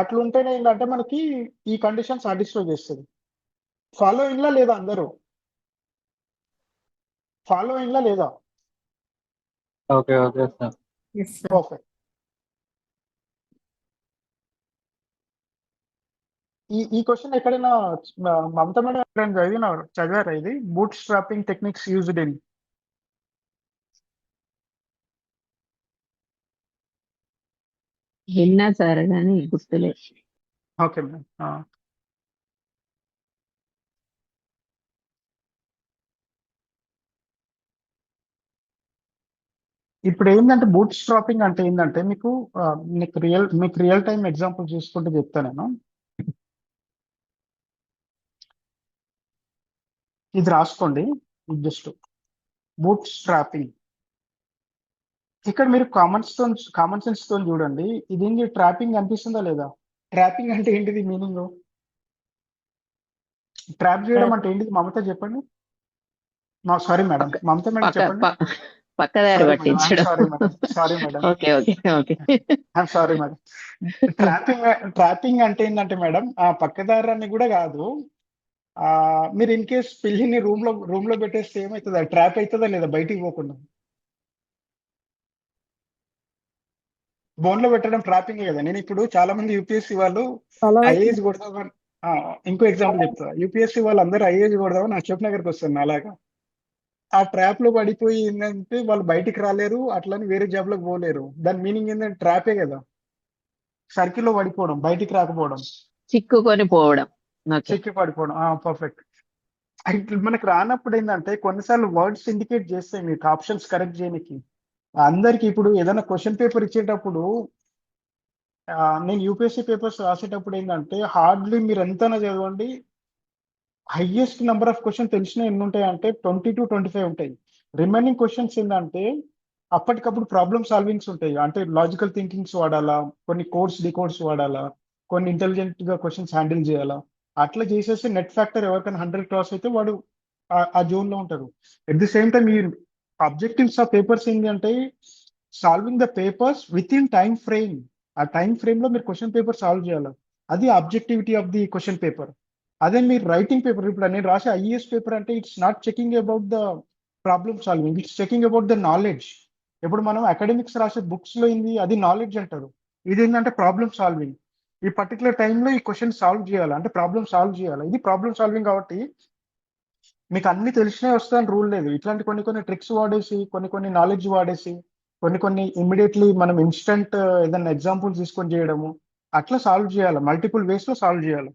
అట్లుంటేనే ఏంటంటే మనకి ఈ కండిషన్ సాటిస్ఫై చేస్తుంది. ఫాలోయింగ్ లా లేదా? అందరూ ఫాలోయింగ్ లా లేదా? Okay okay sir. Yes sir. Perfect. ఈ క్వశ్చన్ ఎక్కడైనా మమతా మేడం ఎక్కడైనా చదివారా ఇది? Bootstrapping techniques used in. విన్నా సార్ కానీ గుర్తులేదు. Okay madam. ఇప్పుడు ఏంటంటే బూట్ స్ట్రాపింగ్ అంటే ఏంటంటే మీకు రియల్ టైం ఎగ్జాంపుల్ చూసుకుంటే చెప్తా నేను. ఇది రాసుకోండి జస్ట్ బూట్ స్ట్రాపింగ్. ఇక్కడ మీరు కామన్ సెన్స్ తో చూడండి. ఇది ట్రాపింగ్ అనిపిస్తుందా లేదా? ట్రాపింగ్ అంటే ఏంటిది మీనింగ్? ట్రాప్ చేయడం అంటే ఏంటిది? మమత చెప్పండి. సారీ మేడం, మమత మేడం పక్క చెప్పండి. ప- పక్కదారి పట్టించడం. Sorry madam. Okay okay okay. Sorry madam. Trapping అంటే ఏంటంటే మేడం, ఆ పక్కదారాన్ని కూడా కాదు. మీరు ఇన్ కేస్ పిల్లిని రూమ్ లో పెట్టేస్తే ఏమవుతుందా? ట్రాప్ అవుతుందా లేదా బయటికి పోకుండా? బోన్ లో పెట్టడం ట్రాపింగ్ కదా. నేను ఇప్పుడు చాలా మంది యూపీఎస్సీ వాళ్ళు ఐఏఎస్ కొడదామని, ఇంకో ఎగ్జాంపుల్ చెప్తా. యూపీఎస్సీ వాళ్ళు అందరూ ఐఏఎస్ కొడదామని అశోక్ నగర్కి వస్తారు. అలాగా ఆ ట్రాప్ లో పడిపోయి ఏంటంటే వాళ్ళు బయటికి రాలేరు, అట్లని వేరే జాబ్ లోకి పోలేరు. దాని మీనింగ్ ఏంటంటే ట్రాపే కదా, సర్కిల్ లో పడిపోవడం, బయటికి రాకపోవడం, చిక్కుకొని పోవడం. ఓకే. చెక్కి పడిపోవడం. పర్ఫెక్ట్. మనకు రానప్పుడు ఏంటంటే కొన్నిసార్లు వర్డ్స్ ఇండికేట్ చేస్తాయి మీకు ఆప్షన్స్ కరెక్ట్ చేయడానికి. అందరికి ఇప్పుడు ఏదైనా క్వశ్చన్ పేపర్ ఇచ్చేటప్పుడు, నేను యూపీఎస్సీ పేపర్స్ రాసేటప్పుడు ఏంటంటే హార్డ్లీ మీరు ఎంతైనా చదవండి, హైయెస్ట్ నెంబర్ ఆఫ్ క్వశ్చన్ తెలిసిన ఎన్ని ఉంటాయి అంటే 20 to 25 ఉంటాయి. రిమైనింగ్ క్వశ్చన్స్ ఏంటంటే అప్పటికప్పుడు ప్రాబ్లమ్ సాల్వింగ్స్ ఉంటాయి. అంటే లాజికల్ థింకింగ్స్ వాడాలా, కొన్ని కోడ్స్ డికోడ్స్ వాడాలా, కొన్ని ఇంటెలిజెంట్ గా క్వశ్చన్స్ హ్యాండిల్ చేయాలా. అట్లా చేసేసి నెట్ ఫ్యాక్టర్ ఎవరికైనా 100 క్రాస్ అయితే వాడు ఆ జోన్ లో ఉంటారు. ఎట్ ది సేమ్ టైం ఈ అబ్జెక్టివ్స్ ఆఫ్ పేపర్స్ ఏంటి అంటే solving the papers with in time frame. ఆ టైం ఫ్రేమ్ లో మీరు క్వశ్చన్ పేపర్ సాల్వ్ చేయాలి. అది objectivity of the question paper. అదే మీరు రైటింగ్ పేపర్, ఇప్పుడు నేను రాసే ఐఏఎస్ పేపర్ అంటే it's not checking about the problem solving, it's checking about the knowledge. ఇప్పుడు మనం అకాడమిక్స్ రాసే బుక్స్ లో ఏంది, అది నాలెడ్జ్ అంటారు. ఇది ఏంటంటే ప్రాబ్లమ్ సాల్వింగ్. ఈ పర్టికులర్ టైంలో ఈ క్వశ్చన్ సాల్వ్ చేయాలి అంటే ప్రాబ్లమ్ సాల్వ్ చేయాలి. ఇది ప్రాబ్లమ్ సాల్వింగ్. కాబట్టి మీకు అన్ని తెలిసినవి వస్తాయని రూల్ లేదు. ఇట్లాంటి కొన్ని ట్రిక్స్ వాడేసి, కొన్ని నాలెడ్జ్ వాడేసి, కొన్ని ఇమ్మీడియట్లీ మనం ఇన్స్టెంట్ ఏదైనా ఎగ్జాంపుల్ తీసుకొని చేయడము, అట్లా సాల్వ్ చేయాలి. మల్టిపుల్ వేస్ లో సాల్వ్ చేయాలి.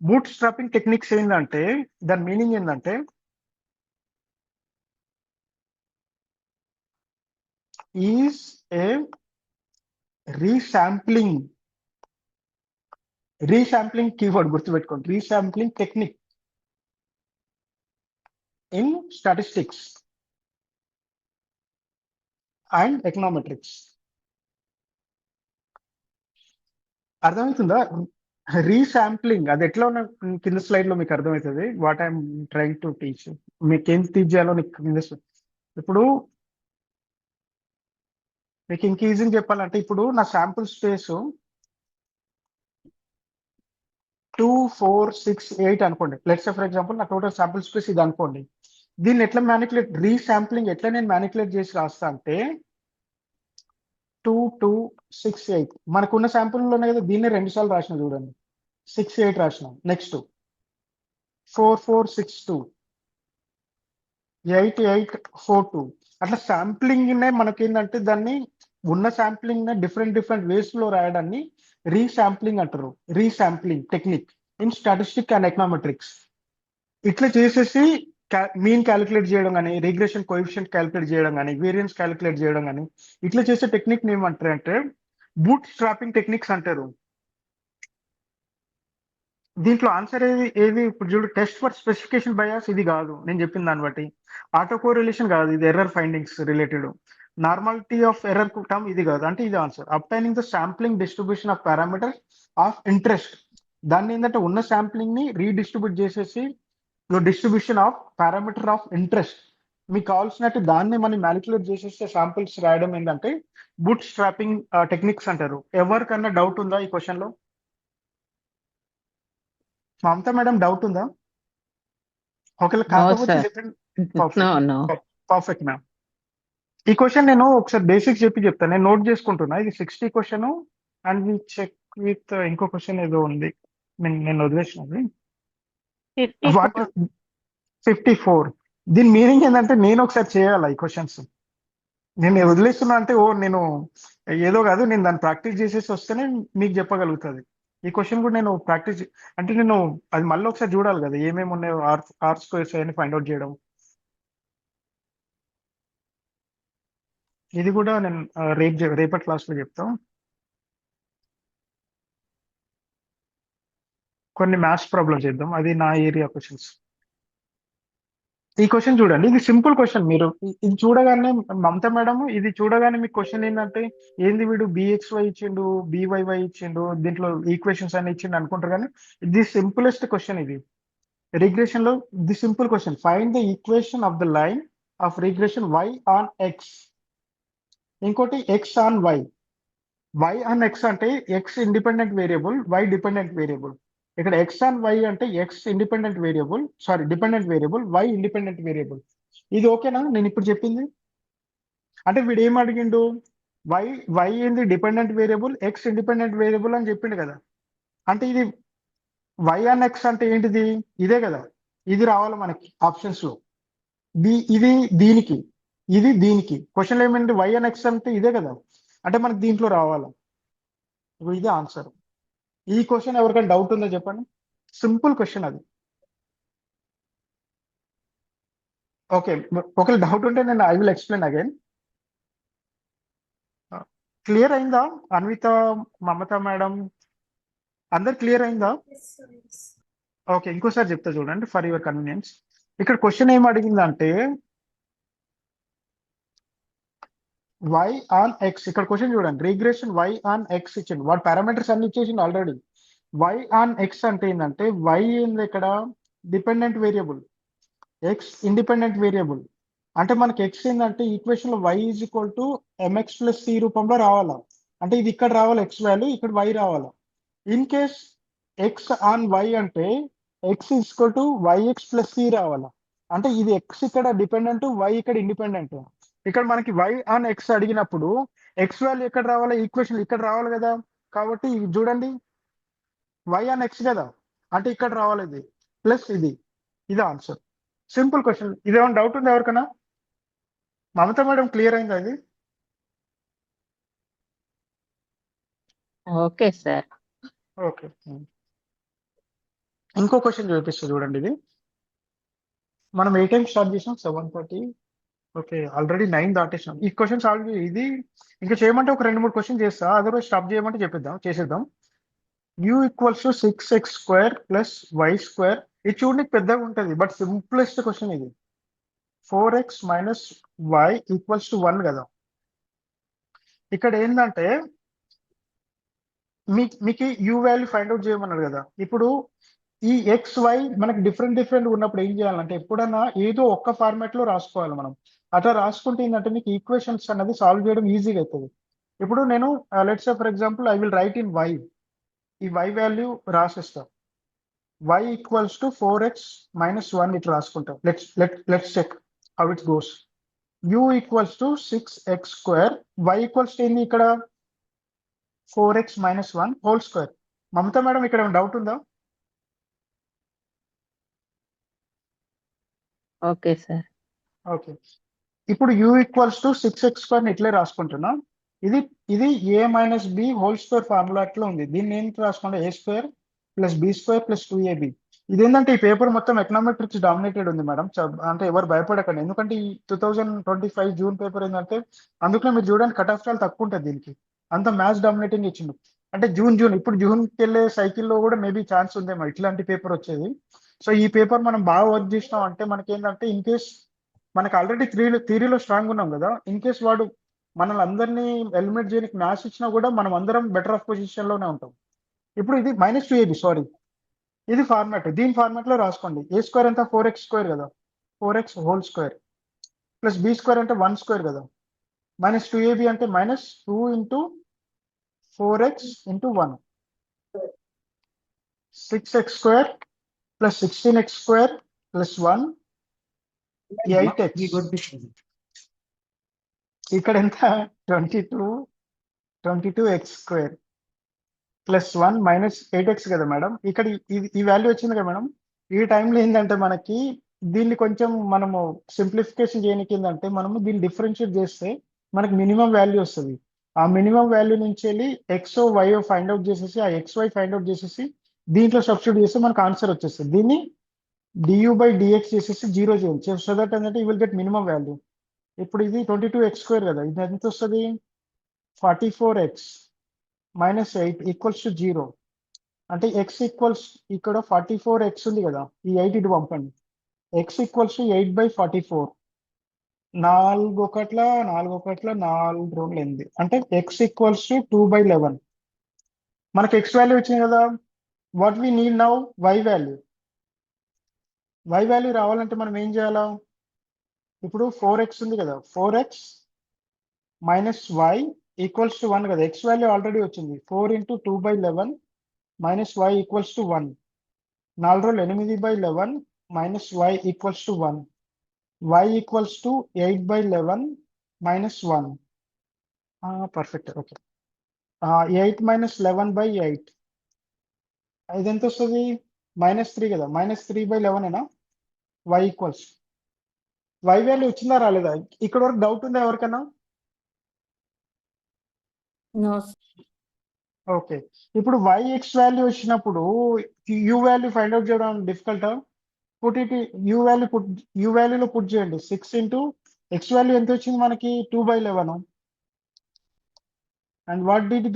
బూట్ స్ట్రాపింగ్ టెక్నిక్స్ ఏంటంటే దాని మీనింగ్ ఏంటంటే ఈజ్ ఏ రీశాంప్లింగ్ కీవర్డ్ గుర్తుపెట్టుకోండి. Resampling technique in statistics and econometrics. అర్థమవుతుందా? రీశాంప్లింగ్ అది ఎట్లా ఉన్న కింద స్లైడ్ లో మీకు అర్థమవుతుంది. What I'm trying to teach. మీకు ఏం టీచ్ చేయాలో కింద ఇప్పుడు మీకు ఇంక ఈజీగా చెప్పాలంటే, ఇప్పుడు నా శాంపుల్ స్పేస్ 2, 4, 6, 8 అనుకోండి. లెట్స్ సే ఫర్ ఎగ్జాంపుల్ నా టోటల్ శాంపుల్ స్పేస్ ఇది అనుకోండి. దీన్ని ఎట్లా రీశాంప్లింగ్ ఎట్లా నేను మ్యానిపులేట్ చేసి రాస్తా అంటే 2, 2, 6, 8 మనకున్న శాంపుల్లోనే కదా. దీన్ని 2 సార్లు రాసిన చూడండి. 6, 8 రాసిన. నెక్స్ట్ 4, 4, 6, 2, 8, 8, 4, 2. అట్లా శాంప్లింగ్ నే మనకేంటంటే దాన్ని ఉన్న శాంప్లింగ్ నే డిఫరెంట్ వేస్ లో రాయడాన్ని రీశాంప్లింగ్ అంటారు. Resampling technique in statistic and econometrics. ఇట్లా చేసేసి మీన్ క్యాలిక్యులేట్ చేయడం కానీ, రిగ్రెషన్ కోఎఫిషియంట్ క్యాలిక్యులేట్ చేయడం కానీ, వేరియన్స్ క్యాలిక్యులేట్ చేయడం కానీ, ఇట్లా చేసే టెక్నిక్ ఏమంటారు అంటే బూట్ స్ట్రాపింగ్ టెక్నిక్స్ అంటారు. దీంట్లో ఆన్సర్ ఏది ఇప్పుడు చూడు, టెస్ట్ ఫర్ స్పెసిఫికేషన్ బయాస్ ఇది కాదు నేను చెప్పిన దాన్ని బట్టి. ఆటో కోరిలేషన్ కాదు, ఇది error findings related. Normality of error term ఇది కాదు. అంటే ఇది answer. Obtaining the sampling distribution of parameter of interest. దాన్ని ఏంటంటే ఉన్న శాంప్లింగ్ ని రీడిస్ట్రిబ్యూట్ చేసేసి distribution of parameter of interest మీకు కావాల్సినట్టు దాన్ని మనం మ్యానిపులేట్ చేసేస్తే శాంపిల్స్ రాయడం ఏంటంటే బూట్ స్ట్రాపింగ్ టెక్నిక్స్ అంటారు. ఎవరికన్నా డౌట్ ఉందా ఈ క్వశ్చన్ లో? మమతా మేడం డౌట్ ఉందా? ఒకవేళ కాకపోతే sir. చెప్పండి. No, no. Perfect ma'am. ఈ క్వశ్చన్ నేను ఒకసారి బేసిక్స్ చెప్పి చెప్తాను. నేను నోట్ చేసుకుంటున్నా. ఇది 60 question and we check with ఇంకో క్వశ్చన్ ఏదో ఉంది. నేను వదిలేసినది. 54. దీని మీనింగ్ ఏంటంటే నేను ఒకసారి చేయాలి ఈ క్వశ్చన్స్. నేను వదిలేస్తున్నా అంటే నేను ఏదో కాదు, నేను దాన్ని ప్రాక్టీస్ చేసేసి వస్తేనే మీకు చెప్పగలుగుతుంది. ఈ క్వశ్చన్ కూడా నేను ప్రాక్టీస్ అంటే నేను అది మళ్ళీ ఒకసారి చూడాలి కదా, ఏమేమి ఉన్నాయో ఆర్ స్క్వేర్స్ అని ఫైండ్ అవుట్ చేయడం. ఇది కూడా నేను రేపటి క్లాస్లో చెప్తాం. కొన్ని మ్యాథ్స్ ప్రాబ్లమ్ చేద్దాం, అది నా ఏరియా క్వశ్చన్స్. ఈ క్వశ్చన్ చూడండి, ఇది సింపుల్ క్వశ్చన్. మీరు ఇది చూడగానే మమతా మేడం, ఇది చూడగానే మీకు క్వశ్చన్ ఏంటంటే ఏంది వీడు బిఎక్స్వై ఇచ్చిండు, బివైవై ఇచ్చిండు, దీంట్లో ఈక్వేషన్స్ అన్ని ఇచ్చిండు అనుకుంటారు. కానీ ఇది సింపులెస్ట్ క్వశ్చన్. ఇది రిగ్రెషన్ లో the simple question. Find the equation of the line of regression y on X. ఇంకోటి x on y. y on x అంటే x independent variable, y dependent variable. ఇక్కడ x ఆన్ y అంటే x independent variable, dependent variable, y independent variable. ఇది ఓకేనా నేను ఇప్పుడు చెప్పింది? అంటే వీడు ఏం అడిగిండు, y ఏంది dependent variable, x independent variable అని చెప్పిండు కదా. అంటే ఇది y ఆన్ x అంటే ఏంటిది, ఇదే కదా. ఇది రావాలి మనకి ఆప్షన్స్ లో. ఇది దీనికి, ఇది దీనికి. క్వశ్చన్ ఏమంటే y ఆన్ x అంటే ఇదే కదా, అంటే మనకి దీంట్లో రావాలి. ఇదే ఆన్సర్. ఈ క్వశ్చన్ ఎవరికైనా డౌట్ ఉందో చెప్పండి. సింపుల్ క్వశ్చన్ అది. ఓకే, ఒకవేళ డౌట్ ఉంటే నేను I will explain again. Clear అయిందా అన్విత, మమతా మేడం, అందరు క్లియర్ అయిందా? ఓకే, ఇంకోసారి చెప్తా చూడండి ఫర్ యువర్ కన్వీనియన్స్. ఇక్కడ క్వశ్చన్ ఏం అడిగిందంటే y ఆన్ x. ఇక్కడ క్వశ్చన్ చూడండి, రిగ్రెషన్ y ఆన్ x ఇచ్చింది. వాడు పారామీటర్స్ అన్ని ఇచ్చేసింది ఆల్రెడీ. y ఆన్ x అంటే ఏంటంటే y ఏంది ఇక్కడ dependent variable, x independent variable. అంటే మనకి x ఏంటంటే ఈక్వేషన్ లో y is equal to mx plus c రూపంలో రావాలా. అంటే ఇది ఇక్కడ రావాలి x వాల్యూ, ఇక్కడ y రావాలా. In case x on y అంటే x is equal to yx plus c రావాలా. అంటే ఇది x ఇక్కడ డిపెండెంట్, y ఇక్కడ ఇండిపెండెంట్. ఇక్కడ మనకి y ఆన్ x అడిగినప్పుడు x వాల్యూ ఎక్కడ రావాలా, ఈక్వేషన్ ఇక్కడ రావాలి కదా. కాబట్టి ఇది చూడండి, y ఆన్ x కదా, అంటే ఇక్కడ రావాలి ఇది ప్లస్ ఇది ఆన్సర్. Simple question. ఇది ఏమైనా డౌట్ ఉందా ఎవరికైనా? మమతా మేడం క్లియర్ అయిందా ఇది? Okay sir. ఓకే, ఇంకో క్వశ్చన్ చూపిస్తా చూడండి. ఇది మనం ఏ టైం స్టార్ట్ చేసాం? 7:30. Okay, already 9 దాటేసాం. ఈ క్వశ్చన్ సాల్వ్ ఇది ఇంకా చేయమంటే ఒక 2-3 క్వశ్చన్ చేస్తా, అదర్వైజ్ స్టాప్ చేయమంటే చేసేద్దాం. u equals to 6x² plus y². ఇది చూడడానికి పెద్దగా ఉంటుంది, బట్ సింప్లెస్ట్ క్వశ్చన్ ఇది. 4x minus y equals to 1 కదా. ఇక్కడ ఏంటంటే మీకు u వాల్యూ ఫైండ్ అవుట్ చేయమన్నాడు కదా. ఇప్పుడు ఈ xy మనకి డిఫరెంట్ ఉన్నప్పుడు ఏం చేయాలంటే ఎప్పుడన్నా ఏదో ఒక్క ఫార్మాట్ లో రాసుకోవాలి మనం. అట్లా రాసుకుంటే ఏంటంటే మీకు ఈక్వేషన్స్ అనేది సాల్వ్ చేయడం ఈజీగా అవుతుంది. ఇప్పుడు నేను let's say for example I will write in y. ఈ y వాల్యూ రాసేస్తా. y equals to 4x minus 1 ఇట్లా రాసుకుంటాం. Let's check how it goes. u equals to 6x², y equals to ఏంది ఇక్కడ 4x minus 1 whole square. Mamata madam ఇక్కడ ఏమైనా doubt ఉందా? Okay sir. Okay, ఇప్పుడు u ఈక్వల్స్ టు 6x² ఇట్లే రాసుకుంటున్నా. ఇది a minus b whole square formula అట్లా ఉంది. దీన్ని ఏంటి రాసుకుంటే a² plus b² plus 2ab. ఇదేంటంటే ఈ పేపర్ మొత్తం ఎకనామెట్రిక్స్ డామినేటెడ్ ఉంది మేడం. అంటే ఎవరు భయపడకండి, ఎందుకంటే ఈ 2025 జూన్ పేపర్ ఏంటంటే అందుకనే మీరు చూడండి కట్ ఆఫ్ చాలా తక్కువ ఉంటుంది దీనికి. అంత మ్యాథ్స్ డామినేటింగ్ ఇచ్చిండు. అంటే జూన్ ఇప్పుడు జూన్కి వెళ్ళే సైకిల్లో కూడా మేబీ ఛాన్స్ ఉందేమో ఇట్లాంటి పేపర్ వచ్చేది. సో ఈ పేపర్ మనం బాగా వర్క్ చేసినాం అంటే మనకి ఏంటంటే ఇన్ కేస్ మనకి ఆల్రెడీ థియరీలో స్ట్రాంగ్ ఉన్నాం కదా, ఇన్ కేస్ వాడు మనల్ని అందరినీ ఎలిమినేట్ చేయడానికి మ్యాథ్స్ ఇచ్చినా కూడా మనం అందరం బెటర్ ఆఫ్ పొజిషన్ లోనే ఉంటాం. ఇప్పుడు ఇది -2ab, సారీ ఇది ఫార్మాట్. దీని ఫార్మాట్ లో రాసుకోండి. a² ఎంత 4x² కదా, 4x whole square plus b² అంటే 1² కదా, -2ab అంటే -2 into 4x into 1, 6x² plus 16x² plus 1 8x. ఇక్కడ ఎంత 22x² ప్లస్ 1 మైనస్ 8x కదా మేడం. ఇక్కడ ఈ వాల్యూ వచ్చింది కదా మేడం. ఈ టైంలో ఏంటంటే మనకి దీన్ని కొంచెం మనము సింప్లిఫికేషన్ చేయడానికి ఏంటంటే మనము దీన్ని డిఫరెన్షియేట్ చేస్తే మనకి మినిమం వాల్యూ వస్తుంది. ఆ మినిమం వాల్యూ నుంచి వెళ్ళి ఎక్స్ వై ఫైండ్ అవుట్ చేసేసి ఆ XY ఫైండ్ అవుట్ చేసేసి దీంట్లో సబ్స్టిట్యూట్ చేస్తే మనకు ఆన్సర్ వచ్చేస్తుంది. దీన్ని du/dx చేసేసి 0 చేయండి. సో దట్ ఏంటంటే you will get minimum value. ఇప్పుడు ఇది 22x² కదా, ఇది ఎంత వస్తుంది? 44x minus 8 equals to 0. అంటే x ఈక్వల్స్ ఇక్కడ 44x ఉంది కదా, ఈ 8 ఇటు పంపండి. x equals to 8/44. 4 ఒకట్ల 8 అంటే x ఈక్వల్స్ టు 2/11. మనకి x వాల్యూ వచ్చింది కదా. What we need now y value. y value రావాలంటే మనం ఏం చేయాలా? ఇప్పుడు 4x ఉంది కదా, 4x minus y equals to 1 కదా. x వాల్యూ ఆల్రెడీ వచ్చింది. 4 × 2/11 మైనస్ y ఈక్వల్స్ టు 1. 4 రోజులు 8/11 minus y equals to 1. y equals to 8/11 minus 1. Perfect. Okay. 8 minus 11/8 ఇది ఎంత వస్తుంది? -3 కదా, -3/11 y ఈక్వల్స్. y వాల్యూ వచ్చిందా రాలేదా? ఇక్కడ వరకు డౌట్ ఉందా ఎవరికైనా? No. ఓకే. ఇప్పుడు yx వాల్యూ వచ్చినప్పుడు u వాల్యూ ఫైండ్ అవుట్ చేయడం డిఫికల్టా? పుట్ ఇట్ u వాల్యూలో పుట్ చేయండి. 6 × x వాల్యూ ఎంత వచ్చింది మనకి? 2/11. And what did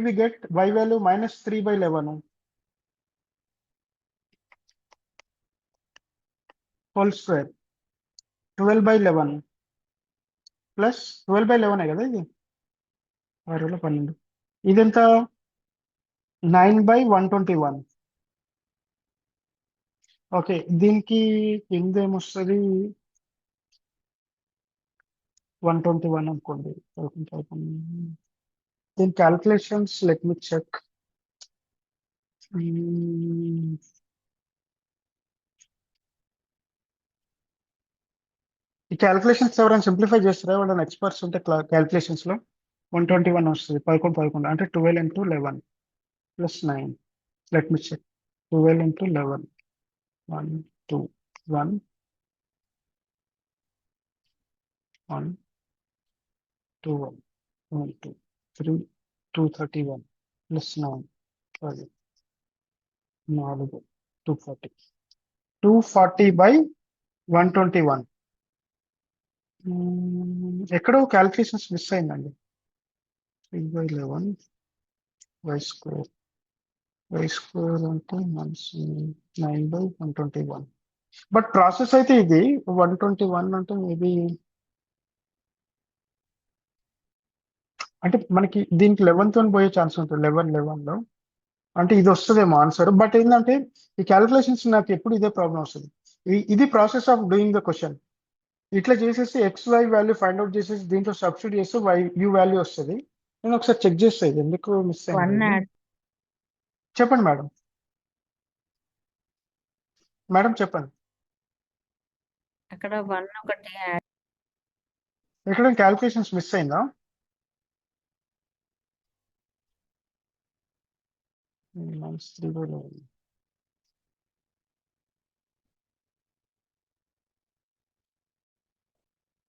we get? y value -3/11 whole square. 12/11 plus 12/11 కదా ఇది 12. ఇదెంత? 9/121. ఓకే. దీనికి కింద ఏమొస్తుంది? 121 అనుకోండి. దీని క్యాల్కులేషన్స్ లెట్ మీ చెక్. ఈ క్యాల్కులేషన్స్ ఎవరైనా సింప్లిఫై చేస్తారా? ఎవరైనా ఎక్స్పర్ట్స్ ఉంటే క్యాల్కులేషన్స్ లో 121 వస్తుంది. 11 అంటే 12 × 11 plus 9. Let me check. 12 × 11 1 2 1 1 2 1 1 2 3 231 plus 9 4 240 240/121. ఎక్కడో క్యాల్కులేషన్స్ మిస్ అయిందండి. 3/11 y² అంటే 9/121. బట్ ప్రాసెస్ అయితే ఇది 121 అంటే మేబీ అంటే మనకి దీనికి 11th పోయే ఛాన్స్ ఉంటుంది. 11లో అంటే ఇది వస్తుందేమో ఆన్సర్. బట్ ఏంటంటే ఈ క్యాల్కులేషన్స్ నాకు ఎప్పుడు ఇదే ప్రాబ్లం వస్తుంది. ఇది process of doing the question. ఇట్లా చేసేసి XY వాల్యూ ఫైండ్ అవుట్ చేసేసి దీంట్లో సబ్స్టిట్యూట్ చేస్తే u వాల్యూ వస్తుంది. నేను ఒకసారి చెక్ చేస్తాను ఎందుకు మిస్ అయింది. చెప్పండి మేడం. మేడం చెప్పండి. అక్కడ 1 ఒకటి యాడ్. ఎక్కడ క్యాల్కులేషన్స్ మిస్ అయిందా? -3/11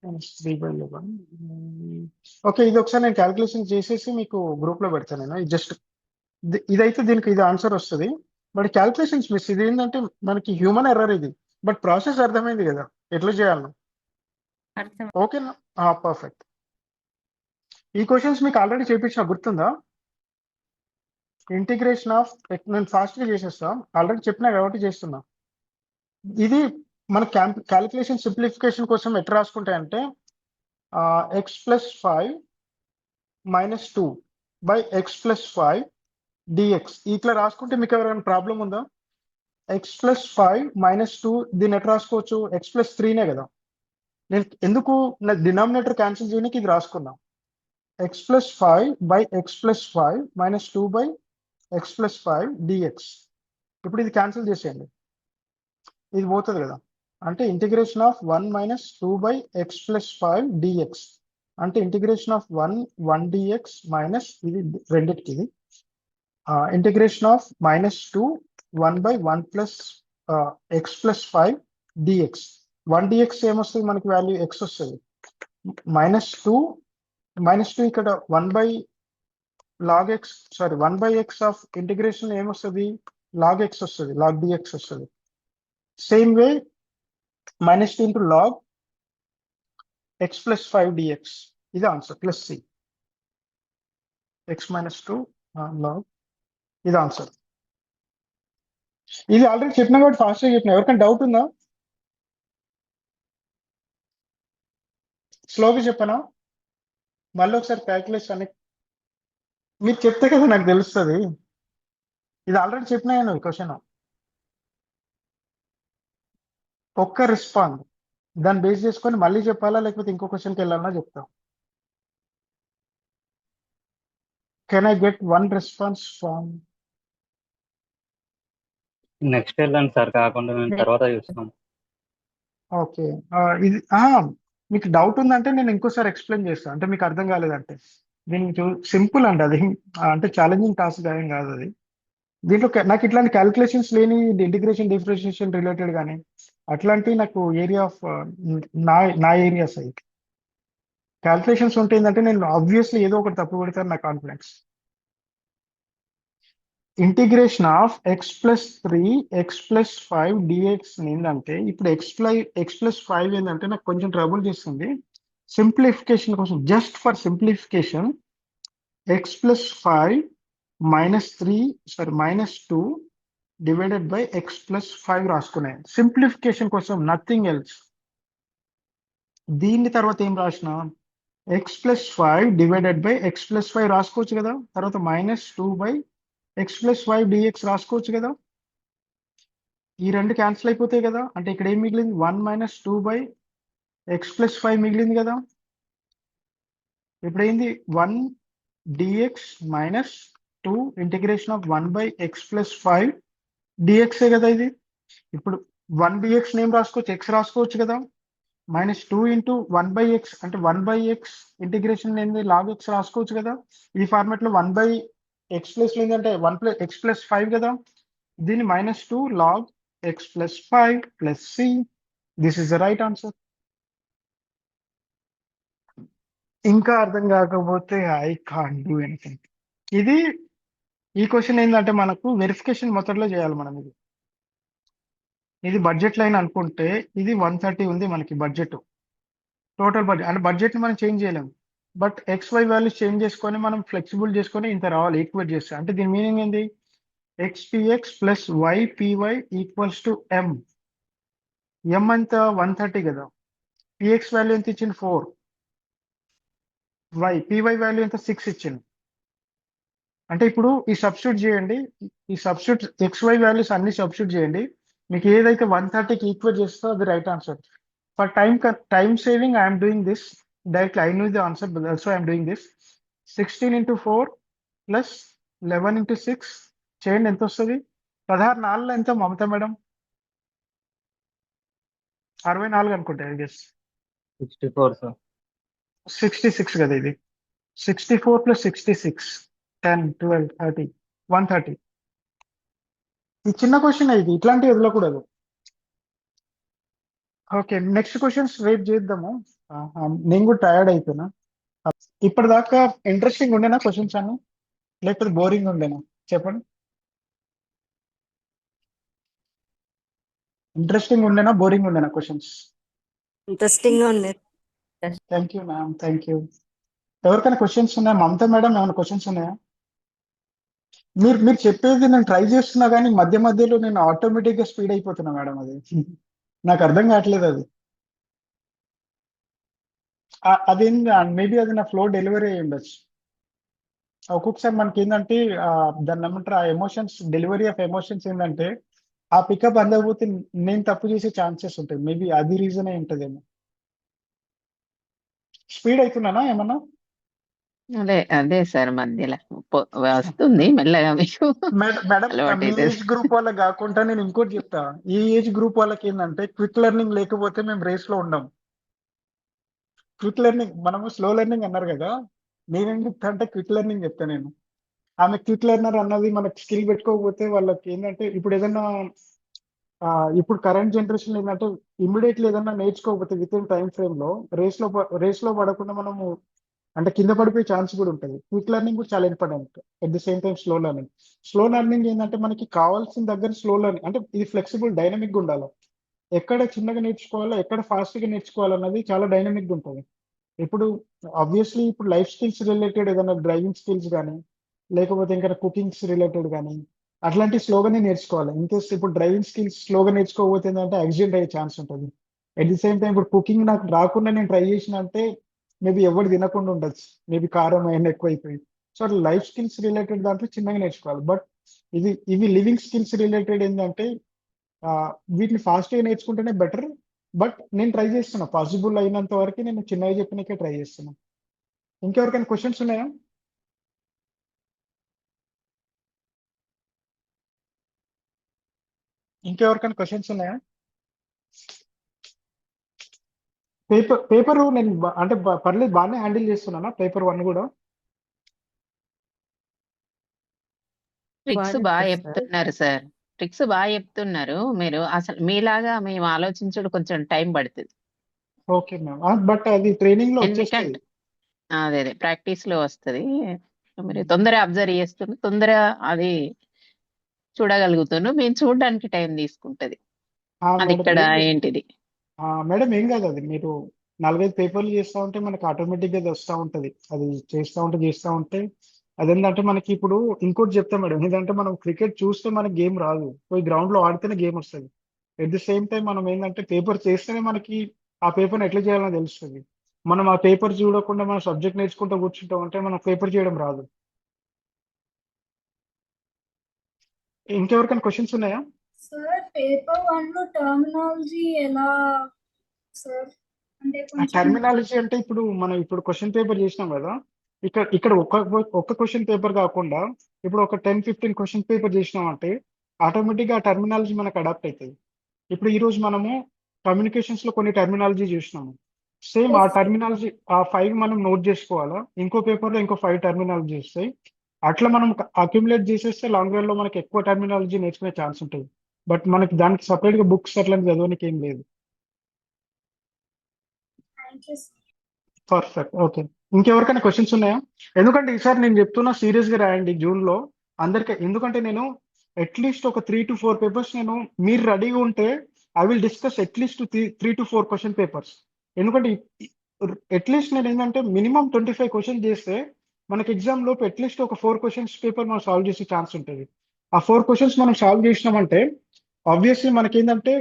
-3/11. ఓకే. ఇది ఒకసారి నేను క్యాల్కులేషన్ చేసేసి మీకు గ్రూప్ లో పెడతాను. నేను జస్ట్ ఇదైతే దీనికి ఇది ఆన్సర్ వస్తుంది. But calculations miss. ఇది ఏంటంటే మనకి హ్యూమన్ ఎర్రర్ ఇది. బట్ ప్రాసెస్ అర్థమైంది కదా ఎట్లా చేయాలను. అర్థం. ఓకేనా? పర్ఫెక్ట్. ఈ క్వశ్చన్స్ మీకు ఆల్రెడీ చేయించిన గుర్తుందా? ఇంటిగ్రేషన్ ఆఫ్ నేను ఫాస్ట్గా చేసేస్తా. ఆల్రెడీ చెప్పినా కాబట్టి చేస్తున్నా. ఇది మన క్యాలిక్యులేషన్ సింప్లిఫికేషన్ కోసం ఎట్లా రాసుకుంటాయంటే x+5 - 2/x+5 dx ఇట్లా రాసుకుంటే మీకు ఎవరైనా ప్రాబ్లం ఉందా? x+5 - 2 దీన్ని ఎట్లా రాసుకోవచ్చు? x+3నే కదా. నేను ఎందుకు నా డినామినేటర్ క్యాన్సిల్ చేయడానికి ఇది రాసుకున్నా. x+5/x+5 - 2/x+5 dx. ఇప్పుడు ఇది క్యాన్సిల్ చేసేయండి. ఇది పోతుంది కదా. అంటే ఇంటిగ్రేషన్ ఆఫ్ 1 - 2/x+5 dx అంటే ఇంటిగ్రేషన్ ఆఫ్ 1 డిఎక్స్ మైనస్ ఇది రెండింటికి ఇది integration of -2 1/1 plus x plus 5 dx 1 dx ఏమొస్తుంది మనకి వాల్యూ ఎక్స్ వస్తుంది -2 ఇక్కడ 1 log x sorry 1/x of integration ఏమొస్తుంది లాగ్ ఎక్స్ వస్తుంది లాగ్ డిఎక్స్ వస్తుంది same way -2 into log x plus 5 dx ఇది answer plus C x -2 log ఇది answer. ఇది ఆల్రెడీ చెప్పినా కాబట్టి ఫాస్ట్గా చెప్పిన. ఎవరికైనా డౌట్ ఉందా? స్లోగా చెప్పనా? మళ్ళీ ఒకసారి క్యాల్కులేషన్ అని మీరు చెప్తే కదా నాకు తెలుస్తుంది. ఇది ఆల్రెడీ చెప్పినా నేను క్వశ్చన్ ఒక్క రెస్పాండ్ దాన్ని బేస్ చేసుకొని మళ్ళీ చెప్పాలా లేకపోతే ఇంకో క్వశ్చన్కి వెళ్ళాలన్నా చెప్తా. Can I get 1 response from next వెళ్ళండి సార్, కాకుండా మేము తర్వాత చూస్తాం. ఓకే ఇది మీకు డౌట్ ఉందంటే నేను ఇంకోసారి ఎక్స్ప్లెయిన్ చేస్తాను. అంటే మీకు అర్థం కాలేదంటే దీనికి సింపుల్ అండి అది. అంటే ఛాలెంజింగ్ టాస్క్ ఏం కాదు అది. దీంట్లో నాకు ఇట్లాంటి క్యాలిక్యులేషన్స్ లేని ఇంటిగ్రేషన్ డిఫరెన్షియేషన్ రిలేటెడ్ కానీ అట్లాంటి నాకు ఏరియా ఆఫ్ నా ఏరియాస్ అయ్యి క్యాలిక్యులేషన్స్ ఉంటుందంటే నేను ఆబ్వియస్లీ ఏదో ఒకటి తప్పు పెడతాను నా confidence. Integration of x+3 x+5 dx ఏంటంటే ఇప్పుడు x+5 ఏంటంటే నాకు కొంచెం ట్రబుల్ చేస్తుంది. సింప్లిఫికేషన్ కోసం just for simplification x+5 -2 divided by x+5 రాసుకున్నాయి సింప్లిఫికేషన్ కోసం, నథింగ్ ఎల్స్. దీని తర్వాత ఏం రాసిన x+5 డివైడెడ్ బై x+5 రాసుకోవచ్చు కదా, తర్వాత -2/x+5 డిఎక్స్ రాసుకోవచ్చు కదా. ఈ రెండు క్యాన్సిల్ అయిపోతాయి కదా. అంటే ఇక్కడ ఏం మిగిలింది 1 - 2/x+5 మిగిలింది కదా. ఇప్పుడు ఏంది 1 dx - 2 ఇంటిగ్రేషన్ ఆఫ్ 1/x+5 డిఎక్సే కదా ఇది. ఇప్పుడు 1 dx నేమ్ రాసుకోవచ్చు, x రాసుకోవచ్చు కదా. -2 ఇంటూ 1/x అంటే 1/x ఇంటిగ్రేషన్ ఏంది లాగ్ ఎక్స్ రాసుకోవచ్చు కదా. ఈ ఫార్మాట్ లో 1/x ప్లస్ ఏంటంటే 1+x+5 కదా. దీన్ని -2 log x+5 plus C. This is the right answer. ఇంకా అర్థం కాకపోతే ఐ కాంట్ డూ ఎనీథింగ్. ఇది ఈ క్వశ్చన్ ఏంటంటే మనకు వెరిఫికేషన్ మెథడ్ లో చేయాలి మనం. ఇది బడ్జెట్ లైన్ అనుకుంటే ఇది 130 ఉంది మనకి బడ్జెట్, టోటల్ బడ్జెట్. అంటే బడ్జెట్ ని మనం చేంజ్ చేయలేము, బట్ XY వాల్యూస్ చేంజ్ చేసుకొని మనం ఫ్లెక్సిబుల్ చేసుకొని ఇంత రావాలి ఈక్వేట్ చేస్తే. అంటే దీని మీనింగ్ ఏంది XPX plus YPY equals to M. M అంత 130 కదా, PX వాల్యూ ఎంత ఇచ్చింది 4, PY వాల్యూ ఎంత 6 ఇచ్చింది. అంటే ఇప్పుడు ఈ సబ్స్టిట్యూట్ చేయండి, ఈ సబ్స్టిట్యూట్ XY వాల్యూస్ అన్ని సబ్స్టిట్యూట్ చేయండి, మీకు ఏదైతే 130కి ఈక్వేట్ చేస్తుందో అది right answer. For time saving I'm doing this directly. I know the answer but also I'm doing this. 16 × 4 plus 11 × 6 చేయండి, ఎంత వస్తుంది? 16 4 ఎంత మమతా మేడం? 64 అనుకుంటా ఐ గెస్. 64 సార్. 66 కదా ఇది. 64 + 66 10 12 30 130. ఈ చిన్న క్వశ్చన్ ఇది, ఇట్లాంటివి వదలకూడదు. ఓకే, నెక్స్ట్ క్వశ్చన్స్ రేపు చేద్దాము. నేను కూడా టయర్డ్ అయిపోయినా. ఇప్పటిదాకా ఇంట్రెస్టింగ్ ఉండేనా క్వశ్చన్స్ అన్ని లేకపోతే బోరింగ్ ఉండేనా చెప్పండి. ఇంట్రెస్టింగ్ ఉండేనా బోరింగ్ ఉండేనా క్వశ్చన్స్? ఇంట్రెస్టింగ్ గా ఉంది. Thank you ma'am, thank you. ఎవరికైనా క్వశ్చన్స్ ఉన్నాయా? మమతా మేడం ఏమైనా క్వశ్చన్స్ ఉన్నాయా? మీరు చెప్పేది నేను ట్రై చేస్తున్నా కానీ మధ్య మధ్యలో నేను ఆటోమేటిక్ గా స్పీడ్ అయిపోతున్నా మేడం. అది నాకు అర్థం కావట్లేదు. అదేం మేబీ అది నా ఫ్లో డెలివరీ అయ్యి ఉండొచ్చు. ఒక్కొక్కసారి మనకి ఏంటంటే దాన్ని ఏమంటారు, ఆ ఎమోషన్స్ డెలివరీ ఆఫ్ ఎమోషన్స్ ఏంటంటే ఆ పికప్ అందకపోతే నేను తప్పు చేసే ఛాన్సెస్ ఉంటాయి. మేబీ అది రీజన్ అయి ఉంటుందేమో. స్పీడ్ అవుతున్నానా ఏమన్నా? అదే సార్ మధ్యలో వస్తుంది మెల్లగా మీకు మేడం అలవాటు మీ అయితే. ఏజ్ గ్రూప్ వాళ్ళకి కాకుండా నేను ఇంకోటి చెప్తా. ఈ ఏజ్ గ్రూప్ వాళ్ళకి ఏంటంటే క్విక్ లెర్నింగ్ లేకపోతే మేము రేస్ లో ఉండం. క్విక్ లెర్నింగ్, మనము స్లో లెర్నింగ్ అన్నారు కదా, నేనేం చెప్తా అంటే క్విక్ లెర్నింగ్ చెప్తా నేను. ఆమె క్విక్ లెర్నర్ అన్నది మనకి స్కిల్ పెట్టుకోకపోతే వాళ్ళకి ఏంటంటే ఇప్పుడు ఏదైనా ఇప్పుడు కరెంట్ జనరేషన్ ఏంటంటే ఇమ్మీడియట్లీ ఏదైనా నేర్చుకోకపోతే విత్ ఇన్ టైం ఫ్రేమ్ లో రేస్ లో పడకుండా మనము అంటే కింద పడిపోయే ఛాన్స్ కూడా ఉంటుంది. క్విక్ లెర్నింగ్ కూడా చాలా important. At the same time slow learning ఏంటంటే మనకి కావాల్సిన దగ్గర స్లో లెర్నింగ్ అంటే ఇది ఫ్లెక్సిబుల్ డైనమిక్ గా ఉండాలి. ఎక్కడ చిన్నగా నేర్చుకోవాలో ఎక్కడ ఫాస్ట్ గా నేర్చుకోవాలన్నది చాలా డైనమిక్ గా ఉంటుంది. ఇప్పుడు ఆబ్వియస్లీ ఇప్పుడు లైఫ్ స్కిల్స్ రిలేటెడ్ ఏదైనా డ్రైవింగ్ స్కిల్స్ కానీ లేకపోతే ఇంకా కుకింగ్స్ రిలేటెడ్ కానీ అట్లాంటి స్లోగానే నేర్చుకోవాలి. ఇన్ కేస్ ఇప్పుడు డ్రైవింగ్ స్కిల్స్ స్లోగా నేర్చుకోకపోతే ఏంటంటే యాక్సిడెంట్ అయ్యే ఛాన్స్ ఉంటుంది. అట్ ది సేమ్ టైం ఇప్పుడు కుకింగ్ నాకు రాకుండా నేను ట్రై చేసిన అంటే మేబీ ఎవరు తినకుండా ఉండొచ్చు, మేబీ కారం అయినా ఎక్కువైపోయి. సో అట్లా లైఫ్ స్కిల్స్ రిలేటెడ్ దాంట్లో చిన్నగా నేర్చుకోవాలి. బట్ ఇవి లివింగ్ స్కిల్స్ రిలేటెడ్ ఏంటంటే వీటిని ఫాస్ట్ గా నేర్చుకుంటేనే బెటర్. బట్ నేను ట్రై చేస్తున్నా, పాసిబుల్ అయినంత వరకు నేను చిన్నగా చెప్పినకే ట్రై చేస్తున్నా. ఇంకెవరికైనా క్వశ్చన్స్ ఉన్నాయా? ఇంకెవరికైనా క్వశ్చన్స్ ఉన్నాయా? పేపర్ నేను అంటే పర్లేదు బాగానే హ్యాండిల్ చేస్తున్నానా పేపర్ 1 కూడా? ట్రిక్స్ బాగానే బాగా సార్. చెప్తున్నారు సార్. ట్రిక్స్ బాగా చెప్తున్నారు. మీరు అసలు మీలాగా మేము ఆలోచించడం కొంచెం టైం పడుతుంది. Okay ma'am. బట్ అది ట్రైనింగ్ లో వచ్చేస్తుంది. ఎందుకంటే అదే ప్రాక్టీస్ లో వస్తుంది. మీరు తొందర అబ్జర్వ్ చేస్తున్నారు, తొందర అది చూడగలుగుతున్నాను. మేము చూడడానికి టైం తీసుకుంటది. అది మేడం ఇక్కడ ఏం ఏంటిది మేడం ఏం కాదు, అది మీరు 4-5 పేపర్లు చేస్తూ ఉంటే మనకి ఆటోమేటిక్ గా అది వస్తూ ఉంటది. అది చేస్తూ ఉంటే అదేంటంటే మనకి ఇప్పుడు ఇంకోటి చెప్తాం మేడం, ఏంటంటే మనం క్రికెట్ చూస్తే మనకి గేమ్ రాదు, పోయి గ్రౌండ్ లో ఆడితేనే గేమ్ వస్తుంది. ఎట్ ది సేమ్ టైం మనం ఏంటంటే పేపర్ చేస్తేనే మనకి ఆ పేపర్ని ఎట్లా చేయాలని తెలుస్తుంది. మనం ఆ పేపర్ చూడకుండా మనం సబ్జెక్ట్ నేర్చుకుంటూ కూర్చుంటాం అంటే మనం పేపర్ చేయడం రాదు. ఇంకెవరికైనా క్వశ్చన్స్ ఉన్నాయా? సార్ పేపర్ 1 లో టర్మినాలజీ ఎలా సార్? అంటే ఆ కొంచెం టర్మినాలజీ అంటే ఇప్పుడు మనం ఇప్పుడు క్వశ్చన్ పేపర్ చేసినాం కదా, ఇక్కడ ఒక్క క్వశ్చన్ పేపర్ కాకుండా ఇప్పుడు ఒక 10-15 క్వశ్చన్ పేపర్ చేసినాం అంటే ఆటోమేటిక్గా ఆ టర్మినాలజీ మనకు అడాప్ట్ అవుతుంది. ఇప్పుడు ఈ రోజు మనము కమ్యూనికేషన్స్ లో కొన్ని టర్మినాలజీ చూసినాము. సేమ్ ఆ Yes, sir. టర్మినాలజీ ఆ 5 మనం నోట్ చేసుకోవాలా, ఇంకో పేపర్ లో ఇంకో 5 టర్మినాలజీ వస్తాయి. అట్లా మనం అక్యుములేట్ చేసేస్తే లాంగ్ రన్ లో మనకి ఎక్కువ టర్మినాలజీ నేర్చుకునే ఛాన్స్ ఉంటుంది. బట్ మనకి దానికి సపరేట్ గా బుక్స్ అట్లాంటి చదవడానికి ఏం లేదు. Thank you, sir. Perfect, okay. ఇంకెవరికైనా క్వశ్చన్స్ ఉన్నాయా? ఎందుకంటే ఈసారి నేను చెప్తున్నా సీరియస్ గా రాయండి జూన్ లో అందరికి. ఎందుకంటే నేను అట్లీస్ట్ ఒక 3 to 4 పేపర్స్ నేను మీరు రెడీగా ఉంటే I will discuss at least 3 to 4 question papers. ఎందుకంటే అట్లీస్ట్ నేను ఏంటంటే మినిమం 25 క్వశ్చన్ చేస్తే మనకి ఎగ్జామ్ లోపు అట్లీస్ట్ ఒక 4 క్వశ్చన్స్ పేపర్ మనం సాల్వ్ చేసే ఛాన్స్ ఉంటుంది. ఆ 4 క్వశ్చన్స్ మనం సాల్వ్ చేసినామంటే ఆబ్వియస్లీ మనకి ఏంటంటే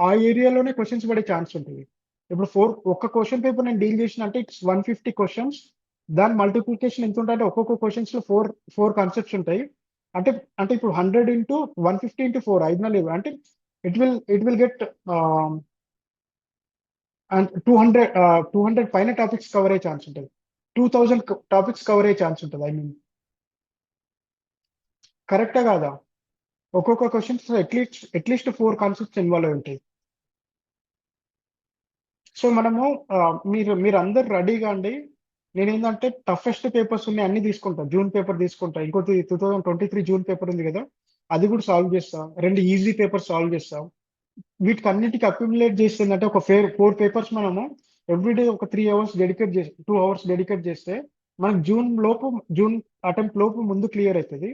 ఆ ఏరియాలోనే క్వశ్చన్స్ పడే ఛాన్స్ ఉంటుంది. ఇప్పుడు ఒక్క క్వశ్చన్ పేపర్ నేను డీల్ చేసిన అంటే ఇట్స్ 150 క్వశ్చన్స్. దాని మల్టిప్లికేషన్ ఎంత ఉంటుంది అంటే ఒక్కొక్క క్వశ్చన్స్ లో 4 కాన్సెప్ట్స్ ఉంటాయి. అంటే అంటే ఇప్పుడు 100 into 150 into 4 5 అంటే ఇట్ విల్ గెట్ 200 పైన టాపిక్స్ కవర్ అయ్యే ఛాన్స్ ఉంటుంది. 2000 టాపిక్స్ కవర్ అయ్యే ఛాన్స్ ఉంటుంది. ఐ మీన్ కరెక్టా కాదా? ఒక్కొక్క క్వశ్చన్స్ అట్లీస్ట్ 4 కాన్సెప్ట్స్ ఇన్వాల్వ్ అయి ఉంటాయి. సో మనము మీరు అందరు రెడీగా అండి. నేను ఏంటంటే టఫెస్ట్ పేపర్స్ ఉన్నాయి అన్ని తీసుకుంటా. జూన్ పేపర్ తీసుకుంటా, ఇంకోటి 2023 జూన్ పేపర్ ఉంది కదా అది కూడా సాల్వ్ చేస్తా. 2 ఈజీ పేపర్స్ సాల్వ్ చేస్తాం. వీటికి అన్నిటికీ అక్యుములేట్ చేస్తే ఏంటంటే ఒక 4 పేపర్స్ మనము ఎవ్రీడే ఒక 3 hours డెడికేట్ చేసి 2 hours డెడికేట్ చేస్తే మనకి జూన్ అటెంప్ట్ లోపు ముందు క్లియర్ అవుతుంది.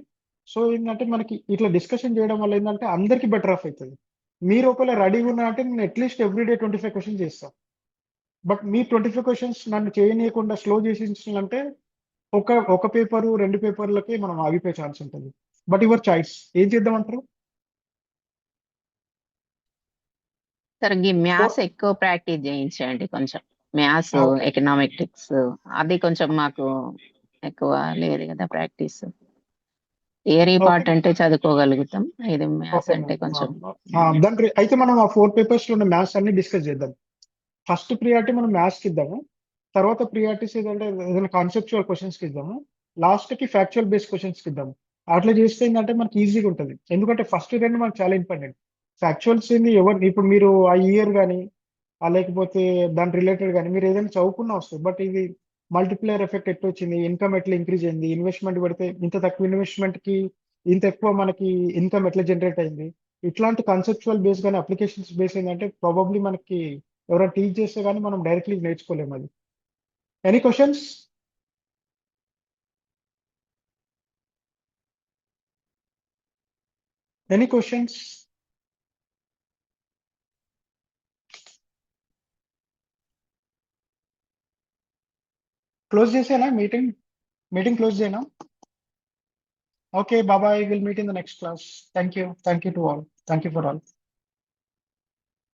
సో ఏంటంటే మనకి ఇట్లా డిస్కషన్ చేయడం వల్ల ఏంటంటే అందరికి బెటర్ ఆఫ్ అవుతుంది. మీరు ఒకవేళ రెడీగా ఉన్నారంటే నేను అట్లీస్ట్ ఎవ్రీడే 25 క్వశ్చన్స్ చేస్తాను. బట్ మీ 25 క్వశ్చన్స్ నన్ను చేయనీయకుండా స్లో చేసించాలంటే ఒక పేపరు 2 పేపర్లకి మనం ఆగిపోయే ఛాన్స్ ఉంటుంది. బట్ యువర్ చాయిస్, ఏం చేద్దామంటారు? సార్ ఈ మ్యాథ్స్ ఎక్కువ ప్రాక్టీస్ చేయించండి. కొంచెం మ్యాథ్స్, Okay. ఎకనామిక్స్ అది కొంచెం మాకు ఎక్కువ లేదు కదా ప్రాక్టీస్. థియరీ పార్ట్ అంటే చదువుకోగలుగుతాం, ఇది మ్యాథ్స్ ఓకే అంటే కొంచెం దానికి అయితే మనం ఆ 4 పేపర్స్ లో ఉన్న మ్యాథ్స్ అన్ని డిస్కస్ చేద్దాం. ఫస్ట్ ప్రియారిటీ మనం మ్యాథ్స్ కి ఇద్దాము. తర్వాత ప్రియారిటీస్ ఏదంటే ఏదైనా కాన్సెప్చువల్ క్వశ్చన్స్ కి ఇద్దాము. లాస్ట్ కి ఫ్యాక్చువల్ బేస్డ్ క్వశ్చన్స్ కి ఇద్దాము. అట్లా చేస్తే ఏంటంటే మనకి ఈజీగా ఉంటుంది. ఎందుకంటే ఫస్ట్ 2 మనకు చాలా ఇంపార్టెంట్. ఫ్యాక్చువల్స్ ఏంది ఇప్పుడు మీరు ఆ ఇయర్ కానీ లేకపోతే దాని రిలేటెడ్ కానీ మీరు ఏదైనా చదువుకున్నా వస్తుంది. బట్ ఇది మల్టిప్లేయర్ ఎఫెక్ట్ ఎట్లా వచ్చింది, ఇన్కమ్ ఎట్లా ఇంక్రీజ్ అయింది, ఇన్వెస్ట్మెంట్ పెడితే ఇంత తక్కువ ఇన్వెస్ట్మెంట్ కి ఇంత ఎక్కువ మనకి ఇన్కమ్ ఎట్లా జనరేట్ అయింది, ఇట్లాంటి కన్సెప్చువల్ బేస్ కానీ అప్లికేషన్స్ బేస్ ఏంటంటే ప్రాబబ్లీ మనకి ఎవరైనా టీచ్ చేస్తే కానీ మనం డైరెక్ట్లీ నేర్చుకోలేము అది. Any questions? Any questions? Close చేసేనా మీటింగ్ క్లోజ్ చేయనా? Okay, bye bye. We'll meet in the next class. Thank you to all. Thank you for all.